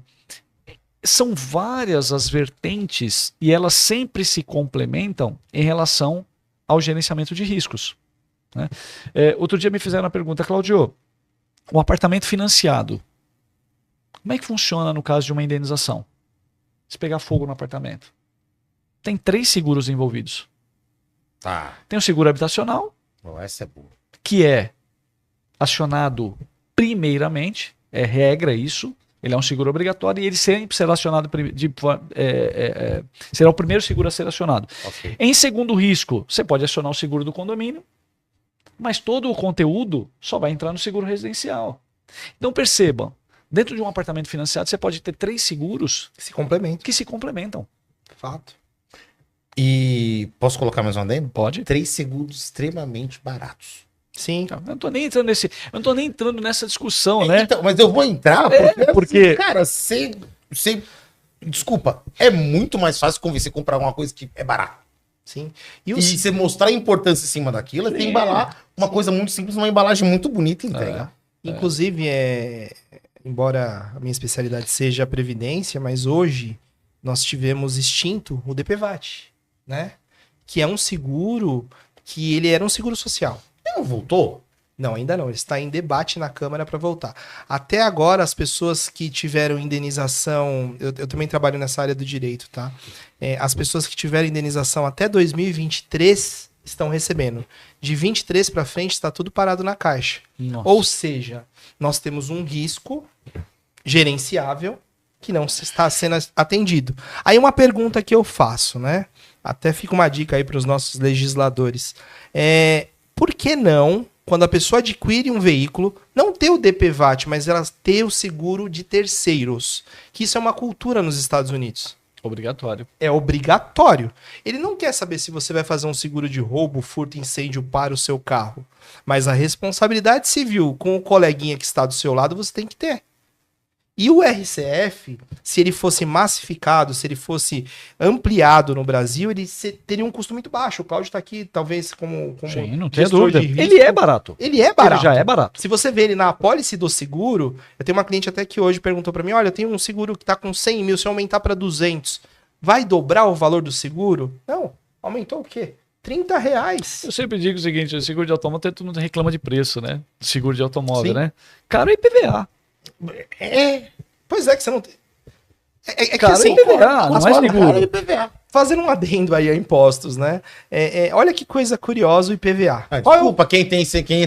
são várias as vertentes e elas sempre se complementam em relação ao gerenciamento de riscos. Né? Outro dia me fizeram a pergunta, Cláudio, um apartamento financiado, como é que funciona no caso de uma indenização? Se pegar fogo no apartamento. Tem 3 seguros envolvidos. Tá. Tem o seguro habitacional, Essa é boa. que é acionado primeiramente, é regra isso, ele é um seguro obrigatório e ele sempre será acionado, será o primeiro seguro a ser acionado. Okay. Em segundo risco, você pode acionar o seguro do condomínio, mas todo o conteúdo só vai entrar no seguro residencial. Então percebam, dentro de um apartamento financiado você pode ter 3 seguros que se complementam. Fato. E posso colocar mais um adendo? Pode. 3 seguros extremamente baratos. Sim. Eu não tô nem entrando nessa discussão, né? Então, mas eu vou entrar porque assim, cara, você desculpa, é muito mais fácil convencer a comprar uma coisa que é barata. Sim. E você mostrar a importância em cima daquilo, tem que embalar uma coisa muito simples, uma embalagem muito bonita e entregar. Inclusive, embora a minha especialidade seja a previdência, mas hoje nós tivemos extinto o DPVAT, né? Que é um seguro que ele era um seguro social. Não voltou? Não, ainda não. Ele está em debate na Câmara para voltar. Até agora, as pessoas que tiveram indenização... Eu também trabalho nessa área do direito, tá? As pessoas que tiveram indenização até 2023 estão recebendo. De 23 para frente, está tudo parado na Caixa. Nossa. Ou seja, nós temos um risco gerenciável que não está sendo atendido. Aí uma pergunta que eu faço, né? Até fica uma dica aí para os nossos legisladores. Por que não, quando a pessoa adquire um veículo, não ter o DPVAT, mas ela ter o seguro de terceiros? Que isso é uma cultura nos Estados Unidos. Obrigatório. É obrigatório. Ele não quer saber se você vai fazer um seguro de roubo, furto, incêndio para o seu carro. Mas a responsabilidade civil com o coleguinha que está do seu lado, você tem que ter. E o RCF, se ele fosse massificado, se ele fosse ampliado no Brasil, ele teria um custo muito baixo. O Cláudio está aqui, talvez, como Sim, não tem gestor dúvida. de risco. Ele é barato. Ele é barato. Ele já é barato. Se você vê ele na apólice do seguro, eu tenho uma cliente até que hoje perguntou para mim, olha, eu tenho um seguro que está com 100 mil, se eu aumentar para 200, vai dobrar o valor do seguro? Não. Aumentou o quê? R$30. Eu sempre digo o seguinte, o seguro de automóvel, todo mundo reclama de preço, né? Seguro de automóvel, Sim. né? Caro é IPVA. Pois é que você não tem... que Cara, assim, IPVA, não é seguro. IPVA. fazendo um adendo aí a impostos, né? Olha que coisa curiosa o IPVA. Desculpa, quem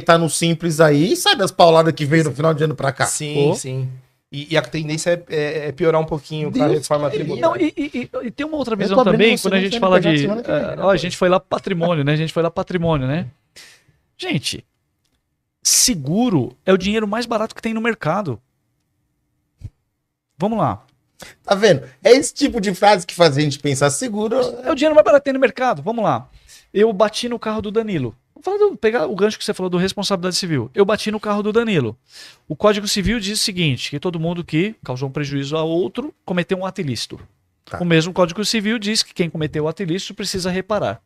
tá no Simples aí, sabe as pauladas que veio no final de ano pra cá? Sim, Pô. sim. E a tendência é piorar um pouquinho com a reforma tributária. Não, e tem uma outra Eu visão tô abrindo também, você, quando a não gente quero fala pegar de... semana que vem, né, ó, a gente foi lá patrimônio, né? A gente foi lá patrimônio, né? Gente, seguro é o dinheiro mais barato que tem no mercado. Vamos lá. Tá vendo? É esse tipo de frase que faz a gente pensar seguro. É o dinheiro mais barato que tem no mercado. Vamos lá. Eu bati no carro do Danilo. Pegar o gancho que você falou do responsabilidade civil. Eu bati no carro do Danilo. O Código Civil diz o seguinte, que todo mundo que causou um prejuízo a outro cometeu um ato ilícito. Tá. O mesmo Código Civil diz que quem cometeu o ato ilícito precisa reparar.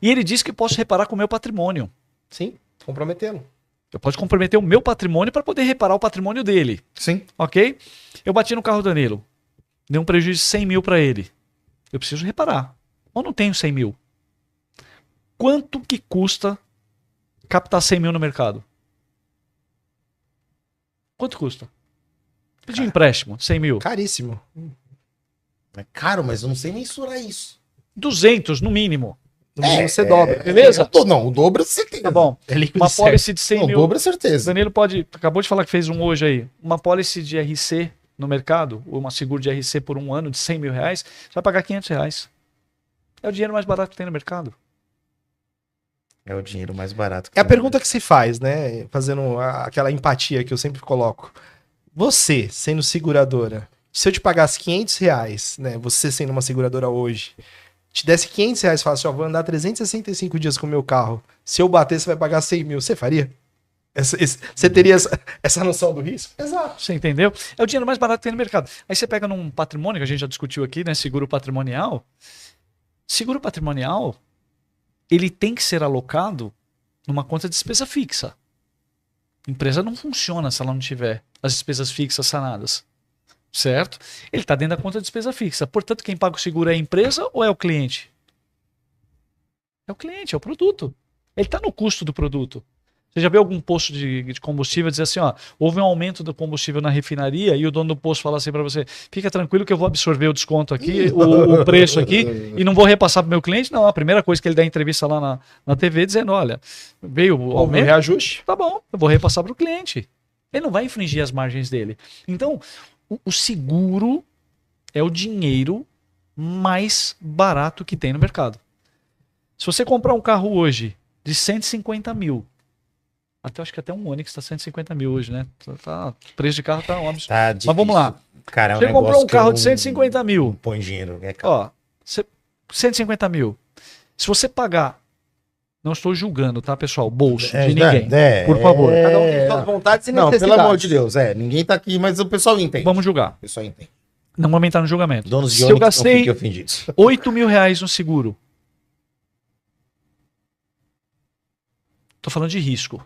E ele diz que posso reparar com o meu patrimônio. Sim, comprometê-lo. Eu posso comprometer o meu patrimônio para poder reparar o patrimônio dele. Sim. Ok? Eu bati no carro do Danilo. Dei um prejuízo de 100 mil para ele. Eu preciso reparar. Eu não tenho 100 mil. Quanto que custa captar 100 mil no mercado? Quanto custa? Pedir um empréstimo, 100 mil. Caríssimo. É caro, mas eu não sei mensurar isso. 200 no mínimo. No mínimo você dobra. Beleza? Não, o dobro você tem. Tá bom. É líquido Uma certo. policy de 100 Não, o mil. dobro é certeza. Danilo acabou de falar que fez um hoje aí. Uma policy de RC no mercado, ou uma seguro de RC por um ano de 100 mil reais, você vai pagar 500 reais. É o dinheiro mais barato que tem no mercado. É o dinheiro mais barato. É a pergunta que se faz, né? Fazendo aquela empatia que eu sempre coloco. Você, sendo seguradora, se eu te pagasse 500 reais, né? Você sendo uma seguradora hoje, te desse 500 reais e falasse, ó, vou andar 365 dias com o meu carro. Se eu bater, você vai pagar 100 mil. Você faria? Você teria essa noção do risco? Exato. Você entendeu? É o dinheiro mais barato que tem no mercado. Aí você pega num patrimônio, que a gente já discutiu aqui, né? Seguro patrimonial. Seguro patrimonial, ele tem que ser alocado numa conta de despesa fixa. A empresa não funciona se ela não tiver as despesas fixas sanadas. Certo? Ele está dentro da conta de despesa fixa. Portanto, quem paga o seguro é a empresa ou é o cliente? É o cliente, é o produto. Ele está no custo do produto. Você já viu algum posto de combustível dizer assim, ó, houve um aumento do combustível na refinaria e o dono do posto fala assim para você, fica tranquilo que eu vou absorver o desconto aqui, o preço aqui e não vou repassar para o meu cliente? Não, a primeira coisa que ele dá entrevista lá na TV dizendo, olha, veio o aumento, reajuste. Tá bom, eu vou repassar para o cliente. Ele não vai infringir as margens dele. Então, o seguro é o dinheiro mais barato que tem no mercado. Se você comprar um carro hoje de 150 mil, acho que até um Onix está 150 mil hoje, né? O preço de carro tá um absurdo. Tá difícil. Mas vamos lá. Cara, é um Você comprou negócio um carro que de eu 150 mil. não põe dinheiro. É caro. Ó, 150 mil. Se você pagar, não estou julgando, tá, pessoal? Bolso de ninguém. Por favor. Cada um tem suas vontades e Não, necessidades. pelo amor de Deus. Ninguém tá aqui, mas o pessoal entende. Vamos julgar. O pessoal entende. Não vamos entrar no julgamento. Donos de Se eu Onix não gastei fiquem ofendidos. 8 mil reais no seguro, tô falando de risco.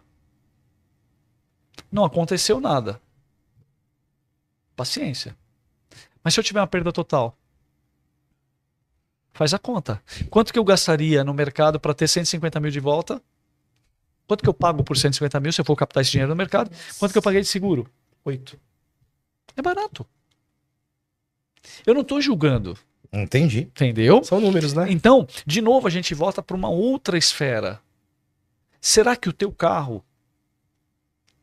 Não aconteceu nada. Paciência. Mas se eu tiver uma perda total? Faz a conta. Quanto que eu gastaria no mercado para ter 150 mil de volta? Quanto que eu pago por 150 mil se eu for captar esse dinheiro no mercado? Quanto que eu paguei de seguro? 8. É barato. Eu não estou julgando. Entendi. Entendeu? São números, né? Então, de novo, a gente volta para uma outra esfera. Será que o teu carro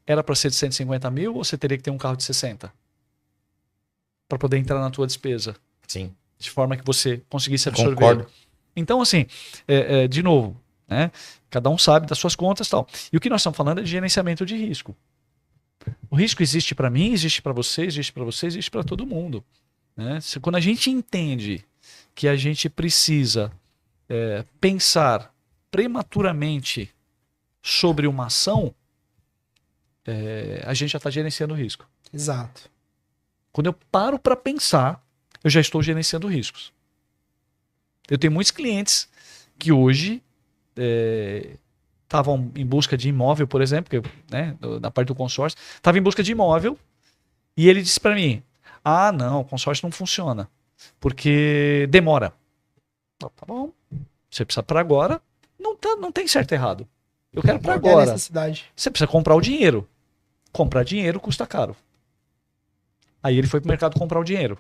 era para ser de 150 mil ou você teria que ter um carro de 60? Para poder entrar na tua despesa. Sim. De forma que você conseguisse absorver. Concordo. Então, assim, de novo, né? Cada um sabe das suas contas e tal. E o que nós estamos falando é de gerenciamento de risco. O risco existe para mim, existe para você, existe para todo mundo. Né? Quando a gente entende que a gente precisa pensar prematuramente sobre uma ação, a gente já está gerenciando o risco. Exato. Quando eu paro para pensar, eu já estou gerenciando riscos. Eu tenho muitos clientes que hoje estavam em busca de imóvel, por exemplo, que, né, na parte do consórcio, estava em busca de imóvel e ele disse para mim, não, o consórcio não funciona, porque demora. Tá bom, você precisa para agora, não tem certo e errado. Eu quero para agora. Necessidade. Você precisa comprar o dinheiro. Comprar dinheiro custa caro. Aí ele foi pro mercado comprar o dinheiro.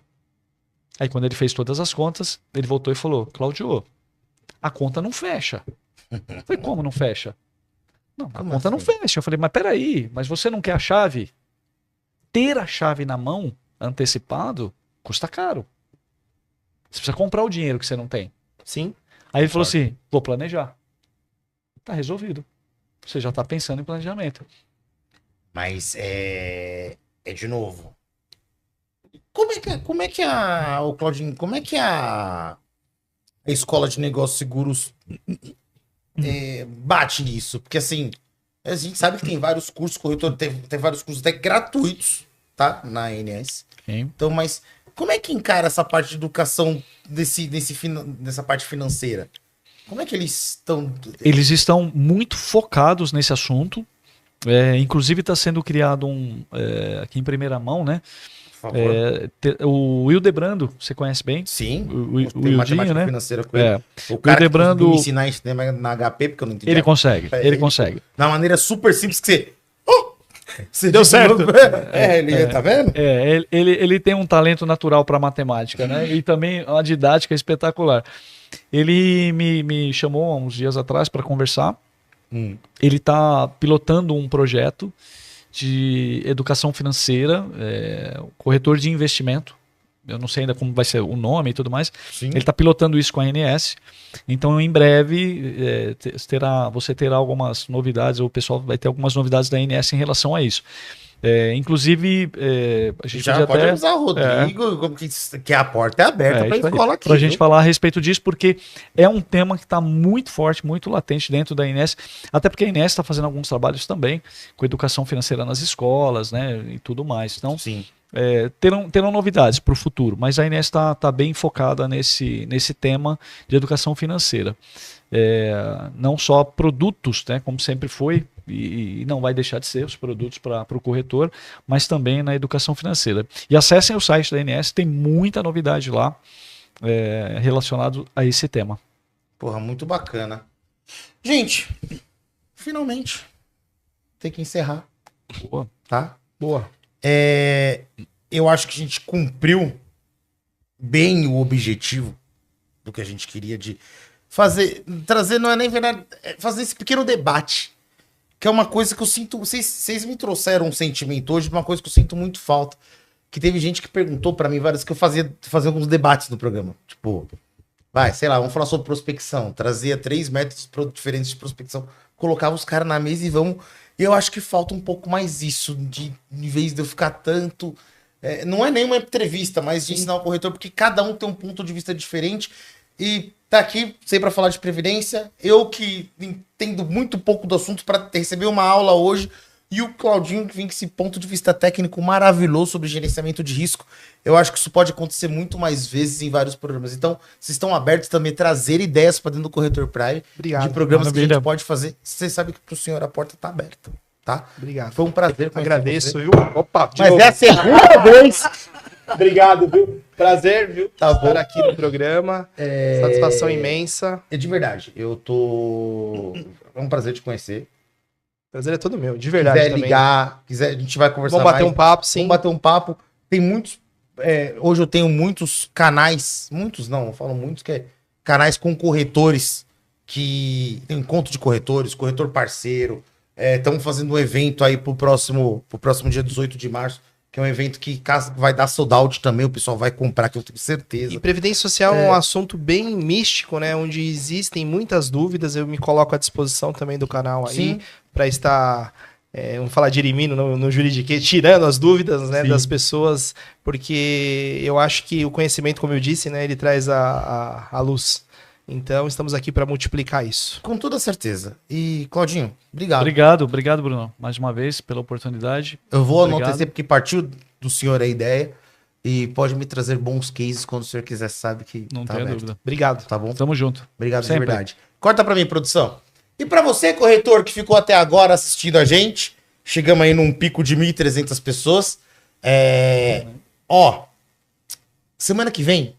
Aí quando ele fez todas as contas, ele voltou e falou, Cláudio, a conta não fecha. Eu falei, como não fecha? Não, a conta não fecha. Eu falei, mas peraí, mas você não quer a chave? ter a chave na mão, antecipado, custa caro. Você precisa comprar o dinheiro que você não tem. Sim. Aí ele falou assim, vou planejar. Tá resolvido. Você já tá pensando em planejamento. Mas de novo. Como é que o Claudinho, como é que a escola de negócios seguros bate nisso? Porque assim, a gente sabe que tem vários cursos, corretor tem vários cursos até gratuitos, tá? Na ANS. Sim. Então, mas como é que encara essa parte de educação nessa parte financeira? Como é que eles estão? Eles estão muito focados nesse assunto. Inclusive está sendo criado aqui em primeira mão, né? Por favor. O Hildebrando, você conhece bem? Sim. O Tem Hildinho, matemática né? financeira com ele. O O cara Hildebrando, que me ensinar isso na HP, porque eu não entendi. ele consegue, É, ele consegue. Da maneira super simples que você... Você Deu disse certo. novo. Ele tá vendo? Ele tem um talento natural para matemática, né? E também uma didática espetacular. Ele me chamou há uns dias atrás para conversar. Ele está pilotando um projeto de educação financeira, corretor de investimento. Eu não sei ainda como vai ser o nome e tudo mais. Sim. Ele está pilotando isso com a ANS. Então, em breve, você terá algumas novidades, o pessoal vai ter algumas novidades da ANS em relação a isso. Inclusive, a gente Já pode avisar o Rodrigo, como que a porta é aberta para a escola aqui. Para a gente viu? falar a respeito disso, porque é um tema que está muito forte, muito latente dentro da ANS, até porque a ANS está fazendo alguns trabalhos também com educação financeira nas escolas, né, e tudo mais. Então, Sim. terão novidades para o futuro, mas a ANS está bem focada nesse tema de educação financeira. Não só produtos, né, como sempre foi, e não vai deixar de ser os produtos para o corretor, mas também na educação financeira. E acessem o site da ANS, tem muita novidade lá relacionado a esse tema. Porra, muito bacana. Gente, finalmente, tem que encerrar, Boa. tá? Boa. Eu acho que a gente cumpriu bem o objetivo do que a gente queria de trazer, não é nem verdade, fazer esse pequeno debate, que é uma coisa que eu sinto, vocês me trouxeram um sentimento hoje de uma coisa que eu sinto muito falta, que teve gente que perguntou pra mim várias, que eu fazia alguns debates no programa, tipo, sei lá, vamos falar sobre prospecção, trazia 3 métodos diferentes de prospecção, colocava os caras na mesa e eu acho que falta um pouco mais isso, em vez de eu ficar tanto... não é nenhuma entrevista, mas de ensinar o corretor, porque cada um tem um ponto de vista diferente. E tá aqui, sei pra falar de previdência. Eu que entendo muito pouco do assunto para receber uma aula hoje. E o Claudinho que vem com esse ponto de vista técnico maravilhoso sobre gerenciamento de risco. Eu acho que isso pode acontecer muito mais vezes em vários programas. Então, vocês estão abertos também a trazer ideias para dentro do Corretor Prime. Obrigado. De programas que a Maravilha. gente pode fazer. Você sabe que pro senhor a porta tá aberta, tá? Obrigado. Foi um prazer. conhecer Agradeço, você. viu? Opa, de Mas novo. é a segunda vez. Obrigado, viu? Prazer, viu? Tá Estar bom. aqui no programa. Satisfação imensa. De verdade, é um prazer te conhecer. Prazer é todo meu, de verdade Quiser também. ligar, a gente vai conversar Vamos bater mais. um papo, sim. Vamos bater um papo. Tem muitos... hoje eu tenho muitos canais, muitos não, eu falo muitos, que é canais com corretores, que tem encontro de corretores, corretor parceiro. Estamos fazendo um evento aí pro próximo dia 18 de março, que é um evento que vai dar sold out também, o pessoal vai comprar, que eu tenho certeza. E Previdência Social é um assunto bem místico, né? Onde existem muitas dúvidas. Eu me coloco à disposição também do canal aí Sim. para estar, vamos falar de Irimino no juridiquês, tirando as dúvidas, né, Sim. das pessoas, porque eu acho que o conhecimento, como eu disse, né, ele traz a luz. Então, estamos aqui para multiplicar isso. Com toda certeza. E, Claudinho, obrigado. Obrigado, Bruno, mais uma vez pela oportunidade. Eu vou Obrigado. anotar porque partiu do senhor a ideia e pode me trazer bons cases quando o senhor quiser, sabe que Não tá tenho aberto. dúvida. Obrigado. Tá bom? Tamo junto. Obrigado Sempre. de verdade. Corta pra mim, produção. E pra você, corretor, que ficou até agora assistindo a gente, chegamos aí num pico de 1.300 pessoas. Semana que vem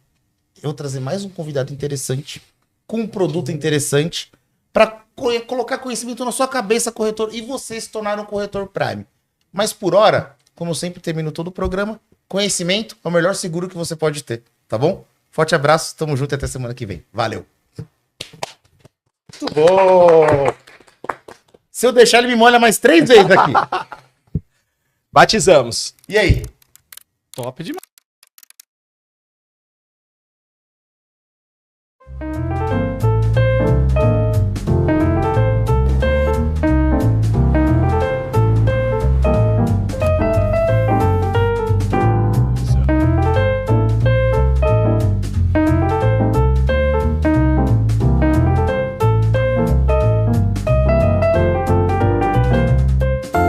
eu vou trazer mais um convidado interessante, com um produto interessante, pra colocar conhecimento na sua cabeça, corretor, e você se tornar um corretor Prime. Mas por hora, como eu sempre termino todo o programa, conhecimento é o melhor seguro que você pode ter, tá bom? Forte abraço, tamo junto e até semana que vem. Valeu! Muito bom! Se eu deixar, ele me molha mais 3 vezes aqui. Batizamos. E aí? Top demais.